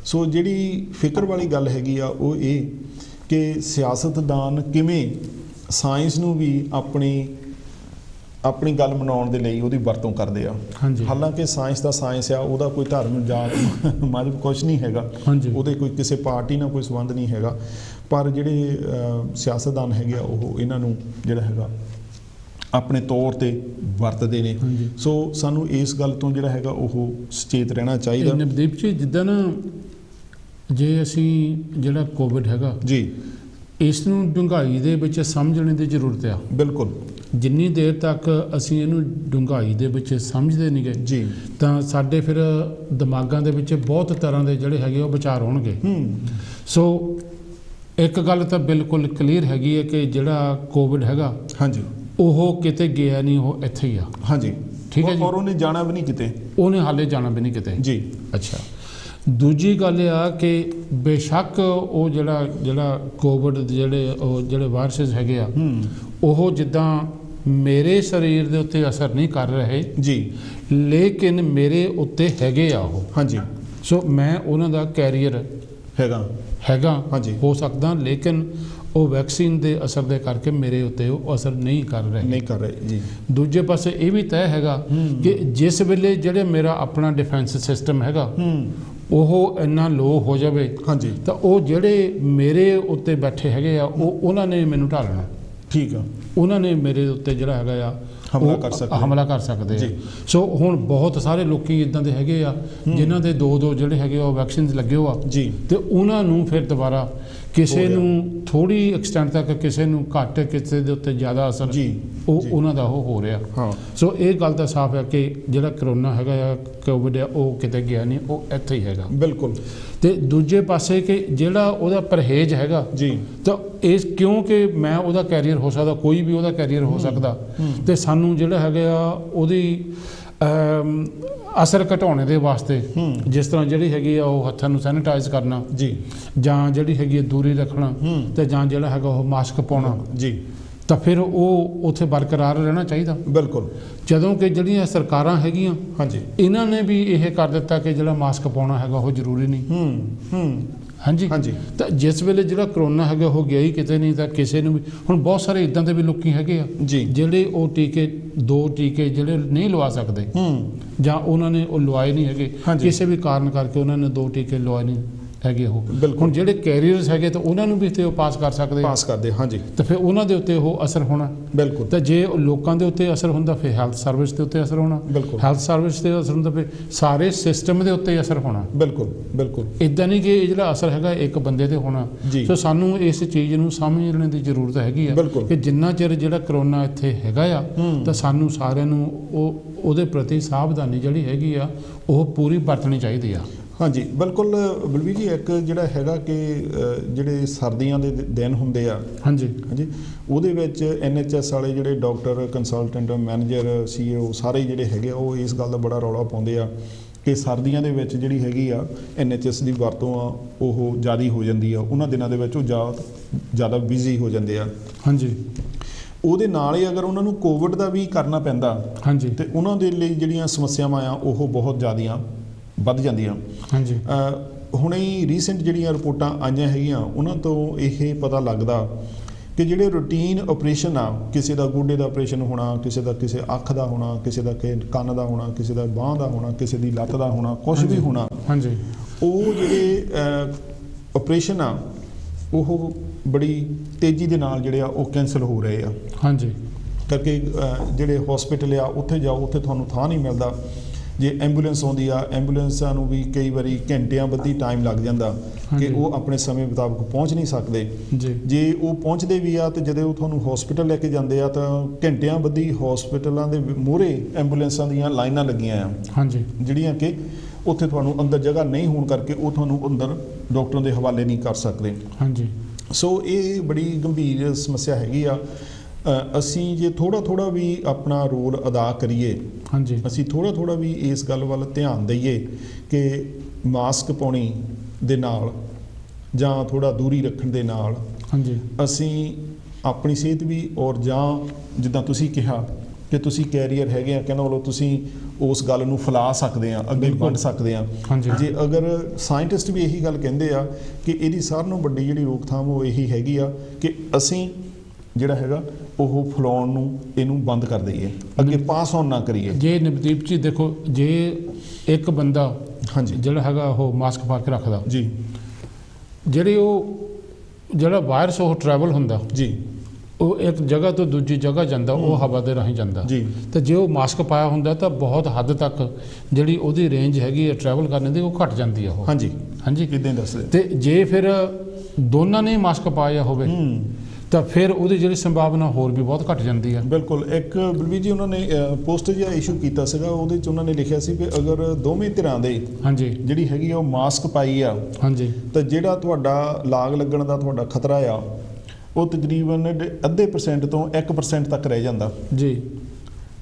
ਸੋ ਜਿਹੜੀ ਫਿਕਰ ਵਾਲੀ ਗੱਲ ਹੈਗੀ ਆ ਉਹ ਇਹ ਕਿ ਸਿਆਸਤਦਾਨ ਕਿਵੇਂ ਸਾਇੰਸ ਨੂੰ ਵੀ ਆਪਣੀ ਗੱਲ ਮਨਾਉਣ ਦੇ ਲਈ ਉਹਦੀ ਵਰਤੋਂ ਕਰਦੇ ਆ। ਹਾਲਾਂਕਿ ਸਾਇੰਸ ਦਾ ਸਾਇੰਸ ਆ, ਉਹਦਾ ਕੋਈ ਧਰਮ ਜਾਤ ਮਜ਼ਹਬ ਕੁਛ ਨਹੀਂ ਹੈਗਾ, ਉਹਦੇ ਕੋਈ ਕਿਸੇ ਪਾਰਟੀ ਨਾਲ ਕੋਈ ਸੰਬੰਧ ਨਹੀਂ ਹੈਗਾ, ਪਰ ਜਿਹੜੇ ਸਿਆਸਤਦਾਨ ਹੈਗੇ ਆ ਉਹ ਇਹਨਾਂ ਨੂੰ ਜਿਹੜਾ ਹੈਗਾ ਆਪਣੇ ਤੌਰ ਤੇ ਵਰਤਦੇ ਨੇ। ਸੋ ਸਾਨੂੰ ਇਸ ਗੱਲ ਤੋਂ ਜਿਹੜਾ ਹੈਗਾ ਉਹ ਸੁਚੇਤ ਰਹਿਣਾ ਚਾਹੀਦਾ। ਨਵਦੀਪ ਜੀ, ਜਿੱਦਾਂ ਨਾ ਜੇ ਅਸੀਂ ਜਿਹੜਾ ਕੋਵਿਡ ਹੈਗਾ ਜੀ, ਇਸ ਨੂੰ ਡੂੰਘਾਈ ਦੇ ਵਿੱਚ ਸਮਝਣ ਦੀ ਜ਼ਰੂਰਤ ਆ। ਬਿਲਕੁਲ, ਜਿੰਨੀ ਦੇਰ ਤੱਕ ਅਸੀਂ ਇਹਨੂੰ ਡੂੰਘਾਈ ਦੇ ਵਿੱਚ ਸਮਝਦੇ ਨਹੀਂ ਗਏ ਜੀ, ਤਾਂ ਸਾਡੇ ਫਿਰ ਦਿਮਾਗਾਂ ਦੇ ਵਿੱਚ ਬਹੁਤ ਤਰ੍ਹਾਂ ਦੇ ਜਿਹੜੇ ਹੈਗੇ ਉਹ ਵਿਚਾਰ ਹੋਣਗੇ। ਸੋ ਇੱਕ ਗੱਲ ਤਾਂ ਬਿਲਕੁਲ ਕਲੀਅਰ ਹੈਗੀ ਹੈ ਕਿ ਜਿਹੜਾ ਕੋਵਿਡ ਹੈਗਾ, ਹਾਂਜੀ, ਉਹ ਕਿਤੇ ਗਿਆ ਨਹੀਂ, ਉਹ ਇੱਥੇ ਹੀ ਆ। ਹਾਂਜੀ, ਠੀਕ ਹੈ ਜੀ, ਔਰ ਉਹਨੇ ਜਾਣਾ ਵੀ ਨਹੀਂ ਕਿਤੇ, ਉਹਨੇ ਹਾਲੇ ਜਾਣਾ ਵੀ ਨਹੀਂ ਕਿਤੇ ਜੀ। ਅੱਛਾ, ਦੂਜੀ ਗੱਲ ਆ ਕਿ ਬੇਸ਼ੱਕ ਉਹ ਜਿਹੜਾ ਕੋਵਿਡ ਦੇ ਜਿਹੜੇ ਵਾਇਰਸਿਸ ਹੈਗੇ ਆ, ਉਹ ਜਿੱਦਾਂ ਮੇਰੇ ਸਰੀਰ ਦੇ ਉੱਤੇ ਅਸਰ ਨਹੀਂ ਕਰ ਰਹੇ ਜੀ, ਲੇਕਿਨ ਮੇਰੇ ਉੱਤੇ ਹੈਗੇ ਆ ਉਹ। ਹਾਂਜੀ, ਸੋ ਮੈਂ ਉਹਨਾਂ ਦਾ ਕੈਰੀਅਰ ਹੈਗਾ, ਹਾਂਜੀ, ਹੋ ਸਕਦਾ, ਲੇਕਿਨ ਉਹ ਵੈਕਸੀਨ ਦੇ ਅਸਰ ਦੇ ਕਰਕੇ ਮੇਰੇ ਉੱਤੇ ਉਹ ਅਸਰ ਨਹੀਂ ਕਰ ਰਹੇ ਜੀ। ਦੂਜੇ ਪਾਸੇ ਇਹ ਵੀ ਤੈਅ ਹੈਗਾ ਕਿ ਜਿਸ ਵੇਲੇ ਜਿਹੜੇ ਮੇਰਾ ਆਪਣਾ ਡਿਫੈਂਸ ਸਿਸਟਮ ਹੈਗਾ ਉਹ ਇੰਨਾ ਲੋ ਹੋ ਜਾਵੇ ਤਾਂ ਉਹ ਜਿਹੜੇ ਮੇਰੇ ਉੱਤੇ ਬੈਠੇ ਹੈਗੇ ਆ ਉਹਨਾਂ ਨੇ ਮੈਨੂੰ ਢਾਲਣਾ। ਠੀਕ ਆ, ਉਹਨਾਂ ਨੇ ਮੇਰੇ ਉੱਤੇ ਜਿਹੜਾ ਹੈਗਾ ਆ ਹਮਲਾ ਕਰ ਸਕਦੇ ਆ। ਸੋ ਹੁਣ ਬਹੁਤ ਸਾਰੇ ਲੋਕੀ ਇਦਾਂ ਦੇ ਹੈਗੇ ਆ ਜਿਨ੍ਹਾਂ ਦੇ ਦੋ ਜਿਹੜੇ ਹੈਗੇ ਉਹ ਵੈਕਸੀਨ ਲੱਗੇ ਹੋ ਆ ਤੇ ਉਹਨਾਂ ਨੂੰ ਫਿਰ ਦੁਬਾਰਾ ਕਿਸੇ ਨੂੰ ਥੋੜੀ ਐਕਸਟੈਂਟ ਤੱਕ, ਕਿਸੇ ਨੂੰ ਘੱਟ, ਕਿਸੇ ਦੇ ਉੱਤੇ ਜ਼ਿਆਦਾ ਅਸਰ ਉਹਨਾਂ ਦਾ ਉਹ ਹੋ ਰਿਹਾ। ਸੋ ਇਹ ਗੱਲ ਤਾਂ ਸਾਫ਼ ਹੈ ਕਿ ਜਿਹੜਾ ਕਰੋਨਾ ਹੈਗਾ ਆ, ਕੋਵਿਡ ਆ, ਉਹ ਕਿਤੇ ਗਿਆ ਨਹੀਂ, ਉਹ ਇੱਥੇ ਹੀ ਹੈਗਾ। ਬਿਲਕੁਲ। ਤੇ ਦੂਜੇ ਪਾਸੇ ਕਿ ਜਿਹੜਾ ਉਹਦਾ ਪਰਹੇਜ਼ ਹੈਗਾ ਤਾਂ ਇਸ ਕਿਉਂਕਿ ਮੈਂ ਉਹਦਾ ਕੈਰੀਅਰ ਹੋ ਸਕਦਾ, ਕੋਈ ਵੀ ਉਹਦਾ ਕੈਰੀਅਰ ਹੋ ਸਕਦਾ, ਤੇ ਸਾਨੂੰ ਜਿਹੜਾ ਹੈਗਾ ਆ ਉਹਦੀ ਅਸਰ ਘਟਾਉਣੇ ਦੇ ਵਾਸਤੇ ਜਿਸ ਤਰ੍ਹਾਂ ਜਿਹੜੀ ਹੈਗੀ ਆ ਉਹ ਹੱਥਾਂ ਨੂੰ ਸੈਨੀਟਾਈਜ਼ ਕਰਨਾ ਜਾਂ ਜਿਹੜੀ ਹੈਗੀ ਦੂਰੀ ਰੱਖਣਾ ਤੇ ਜਾਂ ਜਿਹੜਾ ਹੈਗਾ ਉਹ ਮਾਸਕ ਪਾਉਣਾ ਤਾਂ ਫਿਰ ਉਹ ਉੱਥੇ ਬਰਕਰਾਰ ਰਹਿਣਾ ਚਾਹੀਦਾ। ਬਿਲਕੁਲ। ਜਦੋਂ ਕਿ ਜਿਹੜੀਆਂ ਸਰਕਾਰਾਂ ਹੈਗੀਆਂ ਇਹਨਾਂ ਨੇ ਵੀ ਇਹ ਕਰ ਦਿੱਤਾ ਕਿ ਜਿਹੜਾ ਮਾਸਕ ਪਾਉਣਾ ਹੈਗਾ ਉਹ ਜ਼ਰੂਰੀ ਨਹੀਂ। ਹਾਂਜੀ। ਤਾਂ ਜਿਸ ਵੇਲੇ ਜਿਹੜਾ ਕਰੋਨਾ ਹੈਗਾ ਉਹ ਗਿਆ ਹੀ ਕਿਤੇ ਨਹੀਂ, ਤਾਂ ਕਿਸੇ ਨੂੰ ਵੀ ਹੁਣ ਬਹੁਤ ਸਾਰੇ ਇਦਾਂ ਦੇ ਵੀ ਲੋਕੀ ਹੈਗੇ ਆ ਜਿਹੜੇ ਉਹ ਦੋ ਟੀਕੇ ਜਿਹੜੇ ਨਹੀਂ ਲਵਾ ਸਕਦੇ ਜਾਂ ਉਹਨਾਂ ਨੇ ਉਹ ਲਵਾਏ ਨਹੀਂ ਹੈਗੇ, ਕਿਸੇ ਵੀ ਕਾਰਨ ਕਰਕੇ ਉਹਨਾਂ ਨੇ 2 ਟੀਕੇ ਲਵਾਏ ਨਹੀਂ ਹੈਗੇ। ਉਹ ਹੁਣ ਜਿਹੜੇ ਕੈਰੀਅਰਸ ਹੈਗੇ ਤਾਂ ਉਹਨਾਂ ਨੂੰ ਵੀ ਤੇ ਉਹ ਪਾਸ ਕਰਦੇ ਤਾਂ ਫਿਰ ਉਹਨਾਂ ਦੇ ਉੱਤੇ ਉਹ ਅਸਰ ਹੋਣਾ। ਬਿਲਕੁਲ। ਤਾਂ ਜੇ ਲੋਕਾਂ ਦੇ ਉੱਤੇ ਅਸਰ ਹੁੰਦਾ ਫਿਰ ਹੈਲਥ ਸਰਵਿਸ ਦੇ ਉੱਤੇ ਅਸਰ ਹੋਣਾ। ਹੈਲਥ ਸਰਵਿਸ ਤੇ ਅਸਰ ਹੁੰਦਾ ਫਿਰ ਸਾਰੇ ਸਿਸਟਮ ਦੇ ਉੱਤੇ ਅਸਰ ਹੋਣਾ। ਬਿਲਕੁਲ। ਇਦਾਂ ਨਹੀਂ ਕਿ ਇਹ ਜਿਹੜਾ ਅਸਰ ਹੈਗਾ ਇੱਕ ਬੰਦੇ ਤੇ ਹੋਣਾ। ਸੋ ਸਾਨੂੰ ਇਸ ਚੀਜ਼ ਨੂੰ ਸਮਝਣ ਦੀ ਜ਼ਰੂਰਤ ਹੈਗੀ ਆ ਕਿ ਜਿੰਨਾ ਚਿਰ ਜਿਹੜਾ ਕਰੋਨਾ ਇੱਥੇ ਹੈਗਾ ਆ ਤਾਂ ਸਾਨੂੰ ਸਾਰਿਆਂ ਨੂੰ ਉਹਦੇ ਪ੍ਰਤੀ ਸਾਵਧਾਨੀ ਜਿਹੜੀ ਹੈਗੀ ਆ ਉਹ ਪੂਰੀ ਵਰਤਣੀ ਚਾਹੀਦੀ ਆ। ਹਾਂਜੀ, ਬਿਲਕੁਲ ਬਲਵੀਰ ਜੀ। ਇੱਕ ਜਿਹੜਾ ਹੈਗਾ ਕਿ ਜਿਹੜੇ ਸਰਦੀਆਂ ਦੇ ਦਿਨ ਹੁੰਦੇ ਆ ਉਹਦੇ ਵਿੱਚ NHS ਵਾਲੇ ਜਿਹੜੇ ਡਾਕਟਰ, ਕੰਸਲਟੈਂਟ, ਮੈਨੇਜਰ, CEO ਸਾਰੇ ਜਿਹੜੇ ਹੈਗੇ ਆ ਉਹ ਇਸ ਗੱਲ ਦਾ ਬੜਾ ਰੌਲਾ ਪਾਉਂਦੇ ਆ ਕਿ ਸਰਦੀਆਂ ਦੇ ਵਿੱਚ ਜਿਹੜੀ ਹੈਗੀ ਆ NHS ਦੀ ਵਰਤੋਂ ਆ ਉਹ ਜ਼ਿਆਦਾ ਹੋ ਜਾਂਦੀ ਆ। ਉਹਨਾਂ ਦਿਨਾਂ ਦੇ ਵਿੱਚ ਉਹ ਜ਼ਿਆਦਾ ਬਿਜ਼ੀ ਹੋ ਜਾਂਦੇ ਆ। ਉਹਦੇ ਨਾਲ ਹੀ ਅਗਰ ਉਹਨਾਂ ਨੂੰ ਕੋਵਿਡ ਦਾ ਵੀ ਕਰਨਾ ਪੈਂਦਾ ਤੇ ਉਹਨਾਂ ਦੇ ਲਈ ਜਿਹੜੀਆਂ ਸਮੱਸਿਆਵਾਂ ਆ ਉਹ ਬਹੁਤ ਜ਼ਿਆਦੀਆਂ ਵੱਧ ਜਾਂਦੀਆਂ। ਹੁਣੇ ਹੀ ਰੀਸੈਂਟ ਜਿਹੜੀਆਂ ਰਿਪੋਰਟਾਂ ਆਈਆਂ ਹੈਗੀਆਂ ਉਹਨਾਂ ਤੋਂ ਇਹ ਪਤਾ ਲੱਗਦਾ ਕਿ ਜਿਹੜੇ ਰੂਟੀਨ ਆਪਰੇਸ਼ਨ ਆ, ਕਿਸੇ ਦਾ ਗੋਡੇ ਦਾ ਆਪਰੇਸ਼ਨ ਹੋਣਾ, ਕਿਸੇ ਦਾ ਕਿਸੇ ਅੱਖ ਦਾ ਹੋਣਾ, ਕਿਸੇ ਦਾ ਕੰਨ ਦਾ ਹੋਣਾ, ਕਿਸੇ ਦਾ ਬਾਂਹ ਦਾ ਹੋਣਾ, ਕਿਸੇ ਦੀ ਲੱਤ ਦਾ ਹੋਣਾ, ਕੁਛ ਵੀ ਹੋਣਾ, ਉਹ ਜਿਹੜੇ ਆਪਰੇਸ਼ਨ ਆ ਉਹ ਬੜੀ ਤੇਜ਼ੀ ਦੇ ਨਾਲ ਜਿਹੜੇ ਆ ਉਹ ਕੈਂਸਲ ਹੋ ਰਹੇ ਆ। ਕਰਕੇ ਜਿਹੜੇ ਹਸਪੀਟਲ ਆ ਉੱਥੇ ਜਾਓ, ਉੱਥੇ ਤੁਹਾਨੂੰ ਥਾਂ ਨਹੀਂ ਮਿਲਦਾ। ਜੇ ਐਂਬੂਲੈਂਸ ਆਉਂਦੀ ਆ, ਐਂਬੂਲੈਂਸਾਂ ਨੂੰ ਵੀ ਕਈ ਵਾਰੀ ਘੰਟਿਆਂ ਬੱਧੀ ਟਾਈਮ ਲੱਗ ਜਾਂਦਾ ਕਿ ਉਹ ਆਪਣੇ ਸਮੇਂ ਮੁਤਾਬਕ ਪਹੁੰਚ ਨਹੀਂ ਸਕਦੇ। ਜੇ ਉਹ ਪਹੁੰਚਦੇ ਵੀ ਆ ਤੇ ਜਦੋਂ ਉਹ ਤੁਹਾਨੂੰ ਹਸਪੀਟਲ ਲੈ ਕੇ ਜਾਂਦੇ ਆ ਤਾਂ ਘੰਟਿਆਂ ਬੱਧੀ ਹਸਪੀਟਲਾਂ ਦੇ ਮੂਹਰੇ ਐਂਬੂਲੈਂਸਾਂ ਦੀਆਂ ਲਾਈਨਾਂ ਲੱਗੀਆਂ ਆ ਜਿਹੜੀਆਂ ਕਿ ਉੱਥੇ ਤੁਹਾਨੂੰ ਅੰਦਰ ਜਗ੍ਹਾ ਨਹੀਂ ਹੋਣ ਕਰਕੇ ਉਹ ਤੁਹਾਨੂੰ ਅੰਦਰ ਡਾਕਟਰਾਂ ਦੇ ਹਵਾਲੇ ਨਹੀਂ ਕਰ ਸਕਦੇ। ਸੋ ਇਹ ਬੜੀ ਗੰਭੀਰ ਸਮੱਸਿਆ ਹੈਗੀ ਆ। ਅਸੀਂ ਜੇ ਥੋੜ੍ਹਾ ਵੀ ਆਪਣਾ ਰੋਲ ਅਦਾ ਕਰੀਏ, ਅਸੀਂ ਥੋੜ੍ਹਾ ਵੀ ਇਸ ਗੱਲ ਵੱਲ ਧਿਆਨ ਦਈਏ ਕਿ ਮਾਸਕ ਪਾਉਣੀ ਦੇ ਨਾਲ ਜਾਂ ਥੋੜ੍ਹਾ ਦੂਰੀ ਰੱਖਣ ਦੇ ਨਾਲ ਅਸੀਂ ਆਪਣੀ ਸਿਹਤ ਵੀ ਔਰ ਜਾਂ ਜਿੱਦਾਂ ਤੁਸੀਂ ਕਿਹਾ ਕਿ ਤੁਸੀਂ ਕੈਰੀਅਰ ਹੈਗੇ ਆ, ਕਹਿੰਦਾ ਵੱਲੋਂ ਤੁਸੀਂ ਉਸ ਗੱਲ ਨੂੰ ਫੈਲਾ ਸਕਦੇ ਆ, ਅੱਗੇ ਵੱਧ ਸਕਦੇ ਆ। ਜੇ ਅਗਰ ਸਾਇੰਟਿਸਟ ਵੀ ਇਹੀ ਗੱਲ ਕਹਿੰਦੇ ਆ ਕਿ ਇਹਦੀ ਸਾਰਿਆਂ ਨਾਲੋਂ ਵੱਡੀ ਜਿਹੜੀ ਰੋਕਥਾਮ ਉਹ ਇਹੀ ਹੈਗੀ ਆ ਕਿ ਅਸੀਂ ਜਿਹੜਾ ਹੈਗਾ ਉਹ ਫੈਲਾਉਣ ਨੂੰ ਇਹਨੂੰ ਬੰਦ ਕਰ ਦਈਏ, ਅੱਗੇ ਪਾਸ ਆਨ ਨਾ ਕਰੀਏ। ਜੇ ਨਵਦੀਪ ਜੀ ਦੇਖੋ, ਜੇ ਇੱਕ ਬੰਦਾ ਜਿਹੜਾ ਹੈਗਾ ਉਹ ਮਾਸਕ ਪਾ ਕੇ ਰੱਖਦਾ ਜਿਹੜੀ ਉਹ ਜਿਹੜਾ ਵਾਇਰਸ ਉਹ ਟਰੈਵਲ ਹੁੰਦਾ ਉਹ ਇੱਕ ਜਗ੍ਹਾ ਤੋਂ ਦੂਜੀ ਜਗ੍ਹਾ ਜਾਂਦਾ, ਉਹ ਹਵਾ ਦੇ ਰਾਹੀਂ ਜਾਂਦਾ। ਤੇ ਜੇ ਉਹ ਮਾਸਕ ਪਾਇਆ ਹੁੰਦਾ ਤਾਂ ਬਹੁਤ ਹੱਦ ਤੱਕ ਜਿਹੜੀ ਉਹਦੀ ਰੇਂਜ ਹੈਗੀ ਹੈ ਟਰੈਵਲ ਕਰਨ ਦੀ ਉਹ ਘਟ ਜਾਂਦੀ ਆ। ਉਹ ਕਿੱਦਾਂ ਦੱਸਦੇ। ਤੇ ਜੇ ਫਿਰ ਦੋਨਾਂ ਨੇ ਮਾਸਕ ਪਾਇਆ ਹੋਵੇ ਤਾਂ ਫਿਰ ਉਹਦੀ ਜਿਹੜੀ ਸੰਭਾਵਨਾ ਹੋਰ ਵੀ ਬਹੁਤ ਘਟ ਜਾਂਦੀ ਹੈ। ਬਿਲਕੁਲ। ਇੱਕ ਬਲਵੀਰ ਜੀ ਉਹਨਾਂ ਨੇ ਪੋਸਟ ਜਿਹਾ ਇਸ਼ੂ ਕੀਤਾ ਸੀਗਾ, ਉਹਦੇ 'ਚ ਉਹਨਾਂ ਨੇ ਲਿਖਿਆ ਸੀ ਕਿ ਅਗਰ ਦੋਵੇਂ ਧਿਰਾਂ ਦੇ ਜਿਹੜੀ ਹੈਗੀ ਆ ਉਹ ਮਾਸਕ ਪਾਈ ਆ ਤਾਂ ਜਿਹੜਾ ਤੁਹਾਡਾ ਲਾਗ ਲੱਗਣ ਦਾ ਤੁਹਾਡਾ ਖਤਰਾ ਆ ਉਹ ਤਕਰੀਬਨ 0.5% ਤੋਂ 1% ਤੱਕ ਰਹਿ ਜਾਂਦਾ।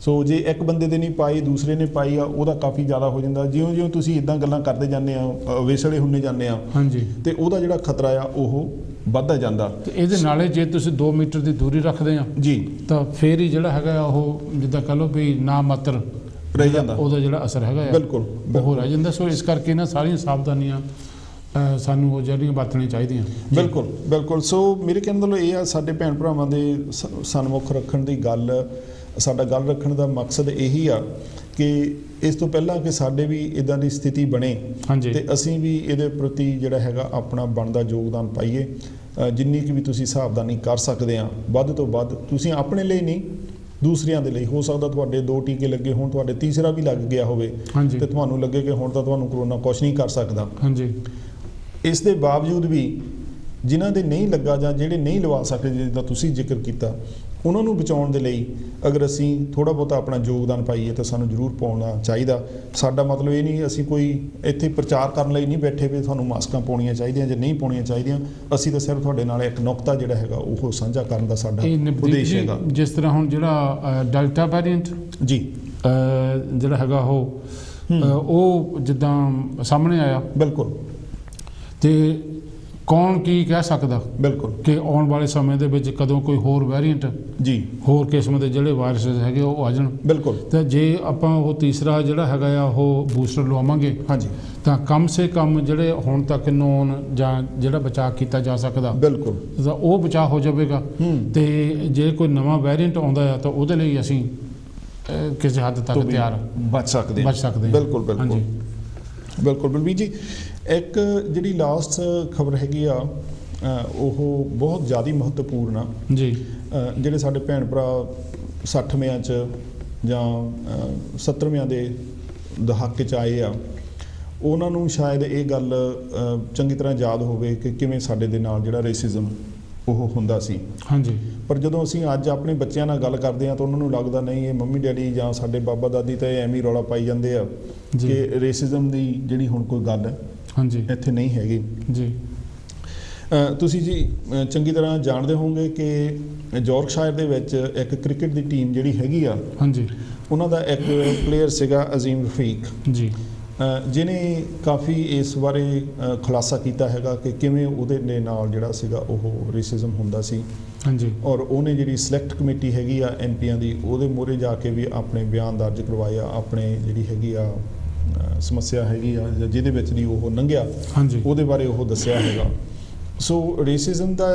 ਸੋ ਜੇ ਇੱਕ ਬੰਦੇ ਦੇ ਨਹੀਂ ਪਾਈ, ਦੂਸਰੇ ਨੇ ਪਾਈ ਆ, ਉਹਦਾ ਕਾਫੀ ਜ਼ਿਆਦਾ ਹੋ ਜਾਂਦਾ। ਜਿਉਂ ਤੁਸੀਂ ਇਦਾਂ ਗੱਲਾਂ ਕਰਦੇ ਜਾਂਦੇ ਆ, ਵੇਸਲੇ ਹੁੰਦੇ ਜਾਂਦੇ ਆ ਤੇ ਉਹਦਾ ਜਿਹੜਾ ਖਤਰਾ ਆ ਉਹ ਵੱਧਦਾ ਜਾਂਦਾ। ਤੇ ਇਹਦੇ ਨਾਲੇ ਜੇ ਤੁਸੀਂ 2 ਮੀਟਰ ਦੀ ਦੂਰੀ ਰੱਖਦੇ ਆ ਤਾਂ ਫੇਰ ਹੀ ਜਿਹੜਾ ਹੈਗਾ ਉਹ ਜਿੱਦਾਂ ਕਹ ਲਓ ਵੀ ਨਾ ਮਾਤਰ ਰਹਿ ਜਾਂਦਾ, ਉਹਦਾ ਜਿਹੜਾ ਅਸਰ ਹੈਗਾ ਬਿਲਕੁਲ ਉਹ ਰਹਿ ਜਾਂਦਾ। ਸੋ ਇਸ ਕਰਕੇ ਨਾ ਸਾਰੀਆਂ ਸਾਵਧਾਨੀਆਂ ਸਾਨੂੰ ਉਹ ਜਿਹੜੀਆਂ ਵਰਤਣੀਆਂ ਚਾਹੀਦੀਆਂ। ਬਿਲਕੁਲ ਬਿਲਕੁਲ। ਸੋ ਮੇਰੇ ਕਹਿਣ ਦਾ ਇਹ ਆ, ਸਾਡੇ ਭੈਣ ਭਰਾਵਾਂ ਦੇ ਸਨਮੁਖ ਰੱਖਣ ਦੀ ਗੱਲ, ਸਾਡਾ ਗੱਲ ਰੱਖਣ ਦਾ ਮਕਸਦ ਇਹੀ ਆ ਕਿ ਇਸ ਤੋਂ ਪਹਿਲਾਂ ਕਿ ਸਾਡੇ ਵੀ ਇੱਦਾਂ ਦੀ ਸਥਿਤੀ ਬਣੇ ਤੇ ਅਸੀਂ ਵੀ ਇਹਦੇ ਪ੍ਰਤੀ ਜਿਹੜਾ ਹੈਗਾ ਆਪਣਾ ਬਣਦਾ ਯੋਗਦਾਨ ਪਾਈਏ। ਜਿੰਨੀ ਕਿ ਵੀ ਤੁਸੀਂ ਹਿਸਾਬਦਾਨੀ ਕਰ ਸਕਦੇ ਆ, ਵੱਧ ਤੋਂ ਵੱਧ ਤੁਸੀਂ ਆਪਣੇ ਲਈ ਨਹੀਂ, ਦੂਸਰਿਆਂ ਦੇ ਲਈ। ਹੋ ਸਕਦਾ ਤੁਹਾਡੇ 2 ਟੀਕੇ ਲੱਗੇ ਹੋਣ, ਤੁਹਾਡੇ ਤੀਸਰਾ ਵੀ ਲੱਗ ਗਿਆ ਹੋਵੇ ਤੇ ਤੁਹਾਨੂੰ ਲੱਗੇ ਕਿ ਹੁਣ ਤਾਂ ਤੁਹਾਨੂੰ ਕਰੋਨਾ ਕੁਛ ਨਹੀਂ ਕਰ ਸਕਦਾ। ਇਸ ਦੇ ਬਾਵਜੂਦ ਵੀ ਜਿਨ੍ਹਾਂ ਦੇ ਨਹੀਂ ਲੱਗਾ ਜਾਂ ਜਿਹੜੇ ਨਹੀਂ ਲਵਾ ਸਕਦੇ, ਜਿੱਦਾਂ ਤੁਸੀਂ ਜ਼ਿਕਰ ਕੀਤਾ, ਉਹਨਾਂ ਨੂੰ ਬਚਾਉਣ ਦੇ ਲਈ ਅਗਰ ਅਸੀਂ ਥੋੜ੍ਹਾ ਬਹੁਤਾ ਆਪਣਾ ਯੋਗਦਾਨ ਪਾਈਏ ਤਾਂ ਸਾਨੂੰ ਜ਼ਰੂਰ ਪਾਉਣਾ ਚਾਹੀਦਾ। ਸਾਡਾ ਮਤਲਬ ਇਹ ਨਹੀਂ, ਅਸੀਂ ਕੋਈ ਇੱਥੇ ਪ੍ਰਚਾਰ ਕਰਨ ਲਈ ਨਹੀਂ ਬੈਠੇ ਵੀ ਤੁਹਾਨੂੰ ਮਾਸਕਾਂ ਪਾਉਣੀਆਂ ਚਾਹੀਦੀਆਂ ਜਾਂ ਨਹੀਂ ਪਾਉਣੀਆਂ ਚਾਹੀਦੀਆਂ। ਅਸੀਂ ਤਾਂ ਸਿਰਫ ਤੁਹਾਡੇ ਨਾਲ ਇੱਕ ਨੁਕਤਾ ਜਿਹੜਾ ਹੈਗਾ ਉਹ ਸਾਂਝਾ ਕਰਨ ਦਾ ਸਾਡਾ ਉਦੇਸ਼ ਹੈਗਾ। ਜਿਸ ਤਰ੍ਹਾਂ ਹੁਣ ਜਿਹੜਾ ਡੈਲਟਾ ਵੇਰੀਐਂਟ ਜੀ ਜਿਹੜਾ ਹੈਗਾ ਉਹ ਜਿੱਦਾਂ ਸਾਹਮਣੇ ਆਇਆ, ਬਿਲਕੁਲ, ਤੇ ਕੌਣ ਕੀ ਕਹਿ ਸਕਦਾ ਬਿਲਕੁਲ ਕਿ ਆਉਣ ਵਾਲੇ ਸਮੇਂ ਦੇ ਵਿੱਚ ਕਦੋਂ ਕੋਈ ਹੋਰ ਵੇਰੀਐਂਟ ਜੀ, ਹੋਰ ਕਿਸਮ ਦੇ ਜਿਹੜੇ ਵਾਇਰਸ ਹੈਗੇ ਉਹ ਆ ਜਾਣ। ਬਿਲਕੁਲ। ਤੇ ਜੇ ਆਪਾਂ ਉਹ ਤੀਸਰਾ ਜਿਹੜਾ ਹੈਗਾ ਆ ਉਹ ਬੂਸਟਰ ਲਵਾਵਾਂਗੇ ਤਾਂ ਕਮ ਸੇ ਕਮ ਜਿਹੜੇ ਹੁਣ ਤੱਕ ਨੋਨ ਜਾਂ ਜਿਹੜਾ ਬਚਾਅ ਕੀਤਾ ਜਾ ਸਕਦਾ, ਬਿਲਕੁਲ, ਤਾਂ ਉਹ ਬਚਾਅ ਹੋ ਜਾਵੇਗਾ। ਤੇ ਜੇ ਕੋਈ ਨਵਾਂ ਵੇਰੀਐਂਟ ਆਉਂਦਾ ਆ ਤਾਂ ਉਹਦੇ ਲਈ ਅਸੀਂ ਕਿਸੇ ਹੱਦ ਤੱਕ ਤਿਆਰ ਬਚ ਸਕਦੇ ਹਾਂ। ਬਿਲਕੁਲ ਬਿਲਕੁਲ ਬਿਲਕੁਲ। ਬਲਬੀਰ ਜੀ, ਇੱਕ ਜਿਹੜੀ ਲਾਸਟ ਖਬਰ ਹੈਗੀ ਆ ਉਹ ਬਹੁਤ ਜ਼ਿਆਦਾ ਮਹੱਤਵਪੂਰਨ ਆ ਜੀ। ਜਿਹੜੇ ਸਾਡੇ ਭੈਣ ਭਰਾ 60ਵਿਆਂ 'ਚ ਜਾਂ 70ਵਿਆਂ ਦੇ ਦਹਾਕੇ 'ਚ ਆਏ ਆ, ਉਹਨਾਂ ਨੂੰ ਸ਼ਾਇਦ ਇਹ ਗੱਲ ਚੰਗੀ ਤਰ੍ਹਾਂ ਯਾਦ ਹੋਵੇ ਕਿ ਕਿਵੇਂ ਸਾਡੇ ਦੇ ਨਾਲ ਜਿਹੜਾ ਰੇਸਿਜ਼ਮ ਉਹ ਹੁੰਦਾ ਸੀ। ਪਰ ਜਦੋਂ ਅਸੀਂ ਅੱਜ ਆਪਣੇ ਬੱਚਿਆਂ ਨਾਲ ਗੱਲ ਕਰਦੇ ਹਾਂ ਤਾਂ ਉਹਨਾਂ ਨੂੰ ਲੱਗਦਾ ਨਹੀਂ, ਇਹ ਮੰਮੀ ਡੈਡੀ ਜਾਂ ਸਾਡੇ ਬਾਬਾ ਦਾਦੀ ਤਾਂ ਐਵੇਂ ਹੀ ਰੌਲਾ ਪਾਈ ਜਾਂਦੇ ਆ ਕਿ ਰੇਸਿਜ਼ਮ ਦੀ ਜਿਹੜੀ ਹੁਣ ਕੋਈ ਗੱਲ ਇੱਥੇ ਨਹੀਂ ਹੈਗੀ ਜੀ। ਤੁਸੀਂ ਜੀ ਚੰਗੀ ਤਰ੍ਹਾਂ ਜਾਣਦੇ ਹੋਵੋਗੇ ਕਿ ਯਾਰਕਸ਼ਾਇਰ ਦੇ ਵਿੱਚ ਇੱਕ ਕ੍ਰਿਕਟ ਦੀ ਟੀਮ ਜਿਹੜੀ ਹੈਗੀ ਆ, ਉਹਨਾਂ ਦਾ ਇੱਕ ਪਲੇਅਰ ਸੀਗਾ ਅਜ਼ੀਮ ਰਫੀਕ ਜੀ, ਜਿਹਨੇ ਕਾਫੀ ਇਸ ਬਾਰੇ ਖੁਲਾਸਾ ਕੀਤਾ ਹੈਗਾ ਕਿ ਕਿਵੇਂ ਉਹਦੇ ਨਾਲ ਜਿਹੜਾ ਸੀਗਾ ਉਹ ਰੇਸਿਜ਼ਮ ਹੁੰਦਾ ਸੀ। ਔਰ ਉਹਨੇ ਜਿਹੜੀ ਸਿਲੈਕਟ ਕਮੇਟੀ ਹੈਗੀ ਆ ਐਮਪੀਆਂ ਦੀ, ਉਹਦੇ ਮੂਹਰੇ ਜਾ ਕੇ ਵੀ ਆਪਣੇ ਬਿਆਨ ਦਰਜ ਕਰਵਾਏ ਆ, ਆਪਣੇ ਜਿਹੜੀ ਹੈਗੀ ਆ ਸਮੱਸਿਆ ਹੈਗੀ ਆ ਜਿਹਦੇ ਵਿੱਚ ਦੀ ਉਹ ਲੰਘਿਆ, ਉਹਦੇ ਬਾਰੇ ਉਹ ਦੱਸਿਆ ਹੈਗਾ। ਸੋ ਰੇਸਿਜ਼ਮ ਦਾ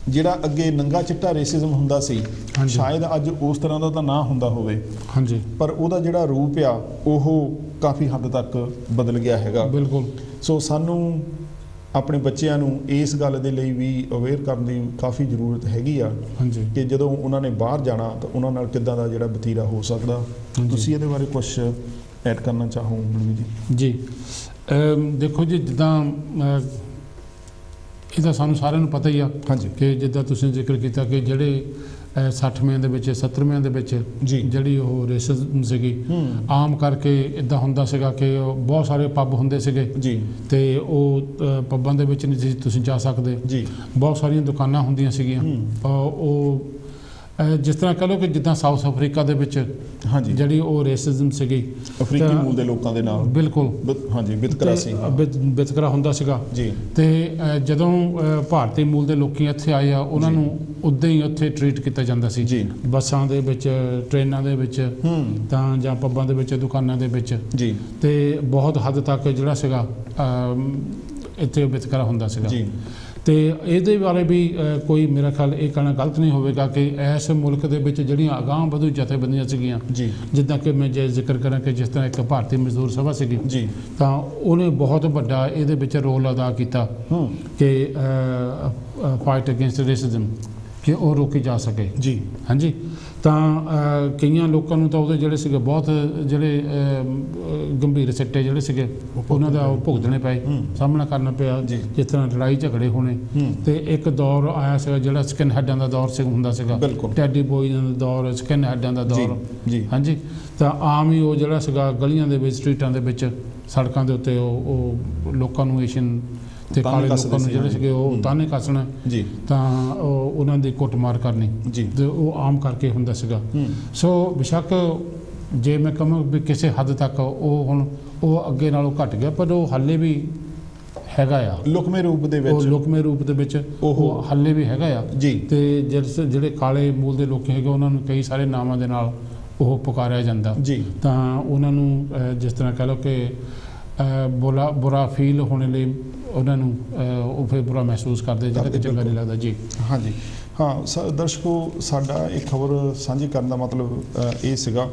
ਜਿਹੜਾ ਅੱਗੇ ਨੰਗਾ ਚਿੱਟਾ ਰੇਸਿਜ਼ਮ ਹੁੰਦਾ ਸੀ, ਸ਼ਾਇਦ ਅੱਜ ਉਸ ਤਰ੍ਹਾਂ ਦਾ ਤਾਂ ਨਾ ਹੁੰਦਾ ਹੋਵੇ, ਪਰ ਉਹਦਾ ਜਿਹੜਾ ਰੂਪ ਆ ਉਹ ਕਾਫੀ ਹੱਦ ਤੱਕ ਬਦਲ ਗਿਆ ਹੈਗਾ। ਬਿਲਕੁਲ। ਸੋ ਸਾਨੂੰ ਆਪਣੇ ਬੱਚਿਆਂ ਨੂੰ ਇਸ ਗੱਲ ਦੇ ਲਈ ਵੀ ਅਵੇਅਰ ਕਰਨ ਦੀ ਕਾਫੀ ਜ਼ਰੂਰਤ ਹੈਗੀ ਆ ਕਿ ਜਦੋਂ ਉਹਨਾਂ ਨੇ ਬਾਹਰ ਜਾਣਾ ਤਾਂ ਉਹਨਾਂ ਨਾਲ ਕਿੱਦਾਂ ਦਾ ਜਿਹੜਾ ਵਤੀਰਾ ਹੋ ਸਕਦਾ। ਤੁਸੀਂ ਇਹਦੇ ਬਾਰੇ ਕੁਝ ਐਡ ਕਰਨਾ ਚਾਹੋ ਬਲਵੀਰ ਜੀ? ਦੇਖੋ ਜੀ, ਜਿੱਦਾਂ ਇਹ ਤਾਂ ਸਾਨੂੰ ਸਾਰਿਆਂ ਨੂੰ ਪਤਾ ਹੀ ਆ ਕਿ ਜਿੱਦਾਂ ਤੁਸੀਂ ਜ਼ਿਕਰ ਕੀਤਾ ਕਿ ਜਿਹੜੇ 60ਵਿਆਂ ਦੇ ਵਿੱਚ 70ਵਿਆਂ ਦੇ ਵਿੱਚ ਜਿਹੜੀ ਉਹ ਰੇਸਿਜ਼ਮ ਸੀਗੀ, ਆਮ ਕਰਕੇ ਇੱਦਾਂ ਹੁੰਦਾ ਸੀਗਾ ਕਿ ਬਹੁਤ ਸਾਰੇ ਪੱਬ ਹੁੰਦੇ ਸੀਗੇ ਤੇ ਉਹ ਪੱਬਾਂ ਦੇ ਵਿੱਚ ਨਹੀਂ ਤੁਸੀਂ ਜਾ ਸਕਦੇ। ਬਹੁਤ ਸਾਰੀਆਂ ਦੁਕਾਨਾਂ ਹੁੰਦੀਆਂ ਸੀਗੀਆਂ। ਉਹ ਜਿਸ ਤਰ੍ਹਾਂ ਕਹ ਲਓ ਕਿ ਜਿੱਦਾਂ ਸਾਊਥ ਅਫਰੀਕਾ ਦੇ ਵਿੱਚ ਜਿਹੜੀ ਉਹ ਰੇਸਿਜ਼ਮ ਸੀਗੀ, ਅਫਰੀਕੀ ਮੂਲ ਦੇ ਲੋਕਾਂ ਦੇ ਨਾਲ ਬਿਲਕੁਲ ਵਿਤਕਰਾ ਸੀ, ਵਿਤਕਰਾ ਹੁੰਦਾ ਸੀਗਾ। ਤੇ ਜਦੋਂ ਭਾਰਤੀ ਮੂਲ ਦੇ ਲੋਕੀ ਇੱਥੇ ਆਏ ਆ, ਉਹਨਾਂ ਨੂੰ ਉੱਦਾਂ ਹੀ ਉੱਥੇ ਟਰੀਟ ਕੀਤਾ ਜਾਂਦਾ ਸੀ, ਬੱਸਾਂ ਦੇ ਵਿੱਚ, ਟ੍ਰੇਨਾਂ ਦੇ ਵਿੱਚ, ਤਾਂ ਜਾਂ ਪੱਬਾਂ ਦੇ ਵਿੱਚ, ਦੁਕਾਨਾਂ ਦੇ ਵਿੱਚ। ਤੇ ਬਹੁਤ ਹੱਦ ਤੱਕ ਜਿਹੜਾ ਸੀਗਾ ਇੱਥੇ ਵਿਤਕਰਾ ਹੁੰਦਾ ਸੀਗਾ। ਤੇ ਇਹਦੇ ਬਾਰੇ ਵੀ ਕੋਈ ਮੇਰਾ ਖਿਆਲ ਇਹ ਕਹਿਣਾ ਗਲਤ ਨਹੀਂ ਹੋਵੇਗਾ ਕਿ ਇਸ ਮੁਲਕ ਦੇ ਵਿੱਚ ਜਿਹੜੀਆਂ ਅਗਾਂਹ ਵਧੂ ਜਥੇਬੰਦੀਆਂ ਸੀਗੀਆਂ, ਜਿੱਦਾਂ ਕਿ ਮੈਂ ਜੇ ਜ਼ਿਕਰ ਕਰਾਂ ਕਿ ਜਿਸ ਤਰ੍ਹਾਂ ਇੱਕ ਭਾਰਤੀ ਮਜ਼ਦੂਰ ਸਭਾ ਸੀਗੀ, ਤਾਂ ਉਹਨੇ ਬਹੁਤ ਵੱਡਾ ਇਹਦੇ ਵਿੱਚ ਰੋਲ ਅਦਾ ਕੀਤਾ ਕਿ ਫਾਈਟ ਅਗੇਂਸਟ ਰੇਸਿਜ਼ਮ ਕਿ ਉਹ ਰੋਕੀ ਜਾ ਸਕੇ। ਹਾਂਜੀ। ਤਾਂ ਕਈਆਂ ਲੋਕਾਂ ਨੂੰ ਤਾਂ ਉਹਦੇ ਜਿਹੜੇ ਸੀਗੇ ਬਹੁਤ ਜਿਹੜੇ ਗੰਭੀਰ ਸਿੱਟੇ ਜਿਹੜੇ ਸੀਗੇ ਉਹਨਾਂ ਦਾ ਭੁਗਤਣੇ ਪਏ, ਸਾਹਮਣਾ ਕਰਨਾ ਪਿਆ, ਜਿਸ ਤਰ੍ਹਾਂ ਲੜਾਈ ਝਗੜੇ ਹੋਣੇ। ਤੇ ਇੱਕ ਦੌਰ ਆਇਆ ਸੀਗਾ ਜਿਹੜਾ ਸਕਿਨ ਹੈਡਾਂ ਦਾ ਦੌਰ ਹੁੰਦਾ ਸੀਗਾ, ਟੈਡੀ ਬੋਇਜ਼ਾਂ ਦਾ ਦੌਰ, ਸਕਿਨ ਹੈਡਾਂ ਦਾ ਦੌਰ। ਹਾਂਜੀ। ਤਾਂ ਆਮ ਹੀ ਉਹ ਜਿਹੜਾ ਸੀਗਾ ਗਲੀਆਂ ਦੇ ਵਿੱਚ, ਸਟਰੀਟਾਂ ਦੇ ਵਿੱਚ, ਸੜਕਾਂ ਦੇ ਉੱਤੇ ਉਹ ਲੋਕਾਂ ਨੂੰ ਏਸ਼ੀਅਨ ਤੇ ਕਾਲੇ ਲੋਕਾਂ ਨੂੰ ਜਿਹੜੇ ਸੀਗੇ ਉਹ ਤਾਨੇ ਕੱਸਣਾ, ਤਾਂ ਉਹਨਾਂ ਦੀ ਕੁੱਟਮਾਰ ਕਰਨੀ, ਤੇ ਉਹ ਆਮ ਕਰਕੇ ਹੁੰਦਾ ਸੀਗਾ। ਸੋ ਬੇਸ਼ੱਕ ਜੇ ਮੈਂ ਕਹਾਂ ਵੀ ਕਿਸੇ ਹੱਦ ਤੱਕ ਉਹ ਹੁਣ ਉਹ ਅੱਗੇ ਨਾਲੋਂ ਘਟ ਗਿਆ, ਪਰ ਉਹ ਹਾਲੇ ਵੀ ਹੈਗਾ ਆ ਲੁਕਵੇਂ ਰੂਪ ਦੇ ਵਿੱਚ ਉਹ ਹਾਲੇ ਵੀ ਹੈਗਾ ਆ। ਤੇ ਜਿਹੜੇ ਕਾਲੇ ਮੂਲ ਦੇ ਲੋਕ ਹੈਗੇ ਉਹਨਾਂ ਨੂੰ ਕਈ ਸਾਰੇ ਨਾਵਾਂ ਦੇ ਨਾਲ ਉਹ ਪੁਕਾਰਿਆ ਜਾਂਦਾ। ਤਾਂ ਉਹਨਾਂ ਨੂੰ ਜਿਸ ਤਰ੍ਹਾਂ ਕਹਿ ਲਓ ਕਿ ਬੁਰਾ ਫੀਲ ਹੋਣੇ ਲਈ ਉਹਨਾਂ ਨੂੰ ਉਹ ਫਿਰ ਬੁਰਾ ਮਹਿਸੂਸ ਕਰਦੇ, ਜਿਹੜਾ ਕਿ ਚੰਗਾ ਨਹੀਂ ਲੱਗਦਾ ਜੀ। ਹਾਂਜੀ ਹਾਂ ਦਰਸ਼ਕੋ, ਸਾਡਾ ਇਹ ਖਬਰ ਸਾਂਝੀ ਕਰਨ ਦਾ ਮਤਲਬ ਇਹ ਸੀਗਾ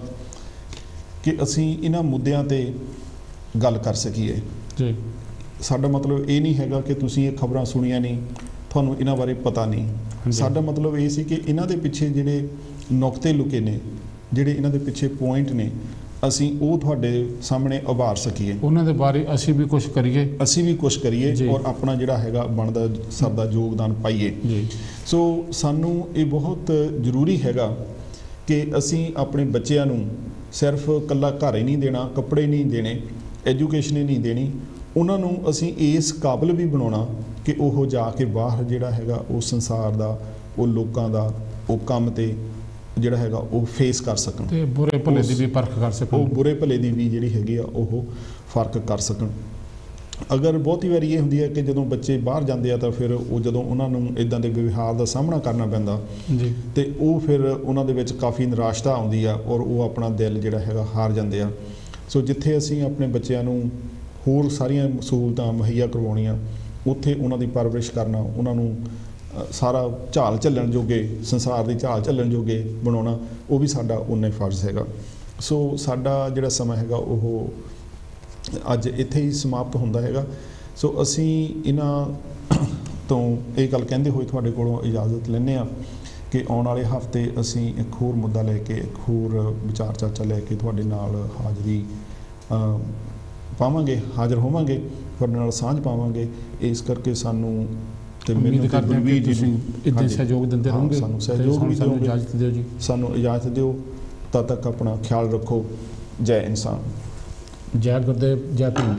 ਕਿ ਅਸੀਂ ਇਹਨਾਂ ਮੁੱਦਿਆਂ ਤੇ ਗੱਲ ਕਰ ਸਕੀਏ ਜੀ। ਸਾਡਾ ਮਤਲਬ ਇਹ ਨਹੀਂ ਹੈਗਾ ਕਿ ਤੁਸੀਂ ਇਹ ਖਬਰਾਂ ਸੁਣੀਆਂ ਨਹੀਂ, ਤੁਹਾਨੂੰ ਇਹਨਾਂ ਬਾਰੇ ਪਤਾ ਨਹੀਂ। ਸਾਡਾ ਮਤਲਬ ਇਹ ਸੀ ਕਿ ਇਹਨਾਂ ਦੇ ਪਿੱਛੇ ਜਿਹੜੇ ਨੁਕਤੇ ਲੁਕੇ ਨੇ, ਜਿਹੜੇ ਇਹਨਾਂ ਦੇ ਪਿੱਛੇ ਪੁਆਇੰਟ ਨੇ, ਅਸੀਂ ਉਹ ਤੁਹਾਡੇ ਸਾਹਮਣੇ ਉਭਾਰ ਸਕੀਏ, ਉਹਨਾਂ ਦੇ ਬਾਰੇ ਅਸੀਂ ਵੀ ਕੁਝ ਕਰੀਏ ਔਰ ਆਪਣਾ ਜਿਹੜਾ ਹੈਗਾ ਬਣਦਾ ਸਾਡਾ ਯੋਗਦਾਨ ਪਾਈਏ ਜੀ। ਸੋ ਸਾਨੂੰ ਇਹ ਬਹੁਤ ਜ਼ਰੂਰੀ ਹੈਗਾ ਕਿ ਅਸੀਂ ਆਪਣੇ ਬੱਚਿਆਂ ਨੂੰ ਸਿਰਫ ਇਕੱਲਾ ਘਰ ਹੀ ਨਹੀਂ ਦੇਣਾ, ਕੱਪੜੇ ਨਹੀਂ ਦੇਣੇ, ਐਜੂਕੇਸ਼ਨ ਹੀ ਨਹੀਂ ਦੇਣੀ, ਉਹਨਾਂ ਨੂੰ ਅਸੀਂ ਇਸ ਕਾਬਲ ਵੀ ਬਣਾਉਣਾ ਕਿ ਉਹ ਜਾ ਕੇ ਬਾਹਰ ਜਿਹੜਾ ਹੈਗਾ ਉਹ ਸੰਸਾਰ ਦਾ, ਉਹ ਲੋਕਾਂ ਦਾ, ਉਹ ਕੰਮ ਤੇ ਜਿਹੜਾ ਹੈਗਾ ਉਹ ਫੇਸ ਕਰ ਸਕਣ ਤੇ ਬੁਰੇ ਭਲੇ ਦੀ ਵੀ ਪਰਖ ਕਰ ਸਕਣ, ਉਹ ਬੁਰੇ ਭਲੇ ਦੀ ਵੀ ਜਿਹੜੀ ਹੈਗੀ ਆ ਉਹ ਫਰਕ ਕਰ ਸਕਣ। ਅਗਰ ਬਹੁਤੀ ਵਾਰੀ ਇਹ ਹੁੰਦੀ ਹੈ ਕਿ ਜਦੋਂ ਬੱਚੇ ਬਾਹਰ ਜਾਂਦੇ ਆ ਤਾਂ ਫਿਰ ਉਹ ਜਦੋਂ ਉਹਨਾਂ ਨੂੰ ਇਦਾਂ ਦੇ ਵਿਵਹਾਰ ਦਾ ਸਾਹਮਣਾ ਕਰਨਾ ਪੈਂਦਾ ਜੀ, ਤੇ ਉਹ ਫਿਰ ਉਹਨਾਂ ਦੇ ਵਿੱਚ ਕਾਫੀ ਨਿਰਾਸ਼ਤਾ ਆਉਂਦੀ ਆ ਔਰ ਉਹ ਆਪਣਾ ਦਿਲ ਜਿਹੜਾ ਹੈਗਾ ਹਾਰ ਜਾਂਦੇ ਆ। ਸੋ ਜਿੱਥੇ ਅਸੀਂ ਆਪਣੇ ਬੱਚਿਆਂ ਨੂੰ ਹੋਰ ਸਾਰੀਆਂ ਸਹੂਲਤਾਂ ਮੁਹੱਈਆ ਕਰਵਾਉਣੀਆਂ, ਉੱਥੇ ਉਹਨਾਂ ਦੀ ਪਰਵਰਿਸ਼ ਕਰਨਾ, ਉਹਨਾਂ ਨੂੰ ਸਾਰਾ ਝਾਲ ਝੱਲਣ ਜੋਗੇ, ਸੰਸਾਰ ਦੀ ਝਾਲ ਝੱਲਣ ਜੋਗੇ ਬਣਾਉਣਾ, ਉਹ ਵੀ ਸਾਡਾ ਉਨਾ ਹੀ ਫਰਜ਼ ਹੈਗਾ। ਸੋ ਸਾਡਾ ਜਿਹੜਾ ਸਮਾਂ ਹੈਗਾ ਉਹ ਅੱਜ ਇੱਥੇ ਹੀ ਸਮਾਪਤ ਹੁੰਦਾ ਹੈਗਾ। ਸੋ ਅਸੀਂ ਇਹਨਾਂ ਤੋਂ ਇਹ ਗੱਲ ਕਹਿੰਦੇ ਹੋਏ ਤੁਹਾਡੇ ਕੋਲੋਂ ਇਜਾਜ਼ਤ ਲੈਂਦੇ ਹਾਂ ਕਿ ਆਉਣ ਵਾਲੇ ਹਫ਼ਤੇ ਅਸੀਂ ਇੱਕ ਹੋਰ ਮੁੱਦਾ ਲੈ ਕੇ, ਇੱਕ ਹੋਰ ਵਿਚਾਰ ਚਰਚਾ ਲੈ ਕੇ ਤੁਹਾਡੇ ਨਾਲ ਹਾਜ਼ਰੀ ਪਾਵਾਂਗੇ, ਹਾਜ਼ਰ ਹੋਵਾਂਗੇ, ਤੁਹਾਡੇ ਨਾਲ ਸਾਂਝ ਪਾਵਾਂਗੇ। ਇਸ ਕਰਕੇ ਸਾਨੂੰ ਤੇ ਮੈਨੂੰ ਕਰਦੇ ਹਾਂ ਕਿ ਤੁਸੀਂ ਇੱਦਾਂ ਸਹਿਯੋਗ ਦਿੰਦੇ ਰਹੋਗੇ, ਸਾਨੂੰ ਸਹਿਯੋਗ ਵੀ ਦਿਓ, ਇਜਾਜ਼ਤ ਦਿਓ ਜੀ, ਸਾਨੂੰ ਇਜਾਜ਼ਤ ਦਿਓ। ਤਦ ਤੱਕ ਆਪਣਾ ਖਿਆਲ ਰੱਖੋ। ਜੈ ਇਨਸਾਨ, ਜੈ ਗੁਰਦੇਵ, ਜੈ ਭੀਮ।